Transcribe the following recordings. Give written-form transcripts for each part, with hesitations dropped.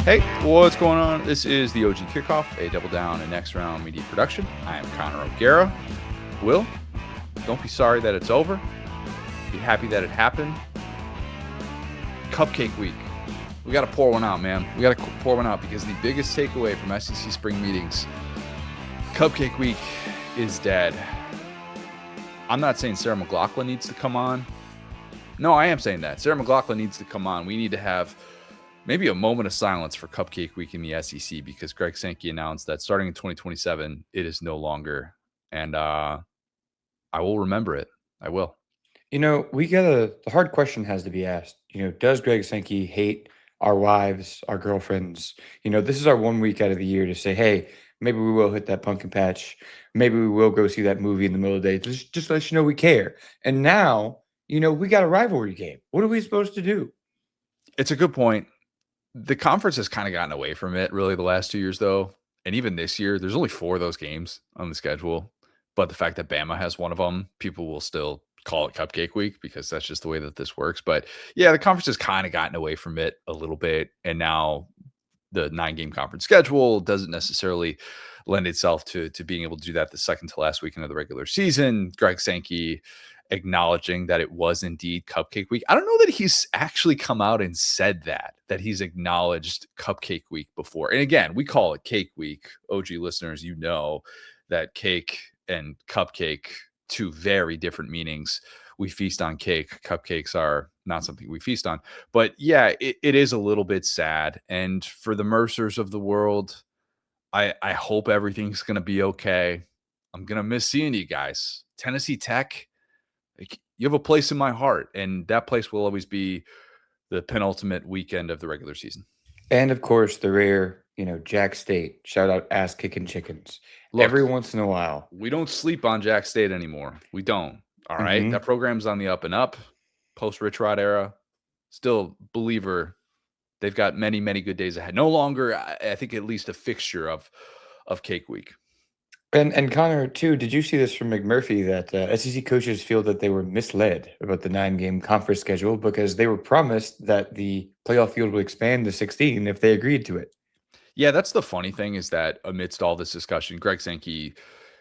Hey, what's going on? This is the OG Kickoff, a Double Down and Next Round media production. I am Connor O'Gara. Will, don't be sorry that it's over. Be happy that it happened. Cupcake week. We got to pour one out, man. We got to pour one out because the biggest takeaway from SEC spring meetings, Cupcake week is dead. I'm not saying Sarah McLachlan needs to come on. No, I am saying that. Sarah McLachlan needs to come on. We need to have maybe a moment of silence for Cupcake week in the SEC because Greg Sankey announced that starting in 2027, it is no longer. And I will remember it. I will. The hard question has to be asked. Does Greg Sankey hate our wives, our girlfriends? This is our 1 week out of the year to say, hey, maybe we will hit that pumpkin patch. Maybe we will go see that movie in the middle of the day. Just let you know we care. And now, we got a rivalry game. What are we supposed to do? It's a good point. The conference has kind of gotten away from it really the last 2 years, though. And even this year, there's only 4 of those games on the schedule. But the fact that Bama has one of them, people will still call it Cupcake week because that's just the way that this works. But yeah, the conference has kind of gotten away from it a little bit. And now the 9-game conference schedule doesn't necessarily lend itself to being able to do that the second to last weekend of the regular season. Greg Sankey acknowledging that it was indeed Cupcake week. I don't know that he's actually come out and said that he's acknowledged Cupcake week before. And again, we call it Cake week. OG listeners, you know that cake and cupcake, 2 very different meanings. We feast on cake. Cupcakes are not something we feast on. But yeah, it is a little bit sad. And for the Mercers of the world, I hope everything's going to be okay. I'm going to miss seeing you guys. Tennessee Tech, you have a place in my heart, and that place will always be the penultimate weekend of the regular season. And of course, the rare, Jack State. Shout out ass kicking chickens. Look, every once in a while. We don't sleep on Jack State anymore. We don't. All right. Mm-hmm. That program's on the up and up. Post Rich Rod era. Still believer. They've got many, many good days ahead. No longer, I think, at least a fixture of Cake Week. And Connor, too, did you see this from McMurphy that SEC coaches feel that they were misled about the 9-game conference schedule because they were promised that the playoff field would expand to 16 if they agreed to it? Yeah, that's the funny thing is that amidst all this discussion, Greg Sankey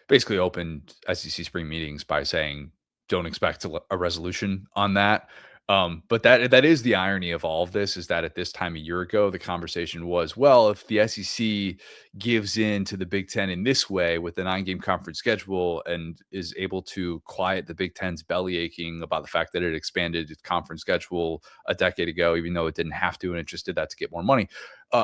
basically opened SEC spring meetings by saying, don't expect a resolution on that. But that is the irony of all of this is that at this time a year ago, the conversation was, well, if the SEC gives in to the Big Ten in this way with the 9-game conference schedule and is able to quiet the Big Ten's belly aching about the fact that it expanded its conference schedule a decade ago, even though it didn't have to, and it just did that to get more money.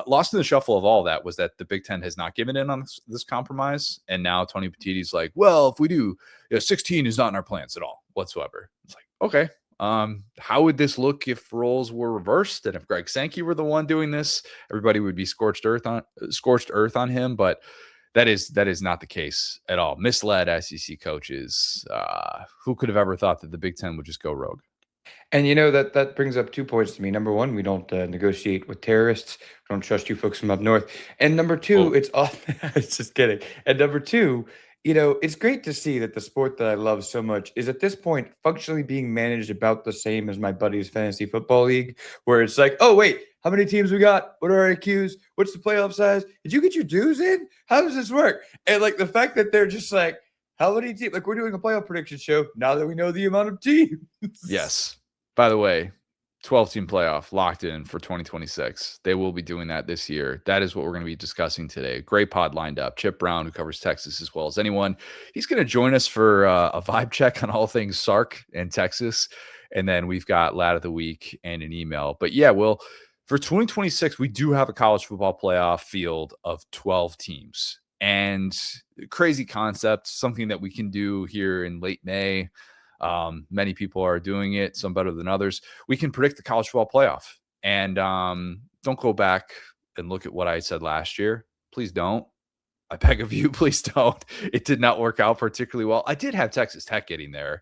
Lost in the shuffle of all that was that the Big Ten has not given in on this compromise. And now Tony Petitti's like, well, if we do, 16 is not in our plans at all whatsoever. It's like, okay. How would this look if roles were reversed? And if Greg Sankey were the one doing this, everybody would be scorched earth on him. But that is not the case at all. Misled SEC coaches. Who could have ever thought that the Big Ten would just go rogue? And that brings up 2 points to me. Number one, we don't negotiate with terrorists. We don't trust you folks from up north. And number two, it's just kidding. And number two, it's great to see that the sport that I love so much is at this point functionally being managed about the same as my buddy's fantasy football league, where it's like, oh, wait, how many teams we got? What are our IQs? What's the playoff size? Did you get your dues in? How does this work? And like the fact that they're just like, how many teams? Like we're doing a playoff prediction show now that we know the amount of teams. Yes. By the way, 12-team playoff locked in for 2026. They will be doing that this year. That is what we're going to be discussing today. Great pod lined up. Chip Brown, who covers Texas as well as anyone. He's going to join us for a vibe check on all things Sark and Texas. And then we've got Lad of the Week and an email. But yeah, Will, for 2026, we do have a college football playoff field of 12 teams. And crazy concept, something that we can do here in late May. Many people are doing it, some better than others. We can predict the college football playoff. And don't go back and look at what I said last year. Please don't. I beg of you, please don't. It did not work out particularly well. I did have Texas Tech getting there.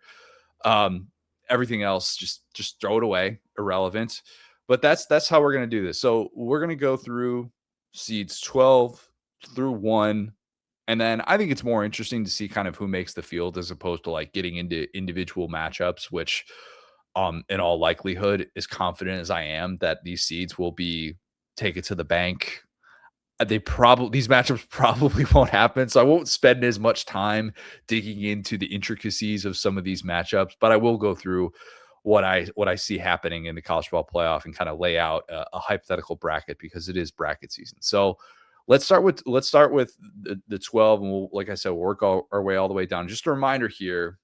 Everything else, just throw it away. Irrelevant. But that's how we're going to do this. So we're going to go through seeds 12 through 1. And then I think it's more interesting to see kind of who makes the field as opposed to like getting into individual matchups, which in all likelihood, as confident as I am that these seeds will be take it to the bank. These matchups probably won't happen, so I won't spend as much time digging into the intricacies of some of these matchups, but I will go through what I see happening in the college football playoff and kind of lay out a hypothetical bracket because it is bracket season. So let's start with the 12, and we'll, like I said, work our way all the way down. Just a reminder here.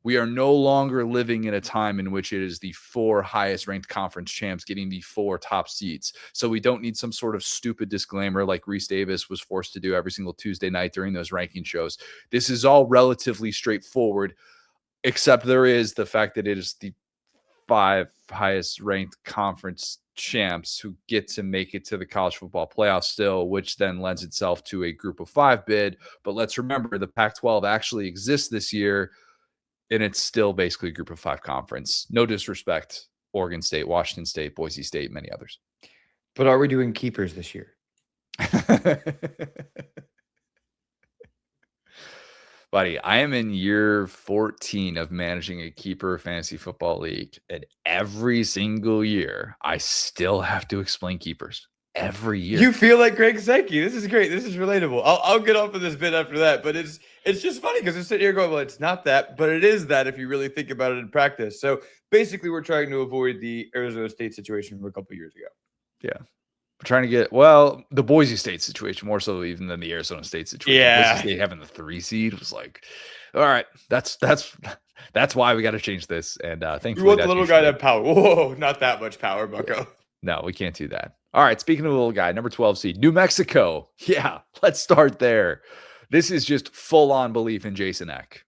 We are no longer living in a time in which it is the 4 highest ranked conference champs getting the 4 top seats. So we don't need some sort of stupid disclaimer like Reese Davis was forced to do every single Tuesday night during those ranking shows. This is all relatively straightforward, except there is the fact that it is the 5 highest ranked conference champs who get to make it to the college football playoff still, which then lends itself to a group of 5 bid. But let's remember the Pac-12 actually exists this year, and it's still basically a group of 5 conference. No disrespect, Oregon State, Washington State, Boise State, many others. But are we doing keepers this year? Buddy, I am in year 14 of managing a keeper fantasy football league, and every single year I still have to explain keepers. Every year. You feel like Greg Sankey. This is great. This is relatable. I'll get off of this bit after that, but it's just funny because I'm sitting here going, well, it's not that, but it is that if you really think about it in practice. So basically, we're trying to avoid the Arizona State situation from a couple of years ago. Yeah. We're trying to get, well, the Boise State situation more so even than the Arizona State situation. Yeah. Boise State having the 3 seed was like, all right, that's why we got to change this. And thankfully, we want the little guy to have power. Whoa, not that much power, Bucko. No, we can't do that. All right, speaking of the little guy, number 12 seed, New Mexico. Yeah, let's start there. This is just full-on belief in Jason Eck.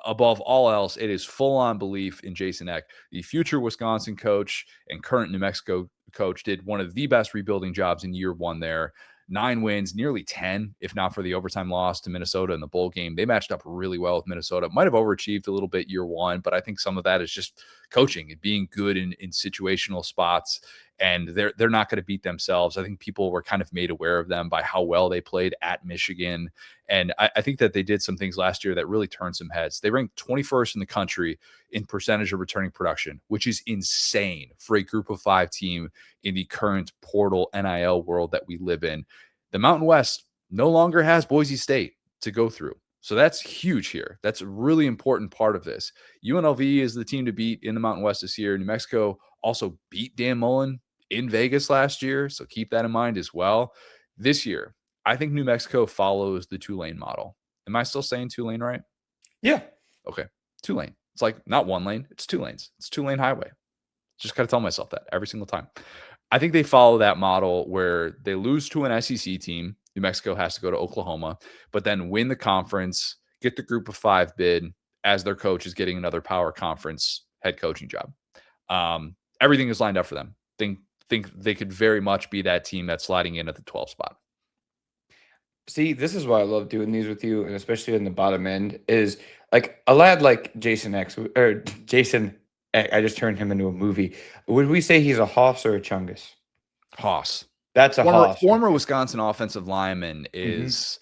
Above all else, it is full-on belief in Jason Eck. The future Wisconsin coach and current New Mexico coach did one of the best rebuilding jobs in year 1 there. 9 wins, nearly 10, if not for the overtime loss to Minnesota in the bowl game. They matched up really well with Minnesota. Might have overachieved a little bit year 1, but I think some of that is just coaching and being good in situational spots. And they're not going to beat themselves. I think people were kind of made aware of them by how well they played at Michigan. And I think that they did some things last year that really turned some heads. They ranked 21st in the country in percentage of returning production, which is insane for a group of 5 team in the current portal NIL world that we live in. The Mountain West no longer has Boise State to go through. So that's huge here. That's a really important part of this. UNLV is the team to beat in the Mountain West this year. New Mexico also beat Dan Mullen in Vegas last year, so keep that in mind as well. This year, I think New Mexico follows the 2-lane model. Am I still saying 2-lane right? Yeah. Okay, 2-lane. It's like not 1 lane, it's 2 lanes. It's 2-lane highway. Just got to tell myself that every single time. I think they follow that model where they lose to an SEC team. New Mexico has to go to Oklahoma, but then win the conference, get the group of 5 bid as their coach is getting another power conference head coaching job. Everything is lined up for them. Think they could very much be that team that's sliding in at the 12 spot. See, this is why I love doing these with you, and especially in the bottom end, is like a lad like Jason X or Jason. I just turned him into a movie. Would we say he's a Hoss or a Chungus? Hoss. That's a Hoss. Former Wisconsin offensive lineman is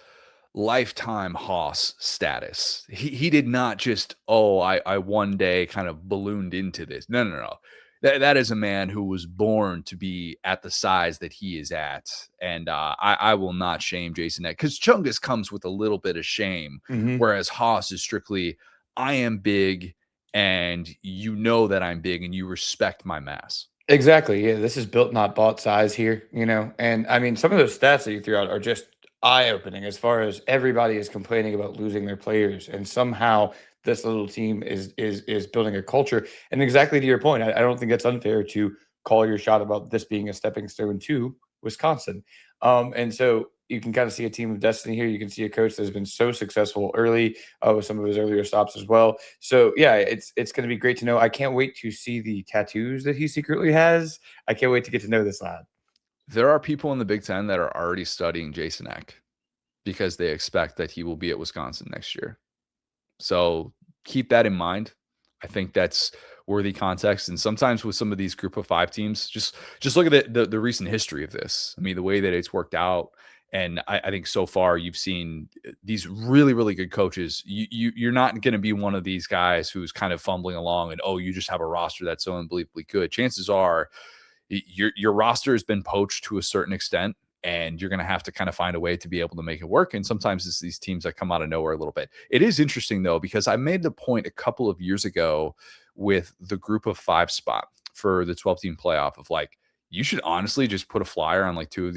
lifetime Hoss status. He did not just, I one day kind of ballooned into this. No. That is a man who was born to be at the size that he is at. And I will not shame Jason Eck because Chungus comes with a little bit of shame, whereas Hoss is strictly, I am big and you know that I'm big and you respect my mass. Exactly. Yeah, this is built, not bought size here, And I mean, some of those stats that you threw out are just eye-opening as far as everybody is complaining about losing their players, and somehow this little team is building a culture. And exactly to your point, I don't think it's unfair to call your shot about this being a stepping stone to Wisconsin. And so you can kind of see a team of destiny here. You can see a coach that's been so successful early with some of his earlier stops as well. So yeah, it's going to be great to know. I can't wait to see the tattoos that he secretly has. I can't wait to get to know this lad. There are people in the Big Ten that are already studying Jason Eck because they expect that he will be at Wisconsin next year. So keep that in mind. I think that's worthy context. And sometimes with some of these group of 5 teams, just look at the recent history of this. I mean, the way that it's worked out. And I think so far you've seen these really, really good coaches. You're not going to be one of these guys who's kind of fumbling along and, you just have a roster that's so unbelievably good. Chances are your roster has been poached to a certain extent, and you're going to have to kind of find a way to be able to make it work. And sometimes it's these teams that come out of nowhere a little bit. It is interesting, though, because I made the point a couple of years ago with the group of 5 spot for the 12-team playoff of like, you should honestly just put a flyer on like 2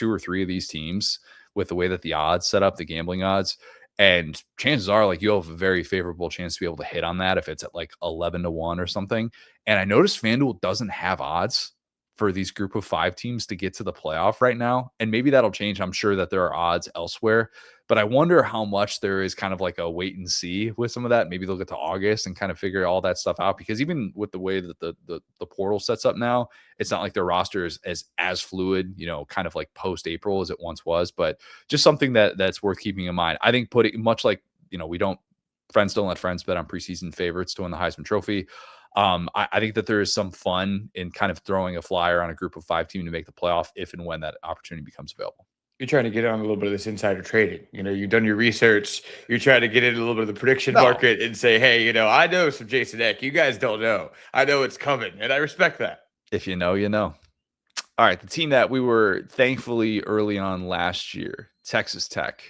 or 3 of these teams with the way that the odds set up, the gambling odds. And chances are like you'll have a very favorable chance to be able to hit on that if it's at like 11-1 or something. And I noticed FanDuel doesn't have odds for these group of 5 teams to get to the playoff right now. And maybe that'll change. I'm sure that there are odds elsewhere, but I wonder how much there is kind of like a wait and see with some of that. Maybe they'll get to August and kind of figure all that stuff out, because even with the way that the portal sets up now, it's not like their roster is as fluid, kind of like post April as it once was, but just something that's worth keeping in mind. I think putting much like, friends don't let friends bet on preseason favorites to win the Heisman Trophy. I think that there is some fun in kind of throwing a flyer on a group of 5 team to make the playoff if and when that opportunity becomes available. You're trying to get on a little bit of this insider trading. You've done your research. You're trying to get into a little bit of the prediction market and say, hey, I know some Jason Eck. You guys don't know. I know it's coming, and I respect that. If you know, you know. All right, the team that we were thankfully early on last year, Texas Tech.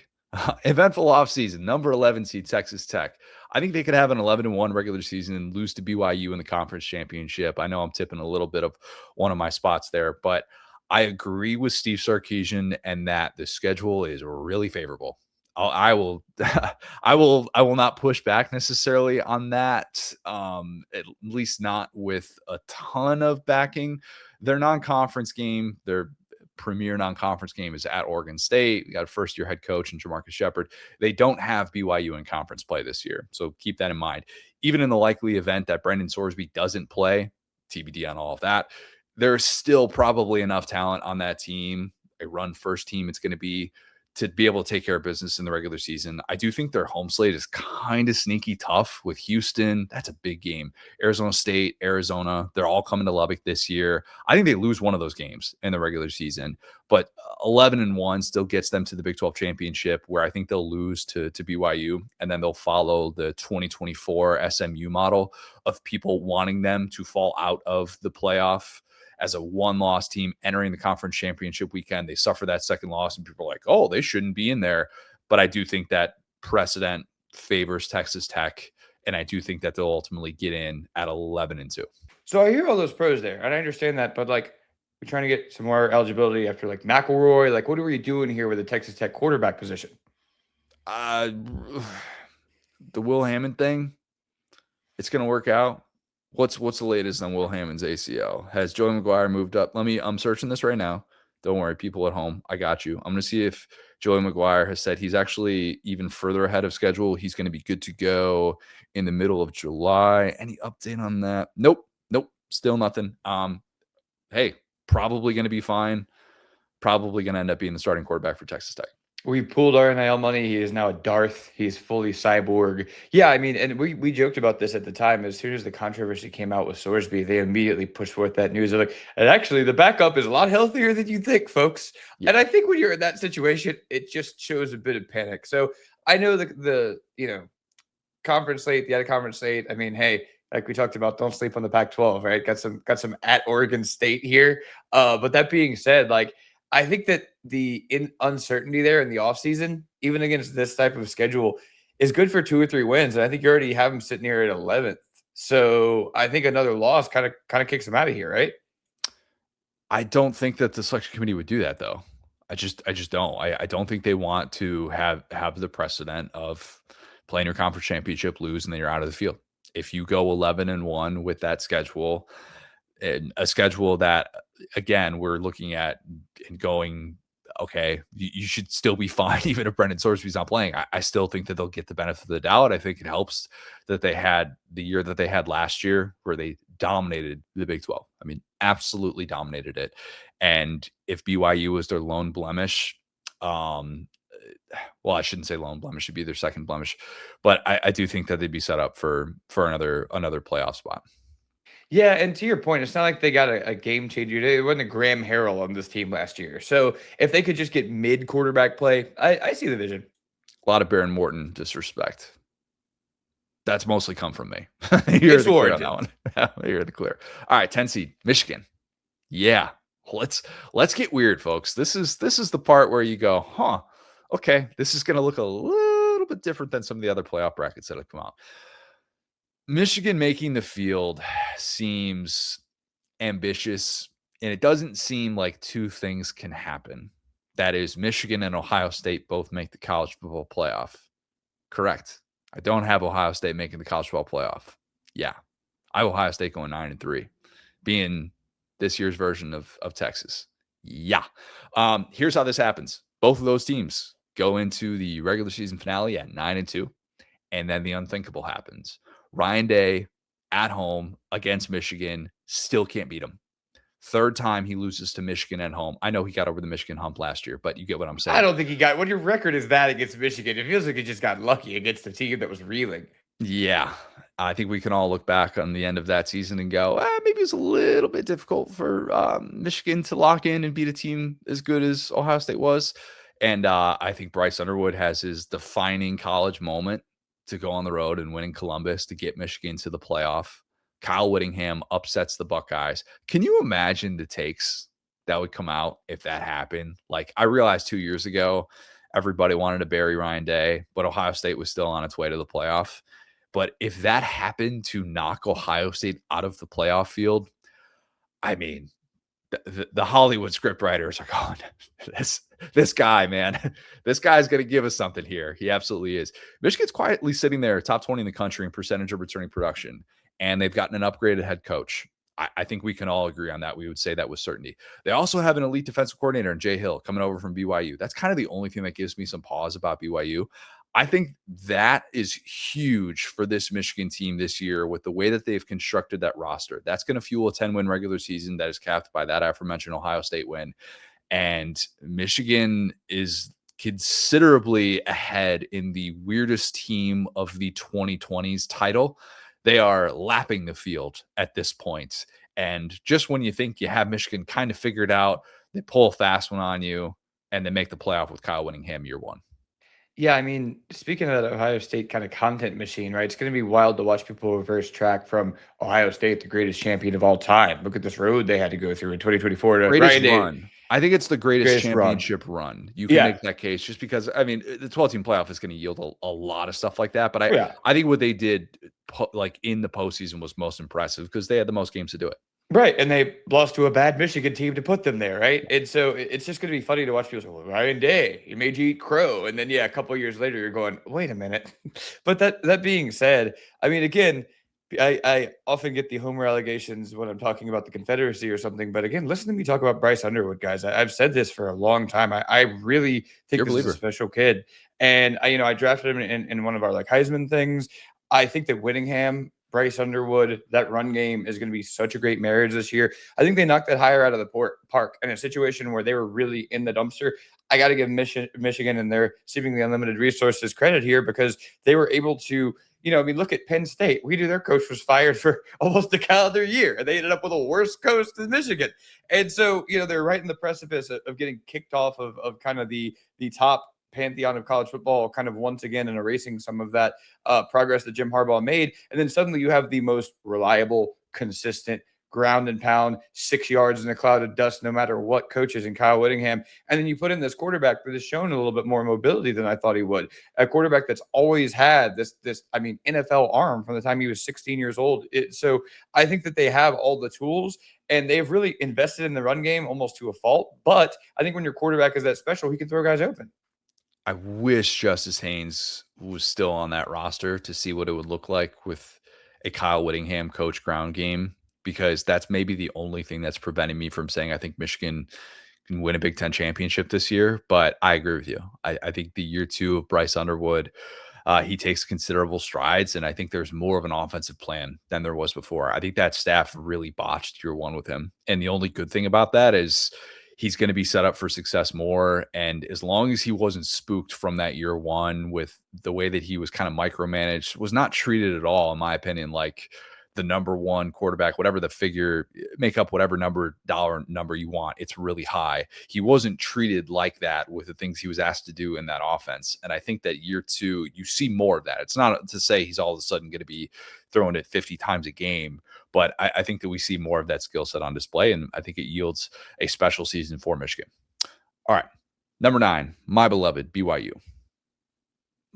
Eventful offseason, number 11 seed Texas Tech. I think they could have an 11-1 regular season and lose to BYU in the conference championship. I know I'm tipping a little bit of one of my spots there, but I agree with Steve Sarkisian and that the schedule is really favorable. I will not push back necessarily on that. At least not with a ton of backing. Their non-conference game, their premier non-conference game is at Oregon State. We got a first-year head coach and Jamarcus Shepard. They don't have BYU in conference play this year, so keep that in mind. Even in the likely event that Brendan Sorsby doesn't play, TBD on all of that, there's still probably enough talent on that team, a run-first team it's going to be able to take care of business in the regular season. I do think their home slate is kind of sneaky tough with Houston. That's a big game. Arizona State, Arizona, they're all coming to Lubbock this year. I think they lose one of those games in the regular season, but 11-1 still gets them to the Big 12 championship, where I think they'll lose to BYU, and then they'll follow the 2024 SMU model of people wanting them to fall out of the playoff as a one-loss team entering the conference championship weekend. They suffer that second loss, and people are like, oh, they shouldn't be in there. But I do think that precedent favors Texas Tech, and I do think that they'll ultimately get in at 11-2. So I hear all those pros there, and I understand that, but like, we're trying to get some more eligibility after like McElroy. Like, what are we doing here with the Texas Tech quarterback position? The Will Hammond thing, it's going to work out. What's the latest on Will Hammond's ACL? Has Joey McGuire moved up? I'm searching this right now. Don't worry, people at home. I got you. I'm going to see if Joey McGuire has said he's actually even further ahead of schedule. He's going to be good to go in the middle of July. Any update on that? Nope. Still nothing. Hey, probably going to be fine. Probably going to end up being the starting quarterback for Texas Tech. We pulled our NIL money. He is now a Darth. He's fully cyborg. Yeah, I mean, and we joked about this at the time. As soon as the controversy came out with Sorsby, they immediately pushed forth that news. They're like, and actually, the backup is a lot healthier than you think, folks. Yeah. And I think when you're in that situation, it just shows a bit of panic. So I know the conference slate, the out of conference slate. I mean, hey, like we talked about, don't sleep on the Pac-12, right? Got some at Oregon State here. But that being said, like, I think that the uncertainty there in the offseason, even against this type of schedule, is good for 2 or 3 wins. And I think you already have them sitting here at 11th. So I think another loss kind of kicks them out of here, right? I don't think that the selection committee would do that, though. I just don't. I don't think they want to have the precedent of playing your conference championship, lose, and then you're out of the field. If you go 11-1 with that schedule, and a schedule that, again, we're looking at and going, okay, you should still be fine even if Brendan Sorsby's not playing. I still think that they'll get the benefit of the doubt. I think it helps that they had the year that they had last year where they dominated the Big 12. I mean, absolutely dominated it. And if BYU was their lone blemish, well, I shouldn't say lone blemish, should be their second blemish, but I do think that they'd be set up for another playoff spot. Yeah, and to your point, it's not like they got a game changer. It wasn't a Graham Harrell on this team last year. So if they could just get mid quarterback play, I see the vision. A lot of Baron Morton disrespect. That's mostly come from me. You're the clear on that one. You're the clear. All right, 10 seed, Michigan. Yeah. Let's get weird, folks. This is the part where you go, huh? Okay, this is going to look a little bit different than some of the other playoff brackets that have come out. Michigan making the field seems ambitious, and it doesn't seem like two things can happen. That is, Michigan and Ohio State both make the college football playoff. Correct. I don't have Ohio State making the college football playoff. Yeah. I have Ohio State going 9-3, being this year's version of Texas. Yeah. Here's how this happens. Both of those teams go into the regular season finale at 9-2, and then the unthinkable happens. Ryan Day at home against Michigan still can't beat him. Third time he loses to Michigan at home. I know he got over the Michigan hump last year, but you get what I'm saying. I don't think he got. What your record is that against Michigan? It feels like he just got lucky against a team that was reeling. Yeah. I think we can all look back on the end of that season and go, maybe it's a little bit difficult for Michigan to lock in and beat a team as good as Ohio State was. And I think Bryce Underwood has his defining college moment to go on the road and win in Columbus to get Michigan to the playoff. Kyle Whittingham upsets the Buckeyes. Can you imagine the takes that would come out if that happened? Like, I realized 2 years ago, everybody wanted to bury Ryan Day, but Ohio State was still on its way to the playoff. But if that happened to knock Ohio State out of the playoff field, I mean, the Hollywood scriptwriters are going, this guy, man, this guy's going to give us something here. He absolutely is. Michigan's quietly sitting there, top 20 in the country in percentage of returning production, and they've gotten an upgraded head coach. I think we can all agree on that. We would say that with certainty. They also have an elite defensive coordinator in Jay Hill coming over from BYU. That's kind of the only thing that gives me some pause about BYU. I think that is huge for this Michigan team this year with the way that they've constructed that roster. That's going to fuel a 10-win regular season that is capped by that aforementioned Ohio State win. And Michigan is considerably ahead in the weirdest team of the 2020s title. They are lapping the field at this point. And just when you think you have Michigan kind of figured out, they pull a fast one on you and they make the playoff with Kyle Whittingham year one. Yeah, I mean, speaking of that Ohio State kind of content machine, right? It's going to be wild to watch people reverse track from Ohio State, the greatest champion of all time. Look at this road they had to go through in 2024 to Greatest Ryan run. I think it's the greatest championship run. You can make that case just because, I mean, the 12-team playoff is going to yield a lot of stuff like that. But I think what they did like in the postseason was most impressive because they had the most games to do it. Right, and they lost to a bad Michigan team to put them there, right? And so it's just going to be funny to watch people say, well, Ryan Day, he made you eat crow. And then, a couple of years later, you're going, wait a minute. But that being said, I mean, again, I often get the homer allegations when I'm talking about the Confederacy or something. But again, listen to me talk about Bryce Underwood, guys. I've said this for a long time. I really think this is a special kid. And, I drafted him in one of our Heisman things. I think that Whittingham, Bryce Underwood, that run game is going to be such a great marriage this year. I think they knocked that hire out of the park in a situation where they were really in the dumpster. I got to give Michigan and their seemingly unlimited resources credit here because they were able to, look at Penn State. Their coach was fired for almost a calendar year, and they ended up with a worse coach than Michigan. And so, they're right in the precipice of getting kicked off of kind of the top pantheon of college football kind of once again and erasing some of that progress that Jim Harbaugh made. And then suddenly you have the most reliable, consistent, ground and pound, 6 yards in a cloud of dust, no matter what coaches in Kyle Whittingham. And then you put in this quarterback that has shown a little bit more mobility than I thought he would. A quarterback that's always had this NFL arm from the time he was 16 years old. So I think that they have all the tools and they've really invested in the run game almost to a fault. But I think when your quarterback is that special, he can throw guys open. I wish Justice Haynes was still on that roster to see what it would look like with a Kyle Whittingham coach ground game, because that's maybe the only thing that's preventing me from saying I think Michigan can win a Big Ten championship this year. But I agree with you. I think the year two of Bryce Underwood, he takes considerable strides, and I think there's more of an offensive plan than there was before. I think that staff really botched year one with him. And the only good thing about that is he's going to be set up for success more. And as long as he wasn't spooked from that year one with the way that he was kind of micromanaged, was not treated at all, in my opinion, like the number one quarterback, whatever the figure, make up whatever dollar number you want. It's really high. He wasn't treated like that with the things he was asked to do in that offense. And I think that year two, you see more of that. It's not to say he's all of a sudden going to be throwing it 50 times a game, but I think that we see more of that skill set on display. And I think it yields a special season for Michigan. All right. Number 9, my beloved BYU.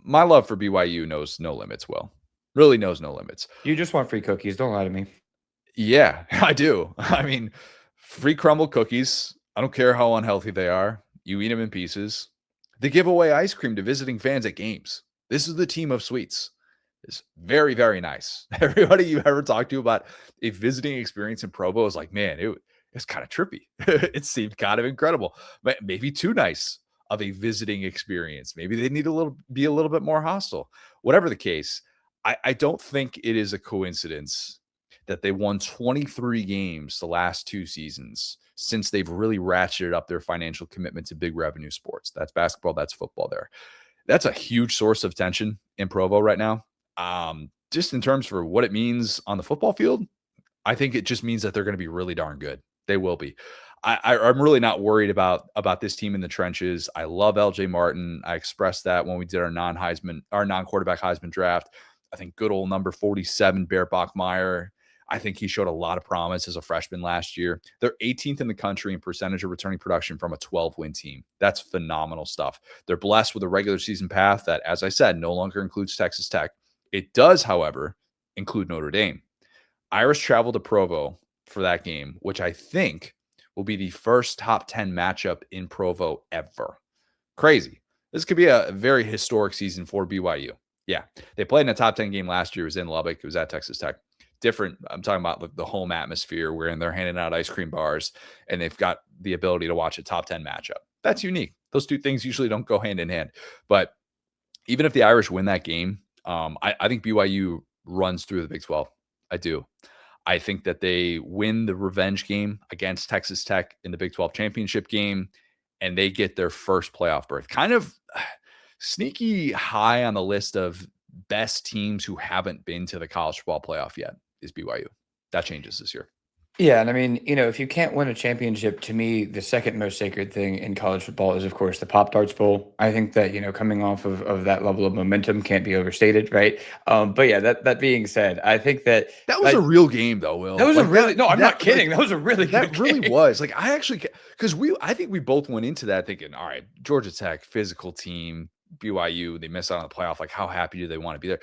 My love for BYU knows no limits, Will. Really knows no limits. You just want free cookies. Don't lie to me. Yeah, I do. I mean, free crumbled cookies. I don't care how unhealthy they are. You eat them in pieces. They give away ice cream to visiting fans at games. This is the team of sweets. It's very, very nice. Everybody you ever talked to about a visiting experience in Provo is like, man, it's kind of trippy. It seemed kind of incredible, but maybe too nice of a visiting experience. Maybe they need be a little bit more hostile. Whatever the case, I don't think it is a coincidence that they won 23 games the last 2 seasons since they've really ratcheted up their financial commitment to big revenue sports. That's basketball, that's football there. That's a huge source of tension in Provo right now. Just in terms for what it means on the football field, I think it just means that they're going to be really darn good. They will be. I'm really not worried about this team in the trenches. I love LJ Martin. I expressed that when we did our non-quarterback Heisman draft. I think good old number 47, Bear Bachmeier. I think he showed a lot of promise as a freshman last year. They're 18th in the country in percentage of returning production from a 12-win team. That's phenomenal stuff. They're blessed with a regular season path that, as I said, no longer includes Texas Tech. It does, however, include Notre Dame. Irish travel to Provo for that game, which I think will be the first top 10 matchup in Provo ever. Crazy. This could be a very historic season for BYU. Yeah, they played in a top 10 game last year. It was in Lubbock. It was at Texas Tech. Different. I'm talking about the home atmosphere wherein they're handing out ice cream bars and they've got the ability to watch a top 10 matchup. That's unique. Those two things usually don't go hand in hand. But even if the Irish win that game, I think BYU runs through the Big 12. I do. I think that they win the revenge game against Texas Tech in the Big 12 championship game, and they get their first playoff berth. Kind of sneaky high on the list of best teams who haven't been to the college football playoff yet is BYU. That changes this year. Yeah, and I mean, if you can't win a championship, to me, the second most sacred thing in college football is, of course, the Pop-Tarts Bowl. I think that, coming off of that level of momentum can't be overstated, right? But yeah, that being said, I think that was a real game, though, Will. That was I'm not kidding. That was a really good game. Really was. Like, I think we both went into that thinking, all right, Georgia Tech, physical team, BYU, they miss out on the playoff. Like, how happy do they want to be there?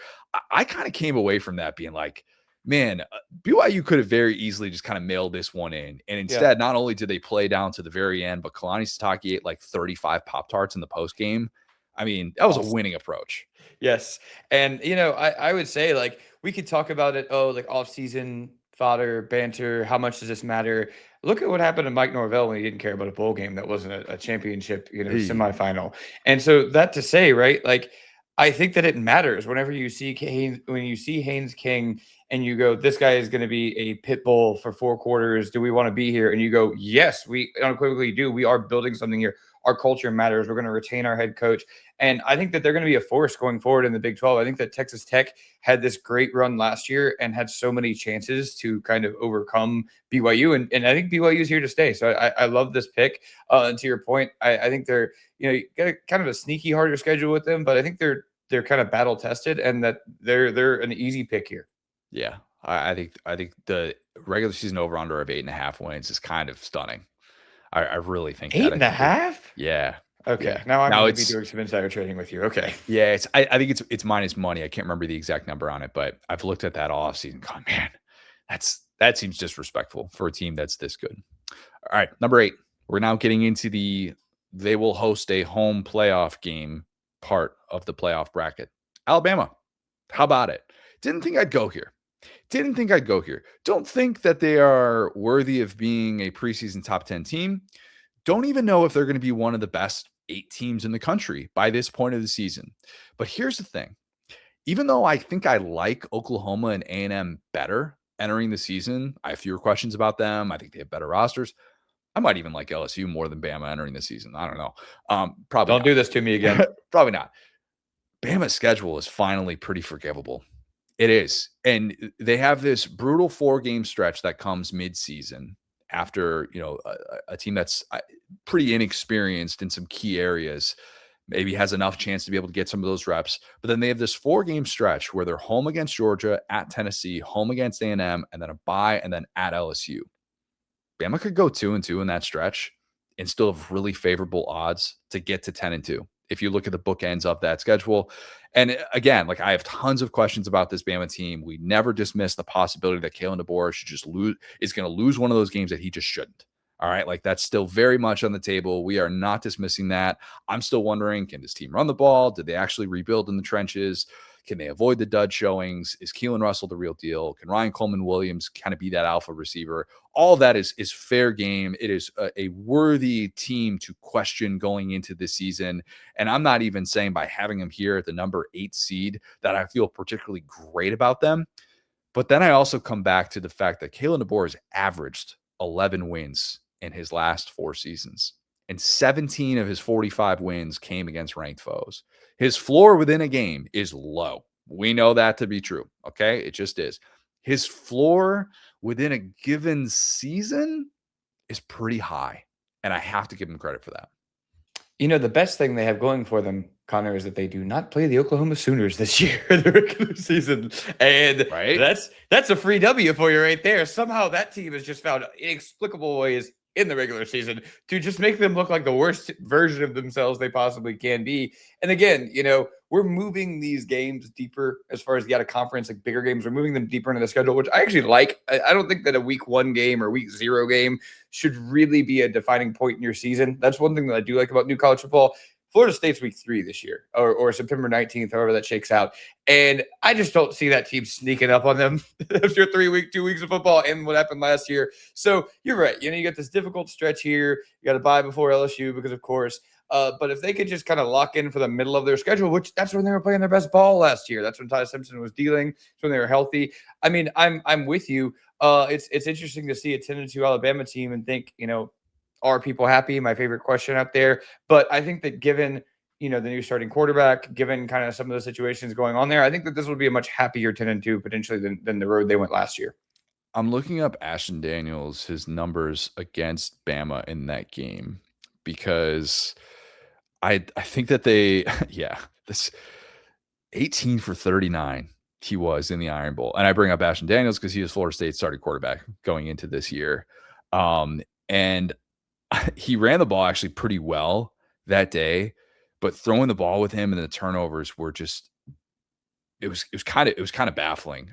I kind of came away from that being like, man, BYU could have very easily just kind of mailed this one in. And instead, not only did they play down to the very end, but Kalani Sitake ate like 35 Pop-Tarts in the post game. I mean, that was a winning approach. Yes. And, I would say, like, we could talk about it, like off-season fodder, banter, how much does this matter? Look at what happened to Mike Norvell when he didn't care about a bowl game that wasn't a championship, semifinal. And so that to say, right, like, I think that it matters whenever you see Haynes King and you go, this guy is going to be a pit bull for 4 quarters. Do we want to be here? And you go, yes, we unequivocally do. We are building something here. Our culture matters. We're going to retain our head coach. And I think that they're going to be a force going forward in the Big 12. I think that Texas Tech had this great run last year and had so many chances to kind of overcome BYU. And I think BYU is here to stay. So I love this pick. And to your point, I think they're, you got kind of a sneaky harder schedule with them, but I think they're kind of battle tested and that they're an easy pick here. Yeah, I think the regular season over under of 8.5 wins is kind of stunning. I really think 8.5. Yeah. Okay. Yeah. Now I'm going to be doing some insider trading with you. Okay. Yeah, I think it's minus money. I can't remember the exact number on it, but I've looked at that all season. Gone, man, that seems disrespectful for a team that's this good. All right, number 8. We're now getting into they will host a home playoff game part of the playoff bracket. Alabama. How about it? Didn't think I'd go here. Don't think that they are worthy of being a preseason top 10 team. Don't even know if they're going to be one of the best 8 teams in the country by this point of the season. But here's the thing. Even though I think I like Oklahoma and A&M better entering the season, I have fewer questions about them. I think they have better rosters. I might even like LSU more than Bama entering the season. I don't know. Probably don't do this to me again. Probably not. Bama's schedule is finally pretty forgivable. It is. And they have this brutal 4-game stretch that comes mid-season after, a team that's pretty inexperienced in some key areas, maybe has enough chance to be able to get some of those reps. But then they have this 4-game stretch where they're home against Georgia, at Tennessee, home against A&M, and then a bye, and then at LSU. Bama could go 2-2 in that stretch and still have really favorable odds to get to 10-2 if you look at the bookends of that schedule. And again, like, I have tons of questions about this Bama team. We never dismiss the possibility that Kalen DeBoer should just is going to lose one of those games that he just shouldn't. All right. Like, that's still very much on the table. We are not dismissing that. I'm still wondering, can this team run the ball? Did they actually rebuild in the trenches? Can they avoid the dud showings? Is Keelan Russell the real deal? Can Ryan Coleman-Williams kind of be that alpha receiver? All of that is fair game. It is a worthy team to question going into this season. And I'm not even saying by having them here at the number 8 seed that I feel particularly great about them. But then I also come back to the fact that Kalen DeBoer has averaged 11 wins in his last 4 seasons, and 17 of his 45 wins came against ranked foes. His floor within a game is low. We know that to be true. Okay. It just is. His floor within a given season is pretty high. And I have to give him credit for that. The best thing they have going for them, Connor, is that they do not play the Oklahoma Sooners this year in the regular season. And right? That's a free W for you right there. Somehow that team has just found inexplicable ways in the regular season to just make them look like the worst version of themselves they possibly can be. And again, we're moving these games deeper as far as the out of conference, like bigger games. We're moving them deeper into the schedule, which I actually like. I don't think that a week 1 game or week 0 game should really be a defining point in your season. That's one thing that I do like about new college football. Florida State's week 3 this year, or September 19th, however that shakes out. And I just don't see that team sneaking up on them after 2 weeks of football and what happened last year. So you're right. You got this difficult stretch here. You got to bye before LSU because, of course. But if they could just kind of lock in for the middle of their schedule, which that's when they were playing their best ball last year. That's when Ty Simpson was dealing. That's when they were healthy. I mean, I'm with you. It's interesting to see a 10-2 Alabama team and think, are people happy? My favorite question out there. But I think that given, the new starting quarterback, given kind of some of the situations going on there, I think that this would be a much happier 10-2 potentially than the road they went last year. I'm looking up Ashton Daniels, his numbers against Bama in that game, because I think that this 18 for 39 he was in the Iron Bowl. And I bring up Ashton Daniels because he was Florida State's starting quarterback going into this year. And he ran the ball actually pretty well that day, but throwing the ball with him and the turnovers were just, it was kind of baffling,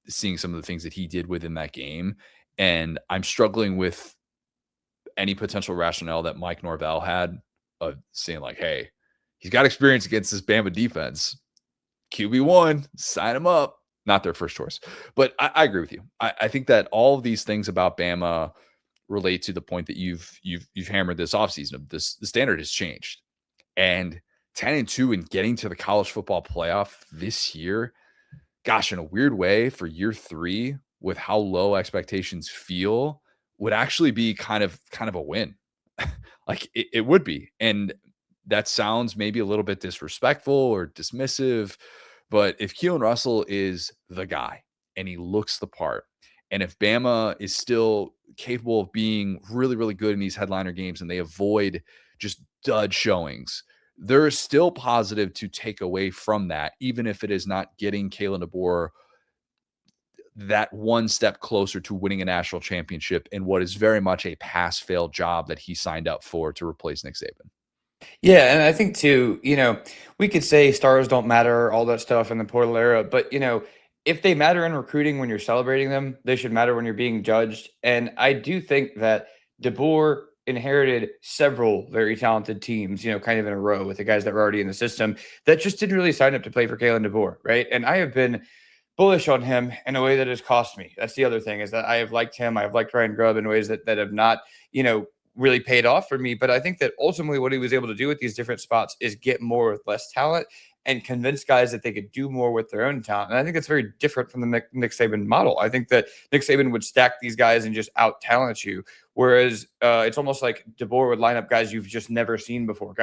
seeing some of the things that he did within that game. And I'm struggling with any potential rationale that Mike Norvell had of saying like, hey, he's got experience against this Bama defense. QB1, sign him up. Not their first choice. But I agree with you. I think that all of these things about Bama relate to the point that you've hammered this offseason. The standard has changed. And 10-2 and getting to the college football playoff this year, gosh, in a weird way, for year 3, with how low expectations feel, would actually be kind of a win. Like it would be. And that sounds maybe a little bit disrespectful or dismissive, but if Keelan Russell is the guy and he looks the part, and if Bama is still capable of being really, really good in these headliner games and they avoid just dud showings, there is still positive to take away from that, even if it is not getting Kalen DeBoer that one step closer to winning a national championship in what is very much a pass-fail job that he signed up for to replace Nick Saban. Yeah, and I think too, we could say stars don't matter, all that stuff in the portal era, but if they matter in recruiting when you're celebrating them, they should matter when you're being judged. And I do think that DeBoer inherited several very talented teams, kind of in a row with the guys that were already in the system that just didn't really sign up to play for Kalen DeBoer, right? And I have been bullish on him in a way that has cost me. That's the other thing, is that I have liked him. I've liked Ryan Grubb in ways that have not, really paid off for me. But I think that ultimately what he was able to do with these different spots is get more with less talent. and convince guys that they could do more with their own talent. And I think it's very different from the Nick Saban model. I think that Nick Saban would stack these guys and just out talent you. Whereas it's almost like DeBoer would line up guys you've just never seen before.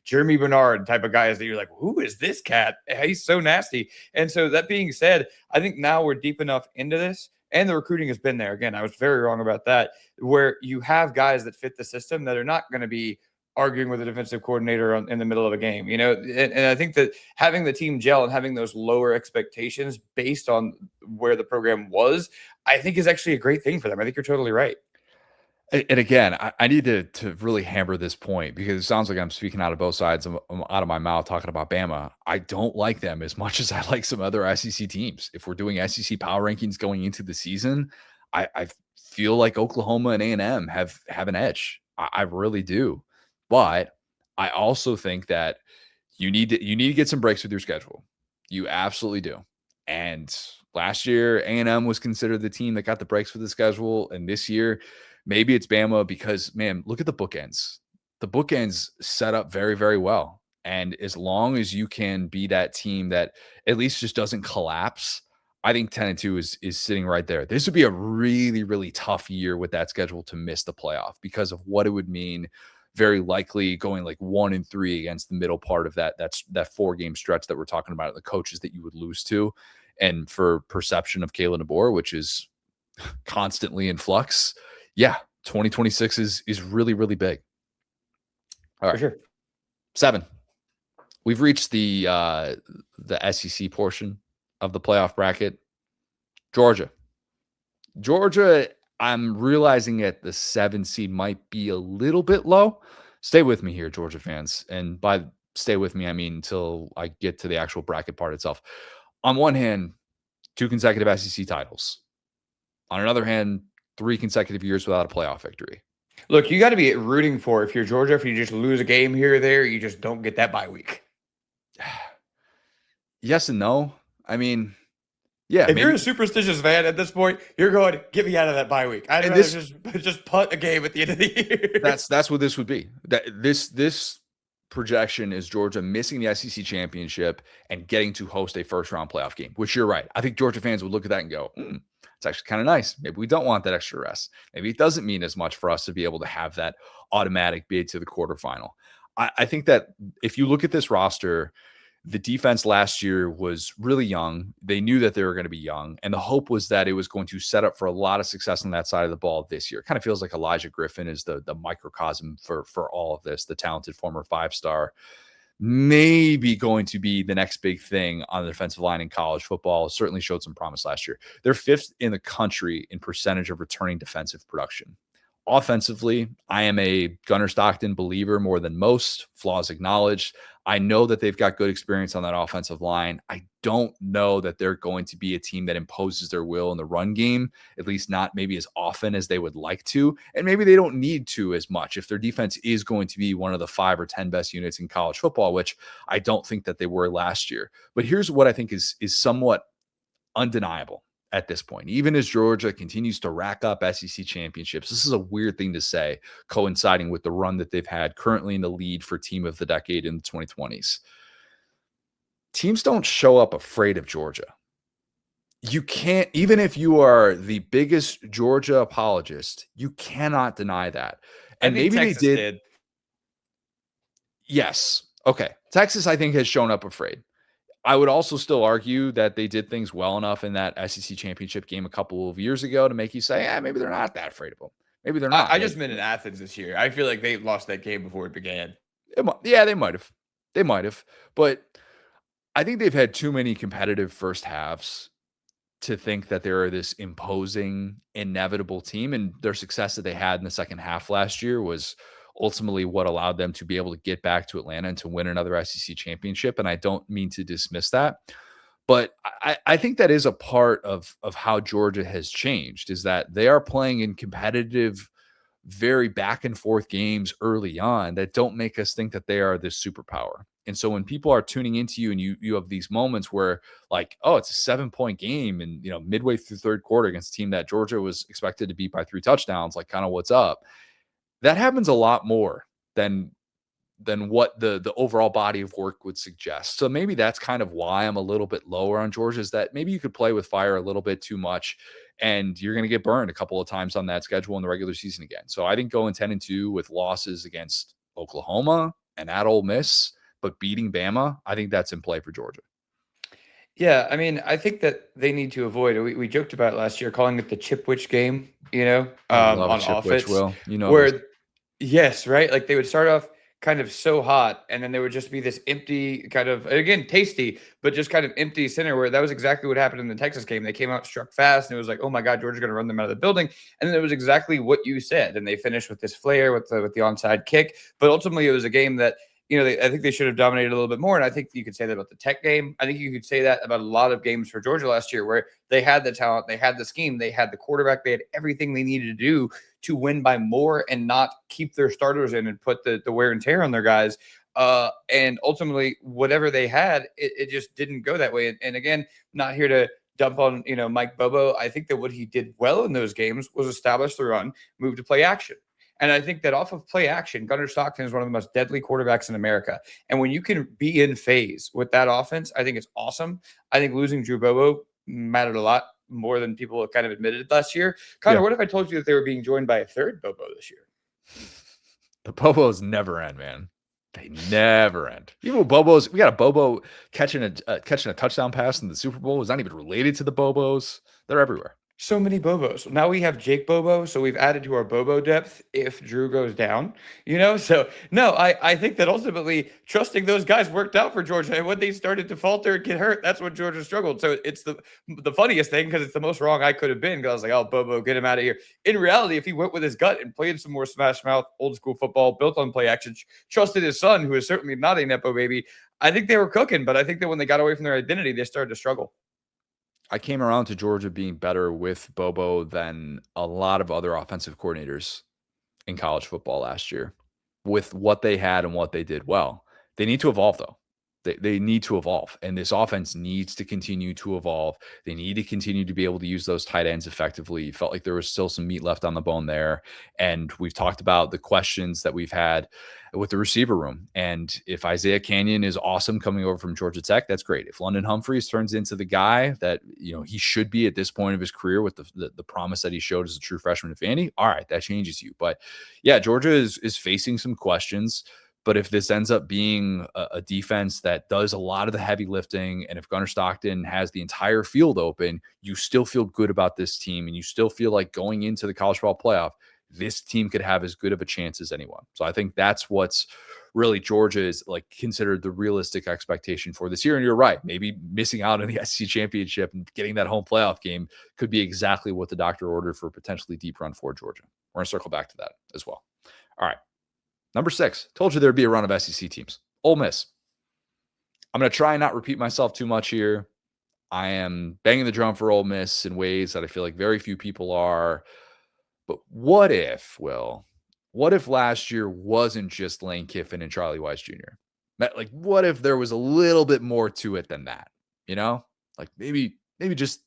Jeremy Bernard type of guys that you're like, who is this cat? He's so nasty. And so that being said, I think now we're deep enough into this, and the recruiting has been there. Again, I was very wrong about that, where you have guys that fit the system that are not going to be arguing with a defensive coordinator in the middle of a game, and I think that having the team gel and having those lower expectations based on where the program was, I think is actually a great thing for them. I think you're totally right. And again, I need to really hammer this point because it sounds like I'm speaking out of both sides of out of my mouth talking about Bama. I don't like them as much as I like some other SEC teams. If we're doing SEC power rankings going into the season, I feel like Oklahoma and A&M have an edge. I really do. But I also think that you need to get some breaks with your schedule. You absolutely do. And last year, A&M was considered the team that got the breaks for the schedule. And this year, maybe it's Bama because, man, look at the bookends. The bookends set up very, very well. And as long as you can be that team that at least just doesn't collapse, I think 10-2 is sitting right there. This would be a really, really tough year with that schedule to miss the playoff because of what it would mean. Very likely going like 1-3 against the middle part of that 4-game stretch that we're talking about, the coaches that you would lose to. And for perception of Kalen DeBoer, which is constantly in flux. Yeah, 2026 is really, really big. All right. For sure. 7. We've reached the SEC portion of the playoff bracket. Georgia, I'm realizing that the 7 seed might be a little bit low. Stay with me here, Georgia fans. And by stay with me, I mean until I get to the actual bracket part itself. On one hand, 2 consecutive SEC titles. On another hand, 3 consecutive years without a playoff victory. Look, you got to be rooting for, if you're Georgia, if you just lose a game here or there, you just don't get that bye week. Yes and no. I mean, yeah. If you're a superstitious fan at this point, you're going, get me out of that bye week. I'd rather just punt a game at the end of the year. That's what this would be. This projection is Georgia missing the SEC championship and getting to host a first-round playoff game, which you're right. I think Georgia fans would look at that and go, it's actually kind of nice. Maybe we don't want that extra rest. Maybe it doesn't mean as much for us to be able to have that automatic bid to the quarterfinal. I think that if you look at this roster, the defense last year was really young. They knew that they were going to be young, and the hope was that it was going to set up for a lot of success on that side of the ball this year. It kind of feels like Elijah Griffin is the microcosm for all of this, the talented former 5-star. Maybe going to be the next big thing on the defensive line in college football. Certainly showed some promise last year. They're 5th in the country in percentage of returning defensive production. Offensively, I am a Gunnar Stockton believer more than most, flaws acknowledged. I know that they've got good experience on that offensive line. I don't know that they're going to be a team that imposes their will in the run game, at least not maybe as often as they would like to. And maybe they don't need to as much if their defense is going to be one of the 5 or 10 best units in college football, which I don't think that they were last year. But here's what I think is somewhat undeniable at this point. Even as Georgia continues to rack up SEC championships, this is a weird thing to say, coinciding with the run that they've had, currently in the lead for team of the decade in the 2020s. Teams don't show up afraid of Georgia. You can't, even if you are the biggest Georgia apologist, you cannot deny that. And maybe Texas they did. Yes. Okay. Texas, I think, has shown up afraid. I would also still argue that they did things well enough in that SEC championship game a couple of years ago to make you say, maybe they're not that afraid of them. Maybe they're not. I just meant in Athens this year. I feel like they lost that game before it began. Yeah, they might have. They might have. But I think they've had too many competitive first halves to think that they're this imposing, inevitable team. And their success that they had in the second half last year was ultimately what allowed them to be able to get back to Atlanta and to win another SEC championship. And I don't mean to dismiss that, but I think that is a part of how Georgia has changed, is that they are playing in competitive, very back and forth games early on that don't make us think that they are this superpower. And so when people are tuning into you and you have these moments where like, oh, it's a 7-point game and, midway through third quarter against a team that Georgia was expected to beat by 3 touchdowns, like kind of what's up. That happens a lot more than what the overall body of work would suggest. So maybe that's kind of why I'm a little bit lower on Georgia, is that maybe you could play with fire a little bit too much and you're going to get burned a couple of times on that schedule in the regular season again. So I think going 10-2 with losses against Oklahoma and at Ole Miss, but beating Bama, I think that's in play for Georgia. Yeah, I mean, I think that they need to avoid. We joked about it last year, calling it the Chipwich game. I love On a chip witch, offense, Will. This. where yes, right, like they would start off kind of so hot, and then there would just be this empty kind of, again, tasty, but just kind of empty center. Where that was exactly what happened in the Texas game. They came out, struck fast, and it was like, oh my God, Georgia's going to run them out of the building. And then it was exactly what you said, and they finished with this flair with the onside kick. But ultimately, it was a game that, I think they should have dominated a little bit more. And I think you could say that about the Tech game. I think you could say that about a lot of games for Georgia last year, where they had the talent, they had the scheme, they had the quarterback, they had everything they needed to do to win by more and not keep their starters in and put the wear and tear on their guys. And ultimately, whatever they had, it just didn't go that way. And again, not here to dump on, Mike Bobo. I think that what he did well in those games was establish the run, move to play action. And I think that off of play action, Gunnar Stockton is one of the most deadly quarterbacks in America. And when you can be in phase with that offense, I think it's awesome. I think losing Drew Bobo mattered a lot more than people kind of admitted last year. Connor, What if I told you that they were being joined by a third Bobo this year? The Bobos never end, man. They never end. Even with Bobos, we got a Bobo catching a touchdown pass in the Super Bowl. It's not even related to the Bobos. They're everywhere. So many Bobos. Now we have Jake Bobo, so we've added to our Bobo depth if Drew goes down, So, no, I think that ultimately trusting those guys worked out for Georgia. And when they started to falter and get hurt, that's when Georgia struggled. So it's the funniest thing, because it's the most wrong I could have been, because I was like, oh, Bobo, get him out of here. In reality, if he went with his gut and played some more smash mouth, old school football, built on play action, trusted his son, who is certainly not a Nepo baby, I think they were cooking. But I think that when they got away from their identity, they started to struggle. I came around to Georgia being better with Bobo than a lot of other offensive coordinators in college football last year, with what they had and what they did well. They need to evolve, though. They need to evolve, and this offense needs to continue to evolve. They need to continue to be able to use those tight ends effectively. Felt like there was still some meat left on the bone there. And we've talked about the questions that we've had with the receiver room. And if Isaiah Canyon is awesome coming over from Georgia Tech, that's great. If London Humphreys turns into the guy that he should be at this point of his career, with the promise that he showed as a true freshman at Vandy, all right, that changes you. But yeah, Georgia is facing some questions. But if this ends up being a defense that does a lot of the heavy lifting, and if Gunnar Stockton has the entire field open, you still feel good about this team, and you still feel like going into the college football playoff, this team could have as good of a chance as anyone. So I think that's what's really Georgia is like considered the realistic expectation for this year. And you're right, maybe missing out on the SEC championship and getting that home playoff game could be exactly what the doctor ordered for a potentially deep run for Georgia. We're going to circle back to that as well. All right. Number 6, told you there'd be a run of SEC teams. Ole Miss. I'm going to try and not repeat myself too much here. I am banging the drum for Ole Miss in ways that I feel like very few people are. But what if last year wasn't just Lane Kiffin and Charlie Wise Jr.? Like, what if there was a little bit more to it than that? Like maybe just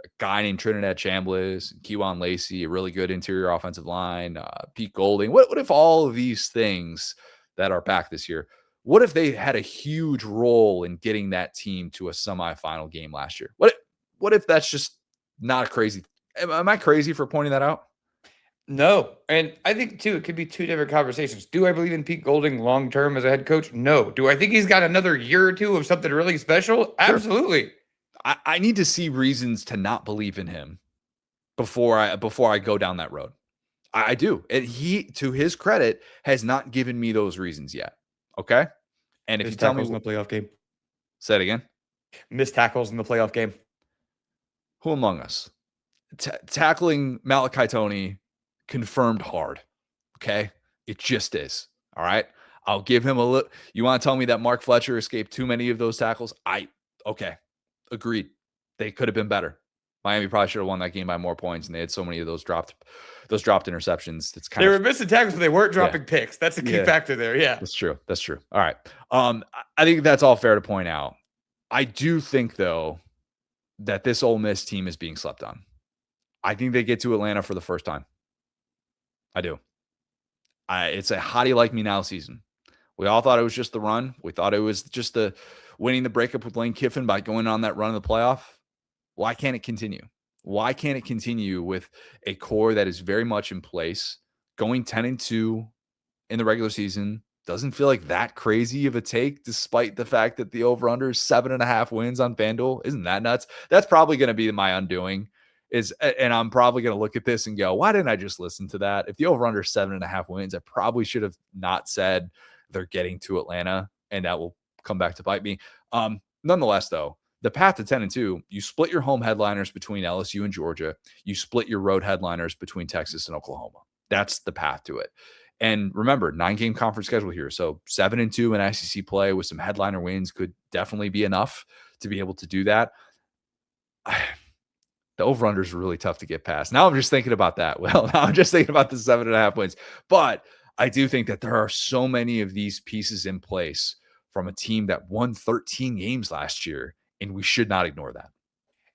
a guy named Trinidad Chambliss, Kejuan Lacey, a really good interior offensive line, Pete Golding. What if all of these things that are back this year, what if they had a huge role in getting that team to a semifinal game last year? What if that's just not crazy? Am I crazy for pointing that out? No. And I think, too, it could be two different conversations. Do I believe in Pete Golding long-term as a head coach? No. Do I think he's got another year or two of something really special? Sure. Absolutely. I need to see reasons to not believe in him before I go down that road. I do. And he, to his credit, has not given me those reasons yet. Okay? And if you tell me in the playoff game. Say it again. Missed tackles in the playoff game. Who among us? Tackling Malachi Toney confirmed hard. Okay? It just is. All right? I'll give him a look. You want to tell me that Mark Fletcher escaped too many of those tackles? Okay. Agreed. They could have been better. Miami probably should have won that game by more points, and they had so many of those dropped interceptions. That's they were missing tackles, but they weren't dropping picks. That's a key factor there. Yeah, that's true. All right. I think that's all fair to point out. I do think, though, that this Ole Miss team is being slept on. I think they get to Atlanta for the first time. I do. It's a hottie like me now season. We all thought it was just the run. We thought it was just the winning the breakup with Lane Kiffin by going on that run in the playoff. Why can't it continue? Why can't it continue with a core that is very much in place, going 10-2 in the regular season? Doesn't feel like that crazy of a take, despite the fact that the over-under is 7.5 wins on FanDuel. Isn't that nuts? That's probably going to be my undoing. And I'm probably going to look at this and go, why didn't I just listen to that? If the over-under 7.5 wins, I probably should have not said they're getting to Atlanta, and that will come back to bite me. Nonetheless, though, the path to 10-2, you split your home headliners between LSU and Georgia. You split your road headliners between Texas and Oklahoma. That's the path to it. And remember, 9-game conference schedule here. So 7-2 in SEC play with some headliner wins could definitely be enough to be able to do that. The over-under is really tough to get past. Now I'm just thinking about that. Well, now I'm just thinking about the 7.5 wins. But I do think that there are so many of these pieces in place from a team that won 13 games last year, and we should not ignore that.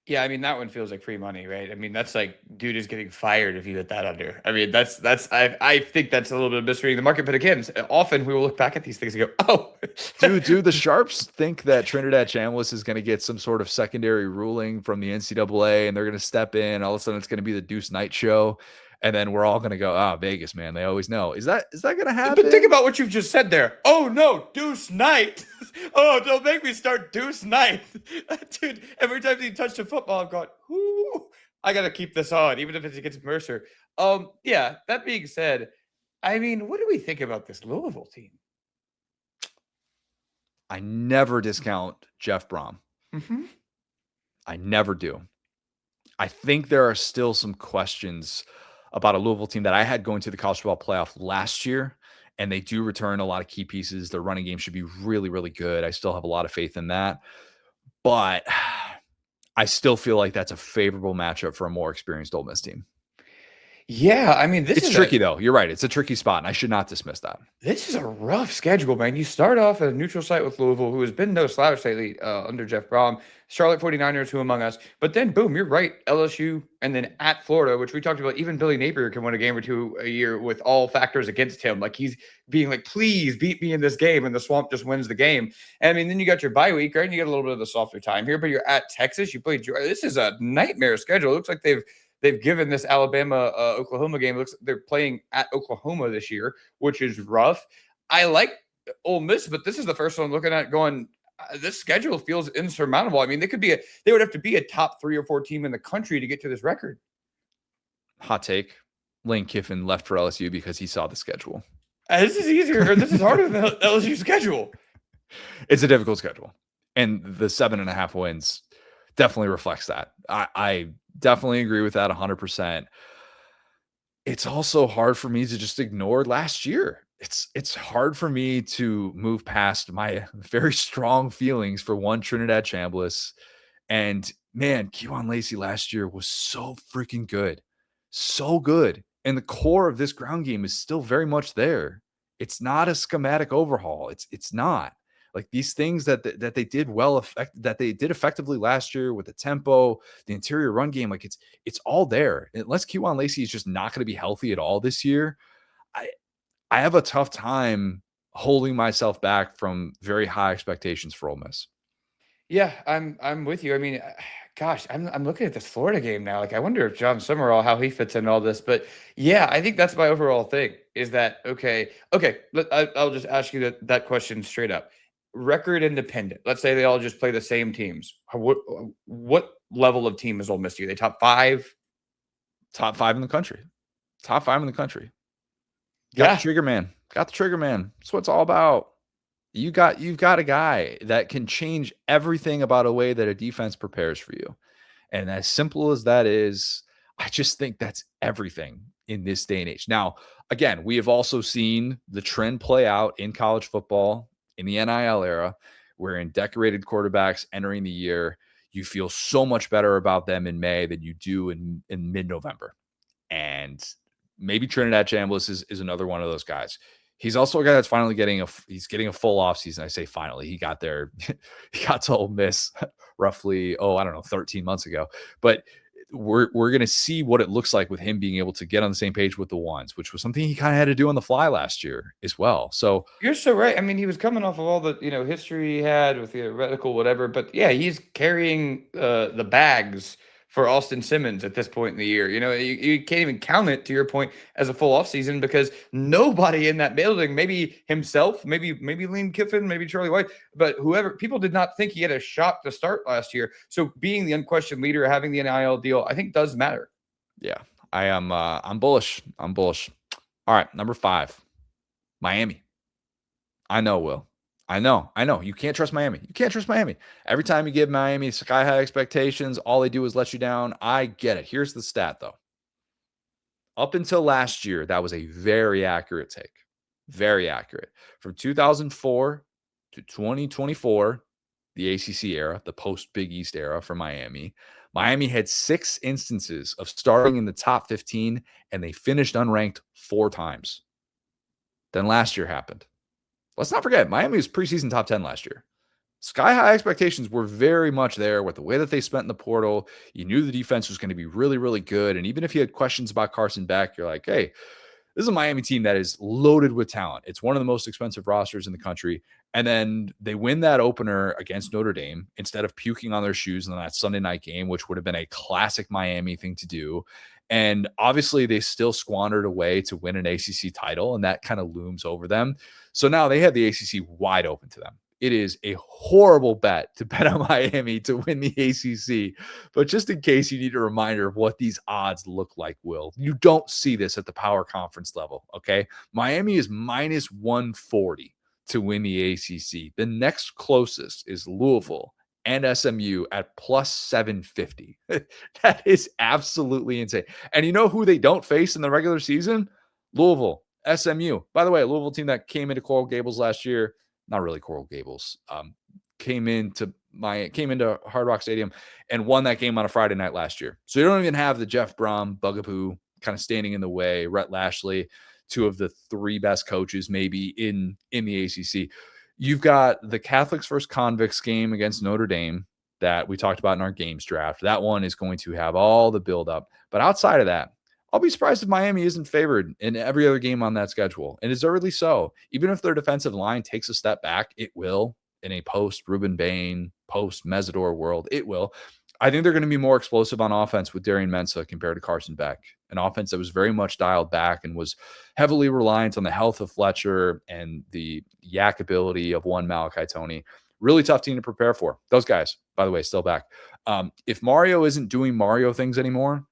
Yeah, I mean, that one feels like free money, right? I mean, that's like dude is getting fired if you hit that under. I mean, I think that's a little bit of misreading the market. But again, often we will look back at these things and go, oh. Do the Sharps think that Trinidad Chambliss is going to get some sort of secondary ruling from the NCAA and they're going to step in? All of a sudden it's going to be the Deuce Knight show. And then we're all going to go, Vegas, man. They always know. Is that going to happen? But think about what you've just said there. Oh, no, Deuce Knight. Oh, don't make me start Deuce Knight. Dude, every time he touched a football, I'm going, ooh, I got to keep this on, even if it's against Mercer. Yeah, that being said, I mean, what do we think about this Louisville team? I never discount Jeff Brom. Mm-hmm. I never do. I think there are still some questions about a Louisville team that I had going to the college football playoff last year, and they do return a lot of key pieces. Their running game should be really, really good. I still have a lot of faith in that, but I still feel like that's a favorable matchup for a more experienced Ole Miss team. Yeah, I mean, it's tricky though. You're right. It's a tricky spot, and I should not dismiss that. This is a rough schedule, man. You start off at a neutral site with Louisville, who has been no slouch lately under Jeff Brom. Charlotte 49ers, who among us? But then, boom, you're right, LSU, and then at Florida, which we talked about. Even Billy Napier can win a game or two a year with all factors against him. Like he's being like, please beat me in this game, and the Swamp just wins the game. And I mean, then you got your bye week, right? And you get a little bit of the softer time here, but you're at Texas. You play. This is a nightmare schedule. It looks like they've given this Alabama Oklahoma game. It looks like they're playing at Oklahoma this year, which is rough. I like Ole Miss, but this is the first one I'm looking at going, this schedule feels insurmountable. I mean, they would have to be a top 3 or 4 team in the country to get to this record. Hot take. Lane Kiffin left for LSU because he saw the schedule. This is easier, or this is harder than LSU's schedule. It's a difficult schedule. And the 7.5 wins definitely reflects that. I definitely agree with that 100%. It's also hard for me to just ignore last year. It's hard for me to move past my very strong feelings for one Trinidad Chambliss. And man, Kewan Lacey last year was so freaking good. So good. And the core of this ground game is still very much there. It's not a schematic overhaul. It's not. Like these things that they did that they did effectively last year with the tempo, the interior run game, like it's all there. Unless Kewan Lacey is just not going to be healthy at all this year, I have a tough time holding myself back from very high expectations for Ole Miss. Yeah, I'm with you. I mean, gosh, I'm looking at this Florida game now. Like, I wonder if John Summerall, how he fits in all this. But yeah, I think that's my overall thing. Is that okay? I'll just ask you that question straight up. Record independent. Let's say they all just play the same teams. What level of team is Ole Miss to you? They top 5? Top 5 in the country. Top 5 in the country. Got the trigger man. That's what it's all about. You've got a guy that can change everything about a way that a defense prepares for you. And as simple as that is, I just think that's everything in this day and age. Now, again, we have also seen the trend play out in college football in the NIL era, wherein decorated quarterbacks entering the year, you feel so much better about them in May than you do in mid-November. And maybe Trinidad Chambliss is another one of those guys. He's also a guy that's finally getting a full offseason. I say finally. He got there. He got to Ole Miss roughly, 13 months ago. But we're going to see what it looks like with him being able to get on the same page with the ones, which was something he kind of had to do on the fly last year as well. So you're so right. I mean, he was coming off of all the history he had with theoretical whatever, but yeah, he's carrying the bags for Austin Simmons at this point in the year. You can't even count it, to your point, as a full offseason because nobody in that building, maybe himself, maybe Lane Kiffin, maybe Charlie White, but whoever, people did not think he had a shot to start last year. So being the unquestioned leader, having the NIL deal, I think does matter. Yeah, I am. I'm bullish. I'm bullish. All right, number 5, Miami. I know, Will. I know. You can't trust Miami. You can't trust Miami. Every time you give Miami sky high expectations, all they do is let you down. I get it. Here's the stat, though. Up until last year, that was a very accurate take. Very accurate. From 2004 to 2024, the ACC era, the post-Big East era for Miami, Miami had 6 instances of starting in the top 15, and they finished unranked 4 times. Then last year happened. Let's not forget, Miami was preseason top 10 last year. Sky high expectations were very much there with the way that they spent in the portal. You knew the defense was going to be really, really good. And even if you had questions about Carson Beck, you're like, hey, this is a Miami team that is loaded with talent. It's one of the most expensive rosters in the country. And then they win that opener against Notre Dame instead of puking on their shoes in that Sunday night game, which would have been a classic Miami thing to do. And obviously they still squandered away to win an ACC title, and that kind of looms over them. So now they have the ACC wide open to them. It is a horrible bet to bet on Miami to win the ACC. But just in case you need a reminder of what these odds look like, Will, you don't see this at the power conference level, okay? Miami is minus 140 to win the ACC. The next closest is Louisville and SMU at plus 750. That is absolutely insane. And you know who they don't face in the regular season? Louisville, SMU. By the way, a Louisville team that came into Coral Gables last year, not really Coral Gables, came into Hard Rock Stadium and won that game on a Friday night last year. So you don't even have the Jeff Brom bugaboo kind of standing in the way. Rhett Lashley, 2 of the 3 best coaches maybe in the ACC. You've got the Catholics versus Convicts game against Notre Dame that we talked about in our games draft. That one is going to have all the buildup. But outside of that, I'll be surprised if Miami isn't favored in every other game on that schedule. And deservedly so. Even if their defensive line takes a step back, it will in a post-Ruben Bain, post-Mesidor world. It will. I think they're going to be more explosive on offense with Darian Mensah compared to Carson Beck, an offense that was very much dialed back and was heavily reliant on the health of Fletcher and the yak ability of one Malachi Toney. Really tough team to prepare for. Those guys, by the way, still back. If Mario isn't doing Mario things anymore,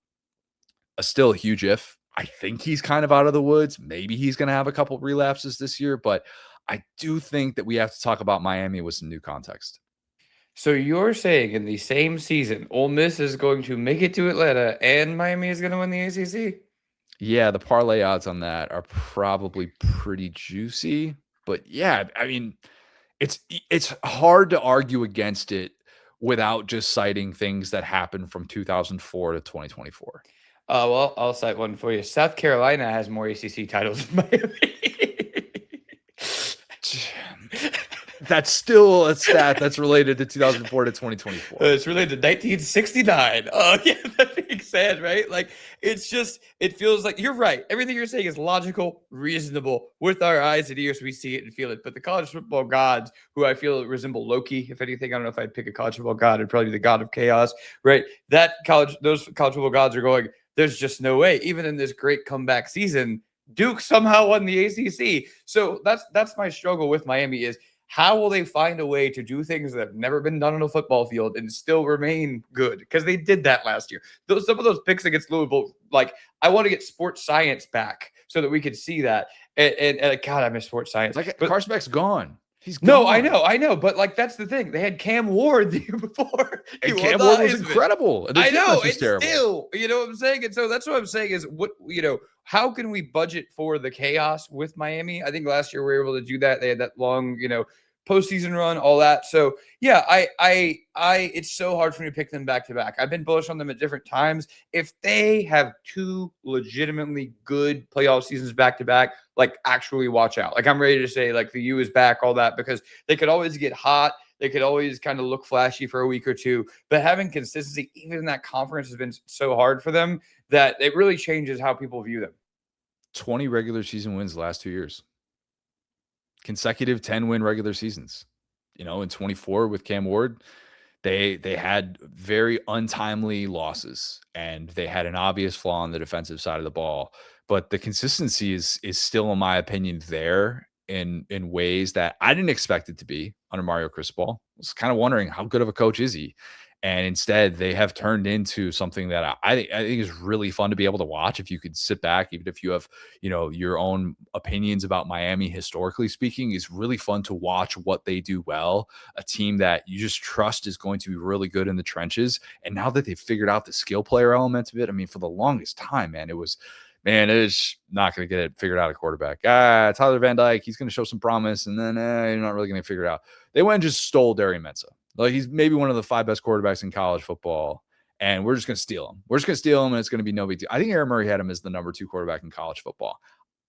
still a huge if. I think he's kind of out of the woods. Maybe he's going to have a couple relapses this year, but I do think that we have to talk about Miami with some new context. So you're saying in the same season, Ole Miss is going to make it to Atlanta and Miami is going to win the ACC? Yeah, the parlay odds on that are probably pretty juicy. But yeah, I mean, it's hard to argue against it without just citing things that happened from 2004 to 2024. Well, I'll cite one for you. South Carolina has more ACC titles than Miami. That's still a stat that's related to 2004 to 2024. It's related to 1969. Oh, yeah, that being said, right? Like, it's just, it feels like, you're right. Everything you're saying is logical, reasonable. With our eyes and ears, we see it and feel it. But the college football gods, who I feel resemble Loki, if anything, I don't know if I'd pick a college football god, it'd probably be the god of chaos, right? Those college football gods are going, there's just no way. Even in this great comeback season, Duke somehow won the ACC. So that's my struggle with Miami is, how will they find a way to do things that have never been done on a football field and still remain good? Because they did that last year. Some of those picks against Louisville, like, I want to get sports science back so that we could see that. And God, I miss sports science. Like, Carson Beck's gone. He's gone. No, I know. But, like, that's the thing. They had Cam Ward the year before. And Cam Ward was incredible. I know. It's terrible. Still, you know what I'm saying? And so that's what I'm saying is, how can we budget for the chaos with Miami? I think last year we were able to do that. They had that long, postseason run, all that. So yeah, it's so hard for me to pick them back to back. I've been bullish on them at different times. If they have 2 legitimately good playoff seasons back to back, like, actually watch out. Like, I'm ready to say, like, the U is back, all that, because they could always get hot. They could always kind of look flashy for a week or two, but having consistency, even in that conference, has been so hard for them that it really changes how people view them. 20 regular season wins the last 2 years. Consecutive 10-win regular seasons. In 24 with Cam Ward, they had very untimely losses, and they had an obvious flaw on the defensive side of the ball. But the consistency is still, in my opinion, there in ways that I didn't expect it to be under Mario Cristobal. I was kind of wondering, how good of a coach is he? And instead, they have turned into something that I think is really fun to be able to watch. If you could sit back, even if you have your own opinions about Miami historically speaking, is really fun to watch what they do well. A team that you just trust is going to be really good in the trenches. And now that they've figured out the skill player element of it, I mean, for the longest time, it is not going to get it figured out at quarterback. Tyler Van Dyke, he's going to show some promise, and then you're not really going to figure it out. They went and just stole Darian Mensah. Like, he's maybe one of the 5 best quarterbacks in college football, and we're just going to steal him. We're just going to steal him, and it's going to be no big deal. I think Aaron Murray had him as the number 2 quarterback in college football.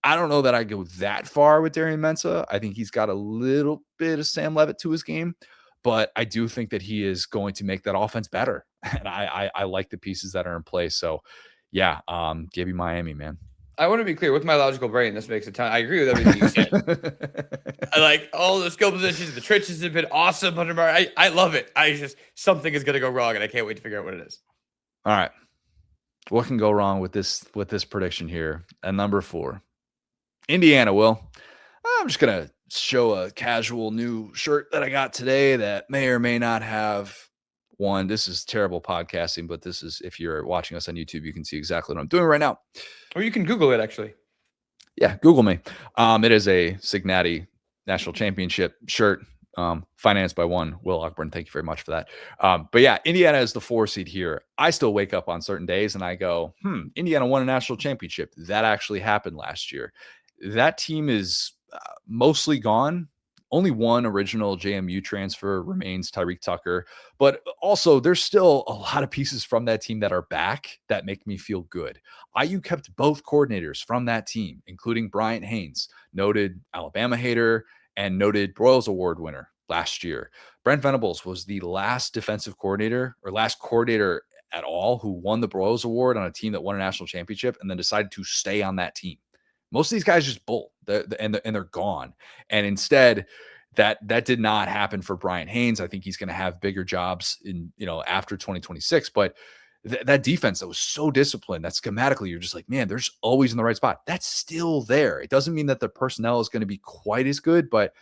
I don't know that I go that far with Darian Mensah. I think he's got a little bit of Sam Levitt to his game, but I do think that he is going to make that offense better. And I like the pieces that are in place. So, yeah, give you Miami, man. I want to be clear with my logical brain. This makes a ton. I agree with everything you said. I like all the skill positions. The trenches have been awesome under Murray. I love it. Something is going to go wrong, and I can't wait to figure out what it is. All right, what can go wrong with this prediction here at number 4? Indiana. Will, I'm just gonna show a casual new shirt that I got today that may or may not have one. This is terrible podcasting, but this is, if you're watching us on YouTube, you can see exactly what I'm doing right now. Or you can Google it, actually. Yeah, Google me. It is a Cincinnati National Championship shirt, financed by one Will Ogburn. Thank you very much for that. But yeah, Indiana is the 4 seed here. I still wake up on certain days and I go, Indiana won a national championship. That actually happened last year. That team is mostly gone. Only one original JMU transfer remains, Tyreek Tucker. But also, there's still a lot of pieces from that team that are back that make me feel good. IU kept both coordinators from that team, including Bryant Haynes, noted Alabama hater and noted Broyles Award winner last year. Brent Venables was the last defensive coordinator, or last coordinator at all, who won the Broyles Award on a team that won a national championship and then decided to stay on that team. Most of these guys just bolt, and they're gone. And instead, that did not happen for Bryant Haynes. I think he's going to have bigger jobs in after 2026. But that defense that was so disciplined, that schematically you're just like, man, they're just always in the right spot. That's still there. It doesn't mean that the personnel is going to be quite as good, but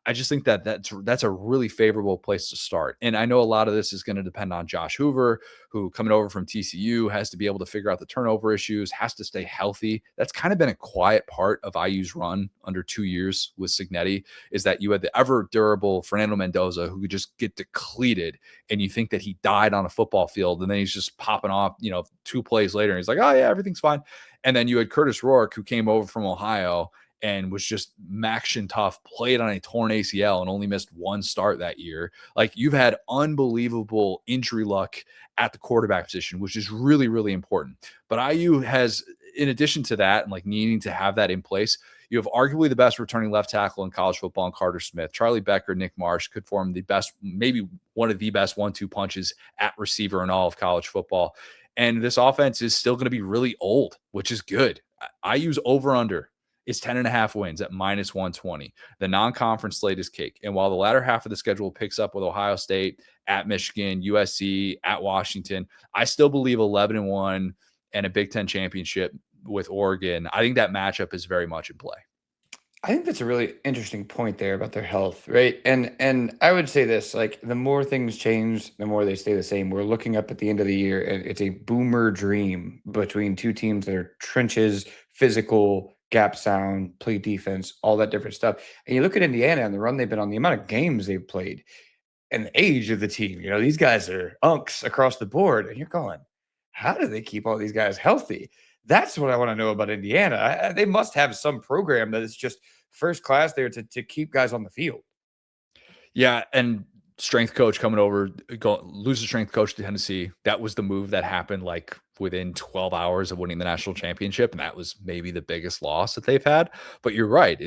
I just think that that's a really favorable place to start. And I know a lot of this is going to depend on Josh Hoover, who coming over from TCU has to be able to figure out the turnover issues, has to stay healthy. That's kind of been a quiet part of IU's run under 2 years with Cignetti, is that you had the ever durable Fernando Mendoza, who could just get depleted, and you think that he died on a football field, and then he's just popping off, 2 plays later, and he's like, oh yeah, everything's fine. And then you had Curtis Rourke, who came over from Ohio and was just maction tough, played on a torn ACL and only missed 1 start that year. Like, you've had unbelievable injury luck at the quarterback position, which is really, really important. But IU has, in addition to that, and like needing to have that in place, you have arguably the best returning left tackle in college football in Carter Smith. Charlie Becker, Nick Marsh could form the best, maybe one of the best 1-2 punches at receiver in all of college football. And this offense is still going to be really old, which is good. IU's over-under is 10.5 wins at -120. The non-conference slate is cake. And while the latter half of the schedule picks up with Ohio State, at Michigan, USC, at Washington, I still believe 11-1 and a Big Ten championship with Oregon. I think that matchup is very much in play. I think that's a really interesting point there about their health, right? And I would say this, like, the more things change, the more they stay the same. We're looking up at the end of the year, and it's a boomer dream between 2 teams that are trenches, physical, gap sound, play defense, all that different stuff. And you look at Indiana and the run they've been on, the amount of games they've played, and the age of the team. These guys are unks across the board, and you're going, how do they keep all these guys healthy? That's what I want to know about Indiana. They must have some program that is just first class there to keep guys on the field. Yeah, and strength coach coming over, lose the strength coach to Tennessee. That was the move that happened like within 12 hours of winning the national championship. And that was maybe the biggest loss that they've had. But you're right.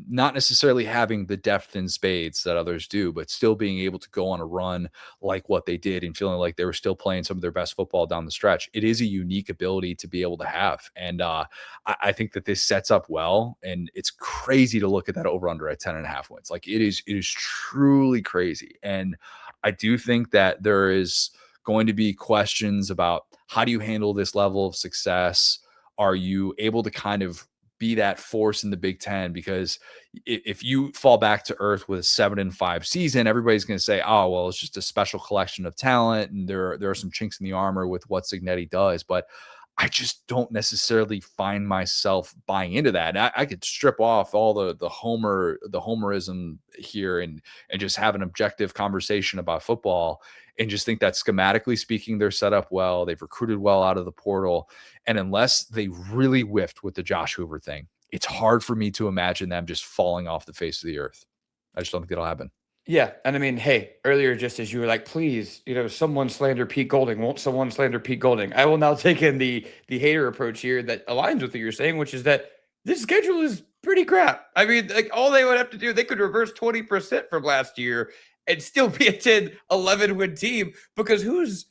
Not necessarily having the depth in spades that others do, but still being able to go on a run like what they did and feeling like they were still playing some of their best football down the stretch. It is a unique ability to be able to have. And I think that this sets up well. And it's crazy to look at that over under at 10.5 wins. Like it is truly crazy. And I do think that there is going to be questions about how do you handle this level of success? Are you able to kind of be that force in the Big Ten? Because if you fall back to earth with a 7-5 season, everybody's going to say, oh, well, it's just a special collection of talent. And there are some chinks in the armor with what Signetti does. But I just don't necessarily find myself buying into that. And I could strip off all the homerism here and just have an objective conversation about football and just think that schematically speaking, they're set up well. They've recruited well out of the portal. And unless they really whiffed with the Josh Hoover thing, it's hard for me to imagine them just falling off the face of the earth. I just don't think it'll happen. Yeah. And I mean, hey, earlier, just as you were like, please, someone slander Pete Golding. Won't someone slander Pete Golding? I will now take in the hater approach here that aligns with what you're saying, which is that this schedule is pretty crap. I mean, like all they would have to do, they could reverse 20% from last year and still be a 10, 11 win team, because who's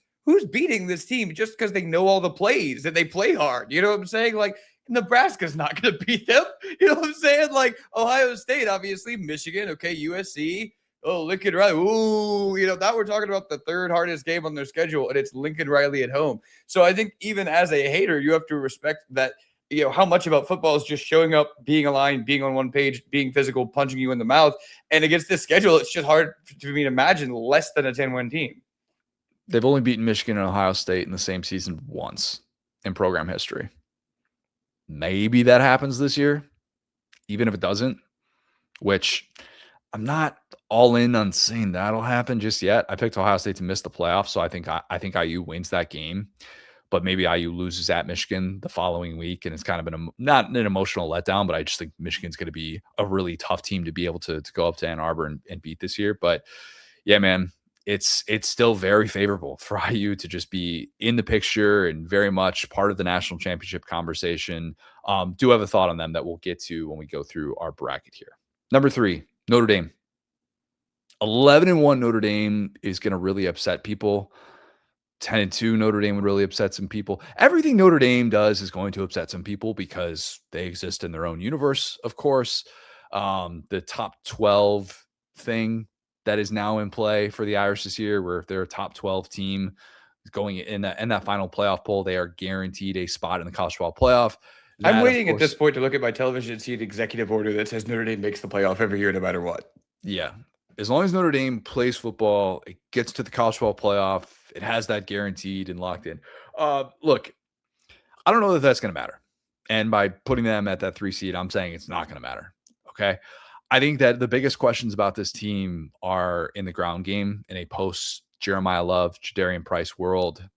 beating this team just because they know all the plays and they play hard? You know what I'm saying? Like Nebraska's not going to beat them. You know what I'm saying? Like Ohio State, obviously, Michigan, okay, USC. Oh, Lincoln Riley. Ooh, now we're talking about the third hardest game on their schedule, and it's Lincoln Riley at home. So I think even as a hater, you have to respect that, how much about football is just showing up, being aligned, being on one page, being physical, punching you in the mouth. And against this schedule, it's just hard for me to imagine less than a 10-win team. They've only beaten Michigan and Ohio State in the same season once in program history. Maybe that happens this year, even if it doesn't, which I'm not all in on saying that'll happen just yet. I picked Ohio State to miss the playoffs, so I think IU wins that game. But maybe IU loses at Michigan the following week, and it's kind of not an emotional letdown, but I just think Michigan's going to be a really tough team to be able to go up to Ann Arbor and beat this year. But yeah, man, it's still very favorable for IU to just be in the picture and very much part of the national championship conversation. Do have a thought on them that we'll get to when we go through our bracket here. Number 3, Notre Dame. 11-1 Notre Dame is going to really upset people. 10-2 Notre Dame would really upset some people. Everything Notre Dame does is going to upset some people because they exist in their own universe, of course. The top 12 thing that is now in play for the Irish this year, where if they're a top 12 team going in that final playoff poll, they are guaranteed a spot in the college football playoff. I'm waiting at this point to look at my television and see an executive order that says Notre Dame makes the playoff every year, no matter what. Yeah. As long as Notre Dame plays football, it gets to the college football playoff, it has that guaranteed and locked in. Look, I don't know that that's going to matter. And by putting them at that 3 seed, I'm saying it's not going to matter. Okay. I think that the biggest questions about this team are in the ground game in a post Jeremiah Love, Jadarian Price world.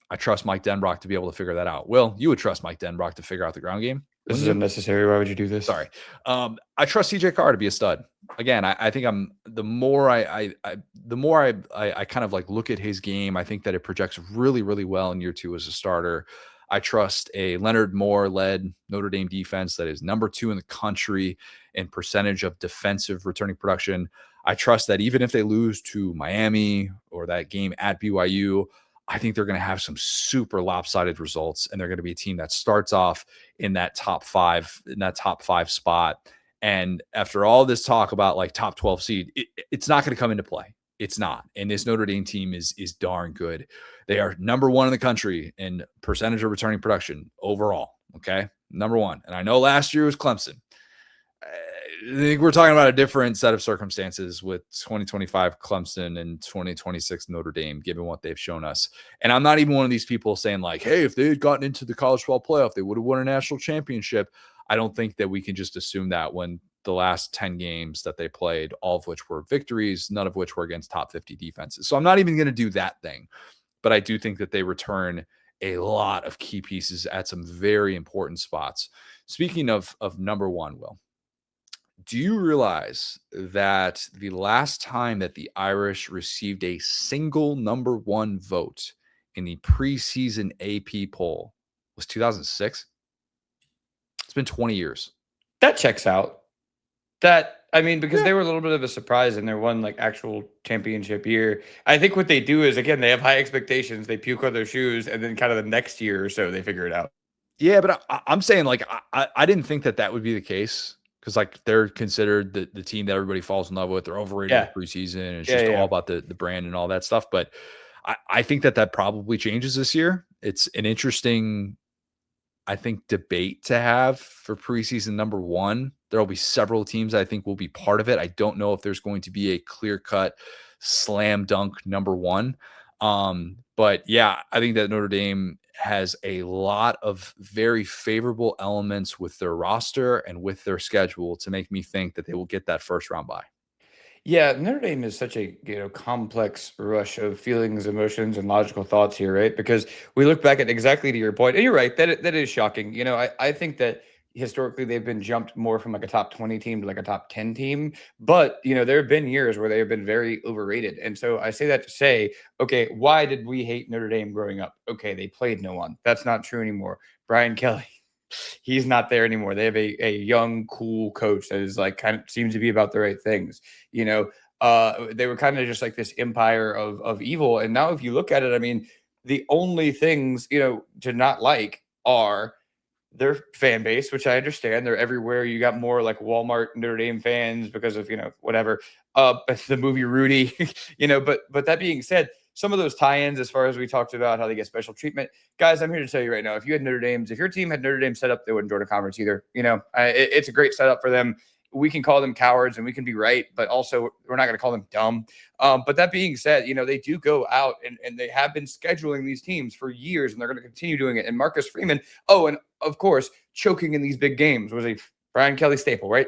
I trust Mike Denbrock to be able to figure that out. Will, you would trust Mike Denbrock to figure out the ground game? This is unnecessary. Why would you do this? Sorry. I trust CJ Carr to be a stud. Again, I think the more I kind of like look at his game, I think that it projects really, really well in year 2 as a starter. I trust a Leonard Moore-led Notre Dame defense that is number 2 in the country in percentage of defensive returning production. I trust that even if they lose to Miami or that game at BYU, I think they're going to have some super lopsided results, and they're going to be a team that starts off in that top 5 spot. And after all this talk about like top 12 seed, it's not going to come into play. It's not. And this Notre Dame team is darn good. They are number 1 in the country in percentage of returning production overall. Okay. Number 1. And I know last year was Clemson. I think we're talking about a different set of circumstances with 2025 Clemson and 2026 Notre Dame, given what they've shown us. And I'm not even one of these people saying like, hey, if they had gotten into the college football playoff, they would have won a national championship. I don't think that we can just assume that when the last 10 games that they played, all of which were victories, none of which were against top 50 defenses. So I'm not even going to do that thing. But I do think that they return a lot of key pieces at some very important spots. Speaking of number 1, Will, do you realize that the last time that the Irish received a single number 1 vote in the preseason AP poll was 2006. It's been 20 years. That checks out. Because they were a little bit of a surprise in their one like actual championship year. I think what they do is, again, they have high expectations. They puke on their shoes, and then kind of the next year or so they figure it out. Yeah, but I'm saying like I didn't think that would be the case because like they're considered the team that everybody falls in love with. They're overrated in the preseason. It's just all about the brand and all that stuff. But I think that probably changes this year. It's an interesting, I think, debate to have for preseason number one. There will be several teams I think will be part of it. I don't know if there's going to be a clear-cut slam dunk number one. But yeah, I think that Notre Dame has a lot of very favorable elements with their roster and with their schedule to make me think that they will get that first round bye. Yeah, Notre Dame is such a complex rush of feelings, emotions, and logical thoughts here, right? Because we look back at exactly to your point, and you're right, that is shocking. I think that historically they've been jumped more from like a top 20 team to like a top 10 team. But there have been years where they have been very overrated. And so I say that to say, okay, why did we hate Notre Dame growing up? Okay, they played no one. That's not true anymore. Brian Kelly, he's not there anymore. They have a young, cool coach that is like kind of seems to be about the right things. They were kind of just like this empire of evil. And now if you look at it, the only things, to not like are their fan base, which I understand. They're everywhere. You got more like Walmart Notre Dame fans because of, whatever. The movie Rudy, but that being said, some of those tie-ins, as far as we talked about how they get special treatment, guys, I'm here to tell you right now, if your team had Notre Dame set up, they wouldn't join a conference either. It's a great setup for them. We can call them cowards and we can be right, but also we're not going to call them dumb. But that being said, they do go out and they have been scheduling these teams for years, and they're going to continue doing it. And Marcus Freeman, and of course, choking in these big games was a Brian Kelly staple, right?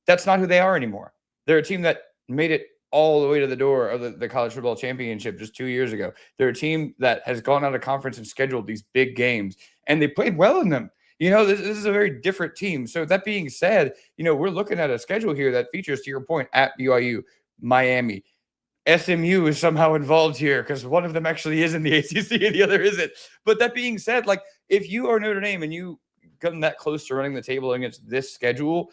That's not who they are anymore. They're a team that made it all the way to the door of the college football championship just 2 years ago. They're a team that has gone out of conference and scheduled these big games, and they played well in them. This is a very different team. So that being said, we're looking at a schedule here that features, to your point, at BYU, Miami. SMU is somehow involved here because one of them actually is in the ACC and the other isn't. But that being said, like if you are Notre Dame and you come that close to running the table against this schedule,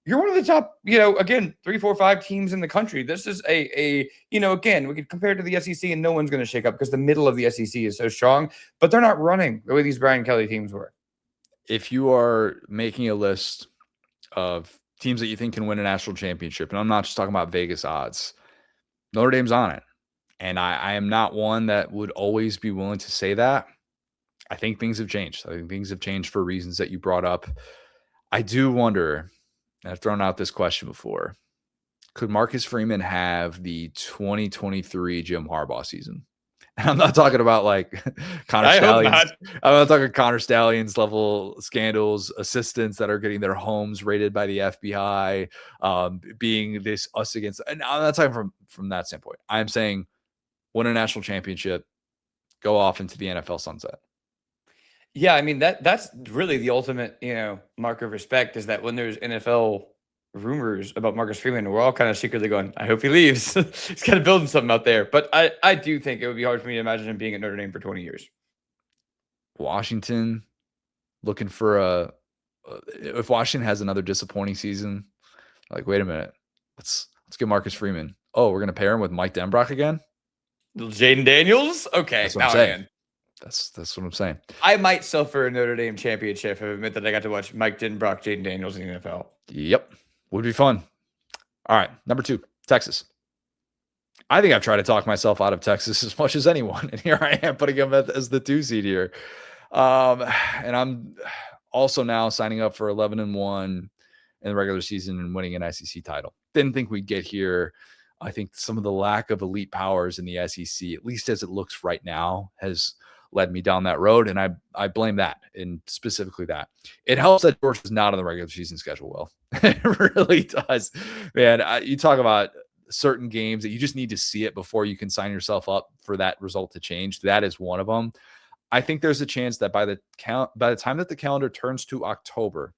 you're one of the top, again, 3, 4, 5 teams in the country. This is again, we could compare it to the SEC and no one's going to shake up because the middle of the SEC is so strong, but they're not running the way these Brian Kelly teams were. If you are making a list of teams that you think can win a national championship, and I'm not just talking about Vegas odds, Notre Dame's on it. And I am not one that would always be willing to say that. I think things have changed. I think things have changed for reasons that you brought up. I do wonder, and I've thrown out this question before, could Marcus Freeman have the 2023 Jim Harbaugh season? And I'm not talking about like Connor Stallions. I'm not talking Connor Stallions level scandals, assistants that are getting their homes raided by the FBI, being this us against. And I'm not talking from that standpoint. I'm saying win a national championship, go off into the NFL sunset. Yeah, that's really the ultimate, mark of respect is that when there's NFL rumors about Marcus Freeman, we're all kind of secretly going, I hope he leaves. He's kind of building something out there. But I do think it would be hard for me to imagine him being at Notre Dame for 20 years. Washington looking for if Washington has another disappointing season, like, wait a minute, let's get Marcus Freeman. Oh, we're going to pair him with Mike Denbrock again? Little Jaden Daniels? Okay. That's what I'm saying. That's what I'm saying. I might sell for a Notre Dame championship if I admit that I got to watch Mike Denbrock, Jaden Daniels in the NFL. Yep. Would be fun. All right. Number 2, Texas. I think I've tried to talk myself out of Texas as much as anyone. And here I am putting them as the 2 seed here. And I'm also now signing up for 11-1 in the regular season and winning an SEC title. Didn't think we'd get here. I think some of the lack of elite powers in the SEC, at least as it looks right now, has led me down that road. And I blame that, and specifically that. It helps that Georgia's not on the regular season schedule, Will. It really does. Man, you talk about certain games that you just need to see it before you can sign yourself up for that result to change. That is one of them. I think there's a chance that by the time that the calendar turns to October,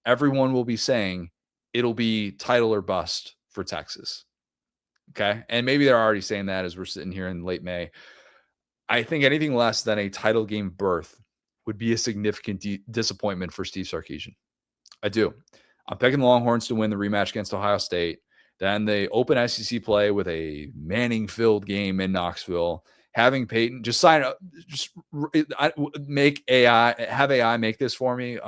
everyone will be saying it'll be title or bust for Texas. Okay. And maybe they're already saying that as we're sitting here in late May. I think anything less than a title game berth would be a significant disappointment for Steve Sarkisian. I do. I'm picking the Longhorns to win the rematch against Ohio State. Then they open SEC play with a Manning-filled game in Knoxville. Having Peyton just sign up, just make AI, have AI make this for me.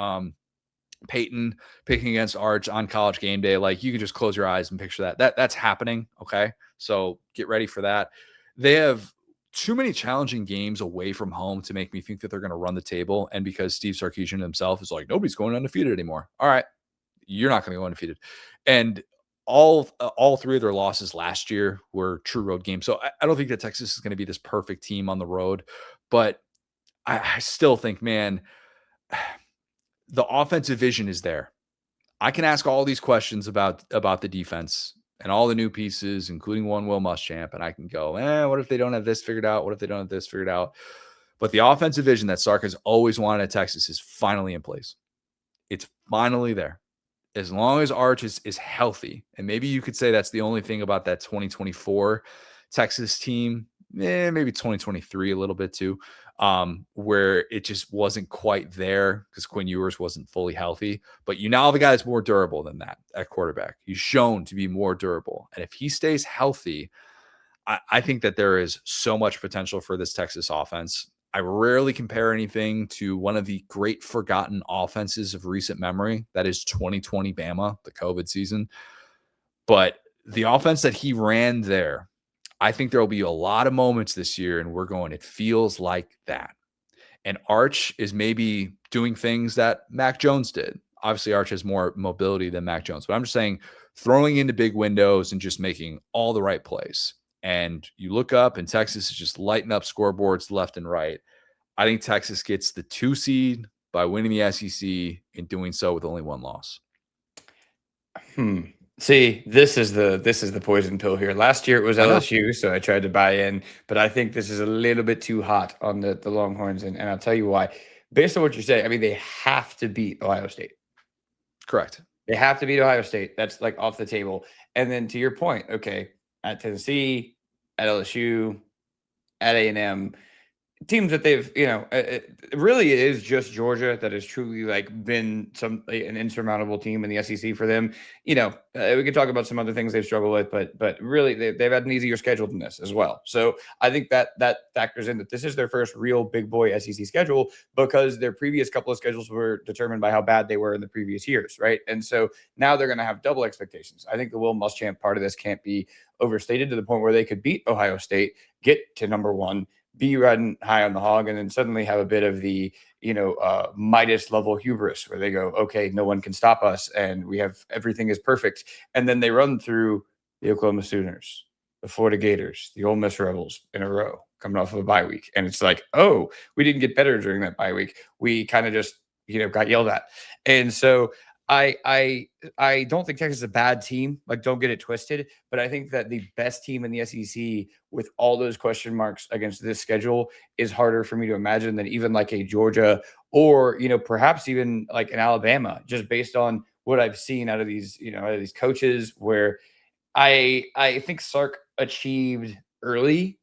Peyton picking against Arch on College Game Day, like you can just close your eyes and picture that. That's happening. Okay, so get ready for that. They have too many challenging games away from home to make me think that they're going to run the table. And because Steve Sarkisian himself is like, nobody's going undefeated anymore. All right, you're not going to go undefeated. And all three of their losses last year were true road games. So I don't think that Texas is going to be this perfect team on the road, but I still think, man, the offensive vision is there. I can ask all these questions about the defense and all the new pieces, including one Will Muschamp, and I can go, what if they don't have this figured out? What if they don't have this figured out? But the offensive vision that Sark has always wanted at Texas is finally in place. It's finally there. As long as Arch is healthy, and maybe you could say that's the only thing about that 2024 Texas team, maybe 2023 a little bit too, where it just wasn't quite there because Quinn Ewers wasn't fully healthy. But you now have a guy that's more durable than that at quarterback. He's shown to be more durable. And if he stays healthy, I think that there is so much potential for this Texas offense. I rarely compare anything to one of the great forgotten offenses of recent memory. That is 2020 Bama, the COVID season. But the offense that he ran there, I think there will be a lot of moments this year, and we're going, it feels like that. And Arch is maybe doing things that Mac Jones did. Obviously, Arch has more mobility than Mac Jones, but I'm just saying throwing into big windows and just making all the right plays. And you look up and Texas is just lighting up scoreboards left and right. I think Texas gets the 2 seed by winning the SEC and doing so with only one loss. See, this is the poison pill here. Last year it was LSU, so I tried to buy in, but I think this is a little bit too hot on the Longhorns, and I'll tell you why. Based on what you're saying, I mean, they have to beat Ohio State. Correct. They have to beat Ohio State. That's like off the table. And then to your point, okay, at Tennessee, at LSU, at A&M, teams that they've, it really is just Georgia that has truly like been an insurmountable team in the SEC for them. We could talk about some other things they've struggled with, but really they've had an easier schedule than this as well. So I think that factors in that this is their first real big boy SEC schedule because their previous couple of schedules were determined by how bad they were in the previous years, right? And so now they're going to have double expectations. I think the Will Muschamp part of this can't be overstated to the point where they could beat Ohio State, get to number one, be riding high on the hog, and then suddenly have a bit of the, Midas level hubris where they go, okay, no one can stop us. And we have, everything is perfect. And then they run through the Oklahoma Sooners, the Florida Gators, the Ole Miss Rebels in a row coming off of a bye week. And it's like, oh, we didn't get better during that bye week. We kind of just, got yelled at. And so I don't think Texas is a bad team. Like, don't get it twisted. But I think that the best team in the SEC with all those question marks against this schedule is harder for me to imagine than even like a Georgia or, perhaps even like an Alabama, just based on what I've seen out of these, out of these coaches, where I think Sark achieved early,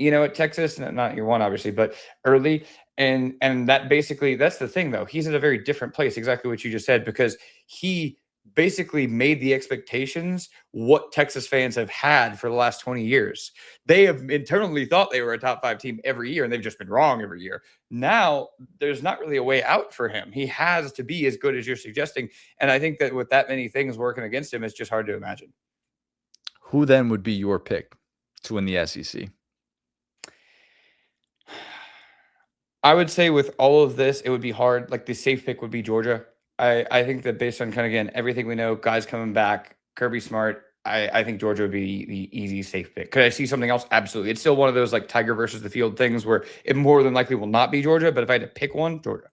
at Texas, not year one, obviously, but early. And that basically, that's the thing, though. He's in a very different place, exactly what you just said, because he basically made the expectations what Texas fans have had for the last 20 years. They have internally thought they were a top 5 team every year, and they've just been wrong every year. Now, there's not really a way out for him. He has to be as good as you're suggesting. And I think that with that many things working against him, it's just hard to imagine. Who then would be your pick to win the SEC? I would say with all of this, it would be hard. Like the safe pick would be Georgia. I think that based on kind of, again, everything we know, guys coming back, Kirby Smart, I think Georgia would be the easy safe pick. Could I see something else? Absolutely. It's still one of those like Tiger versus the field things where it more than likely will not be Georgia. But if I had to pick one, Georgia.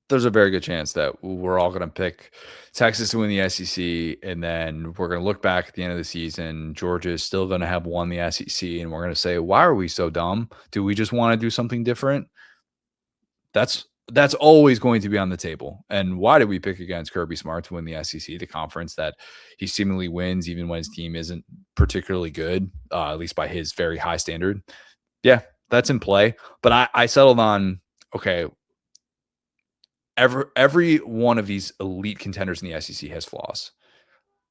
There's a very good chance that we're all going to pick Texas to win the SEC, and then we're going to look back at the end of the season. Georgia is still going to have won the SEC, and we're going to say, why are we so dumb? Do we just want to do something different? That's always going to be on the table. And why did we pick against Kirby Smart to win the SEC, the conference that he seemingly wins even when his team isn't particularly good, at least by his very high standard? Yeah, That's in play. But I settled on, okay, every one of these elite contenders in the SEC has flaws.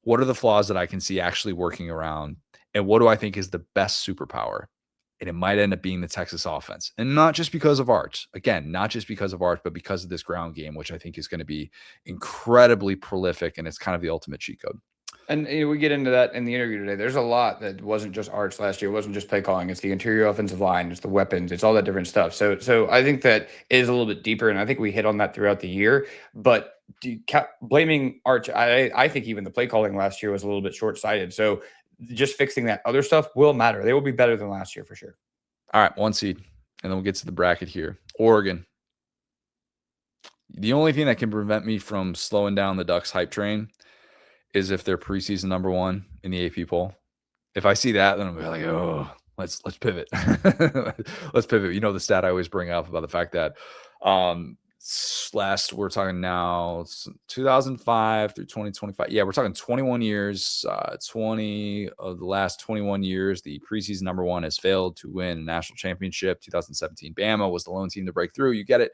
What are the flaws that I can see actually working around? And what do I think is the best superpower? And it might end up being the Texas offense. And not just because of Arch. Again, not just because of Arch, but because of this ground game, which I think is going to be incredibly prolific. And it's kind of the ultimate cheat code. And we get into that in the interview today. There's a lot that wasn't just Arch last year. It wasn't just play calling. It's the interior offensive line. It's the weapons. It's all that different stuff. So I think that is a little bit deeper, and I think we hit on that throughout the year. But blaming Arch, I think even the play calling last year was a little bit short sighted. So just fixing that other stuff will matter. They will be better than last year for sure. All right, 1 seed, and then we'll get to the bracket here. Oregon. The only thing that can prevent me from slowing down the Ducks hype train is if they're preseason number 1 in the AP poll. If I see that, then I'm like, oh, let's pivot. Let's pivot. You know the stat I always bring up about the fact that we're talking now 2005 through 2025. Yeah, we're talking 21 years. 20 of the last 21 years, the preseason number 1 has failed to win a national championship. 2017 Bama was the lone team to break through. You get it.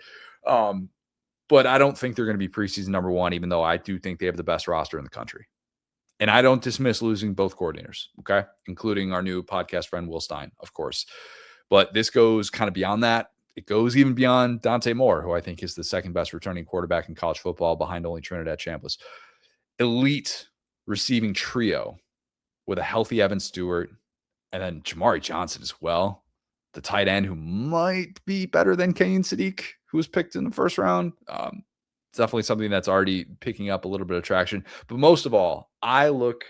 But I don't think they're going to be preseason number 1, even though I do think they have the best roster in the country. And I don't dismiss losing both coordinators, okay, including our new podcast friend, Will Stein, of course. But this goes kind of beyond that. It goes even beyond Dante Moore, who I think is the second best returning quarterback in college football behind only Trinidad Chambliss. Elite receiving trio with a healthy Evan Stewart and then Jamari Johnson as well, the tight end who might be better than Kenyon Sadiq, who was picked in the first round. Definitely something that's already picking up a little bit of traction. But most of all, I look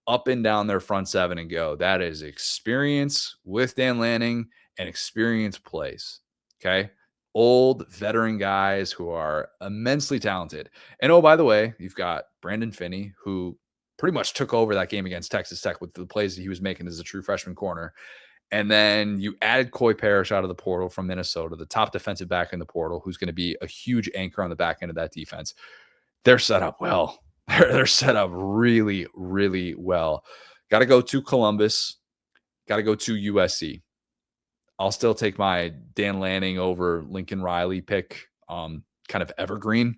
up and down their front seven and go, that is experience with Dan Lanning and experience plays. Okay. Old veteran guys who are immensely talented. And oh, by the way, you've got Brandon Finney, who pretty much took over that game against Texas Tech with the plays that he was making as a true freshman corner. And then you added Coy Parrish out of the portal from Minnesota, the top defensive back in the portal, who's going to be a huge anchor on the back end of that defense. They're set up well. They're set up really, really well. Got to go to Columbus. Got to go to USC. I'll still take my Dan Lanning over Lincoln Riley pick, kind of evergreen.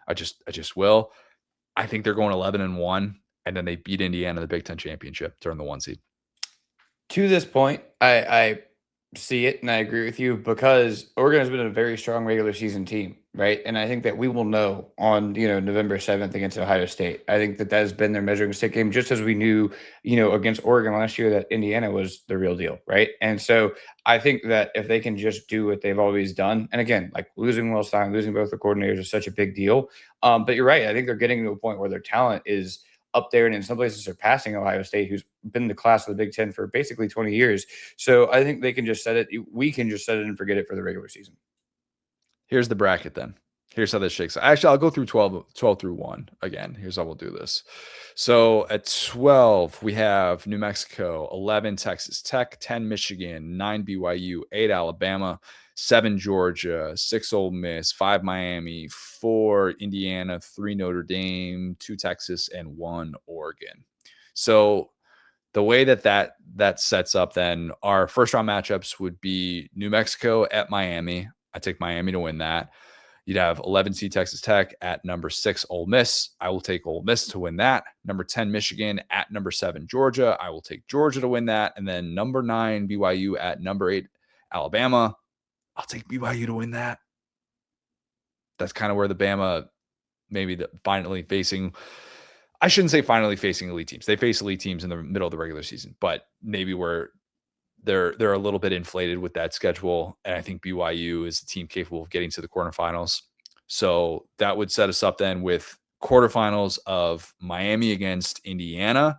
I just will. I think they're going 11-1, and then they beat Indiana in the Big Ten championship during the 1 seed. To this point, I see it and I agree with you because Oregon has been a very strong regular season team, right? And I think that we will know on, November 7th against Ohio State. I think that has been their measuring stick game, just as we knew, against Oregon last year that Indiana was the real deal, right? And so I think that if they can just do what they've always done, and again, like losing Will Stein, losing both the coordinators is such a big deal. But you're right. I think they're getting to a point where their talent is up there and in some places surpassing Ohio State, who's been the class of the Big Ten for basically 20 years. So I think they can just set it. We can just set it and forget it for the regular season. Here's the bracket then. Here's how this shakes. Actually, I'll go through 12 through 1 again. Here's how we'll do this. So at 12, we have New Mexico, 11 Texas Tech, 10 Michigan, 9 BYU, 8 Alabama, 7 Georgia, 6 Ole Miss, 5 Miami, 4 Indiana, 3 Notre Dame, 2 Texas, and 1 Oregon. So the way that sets up then, our first round matchups would be New Mexico at Miami. I take Miami to win that. You'd have 11 seed Texas Tech at number 6 Ole Miss. I will take Ole Miss to win that. Number 10 Michigan at number 7 Georgia. I will take Georgia to win that. And then number 9 BYU at number 8 Alabama. I'll take BYU to win that. That's kind of where the Bama maybe finally facing. I shouldn't say finally facing elite teams. They face elite teams in the middle of the regular season, but maybe where they're a little bit inflated with that schedule. And I think BYU is a team capable of getting to the quarterfinals. So that would set us up then with quarterfinals of Miami against Indiana.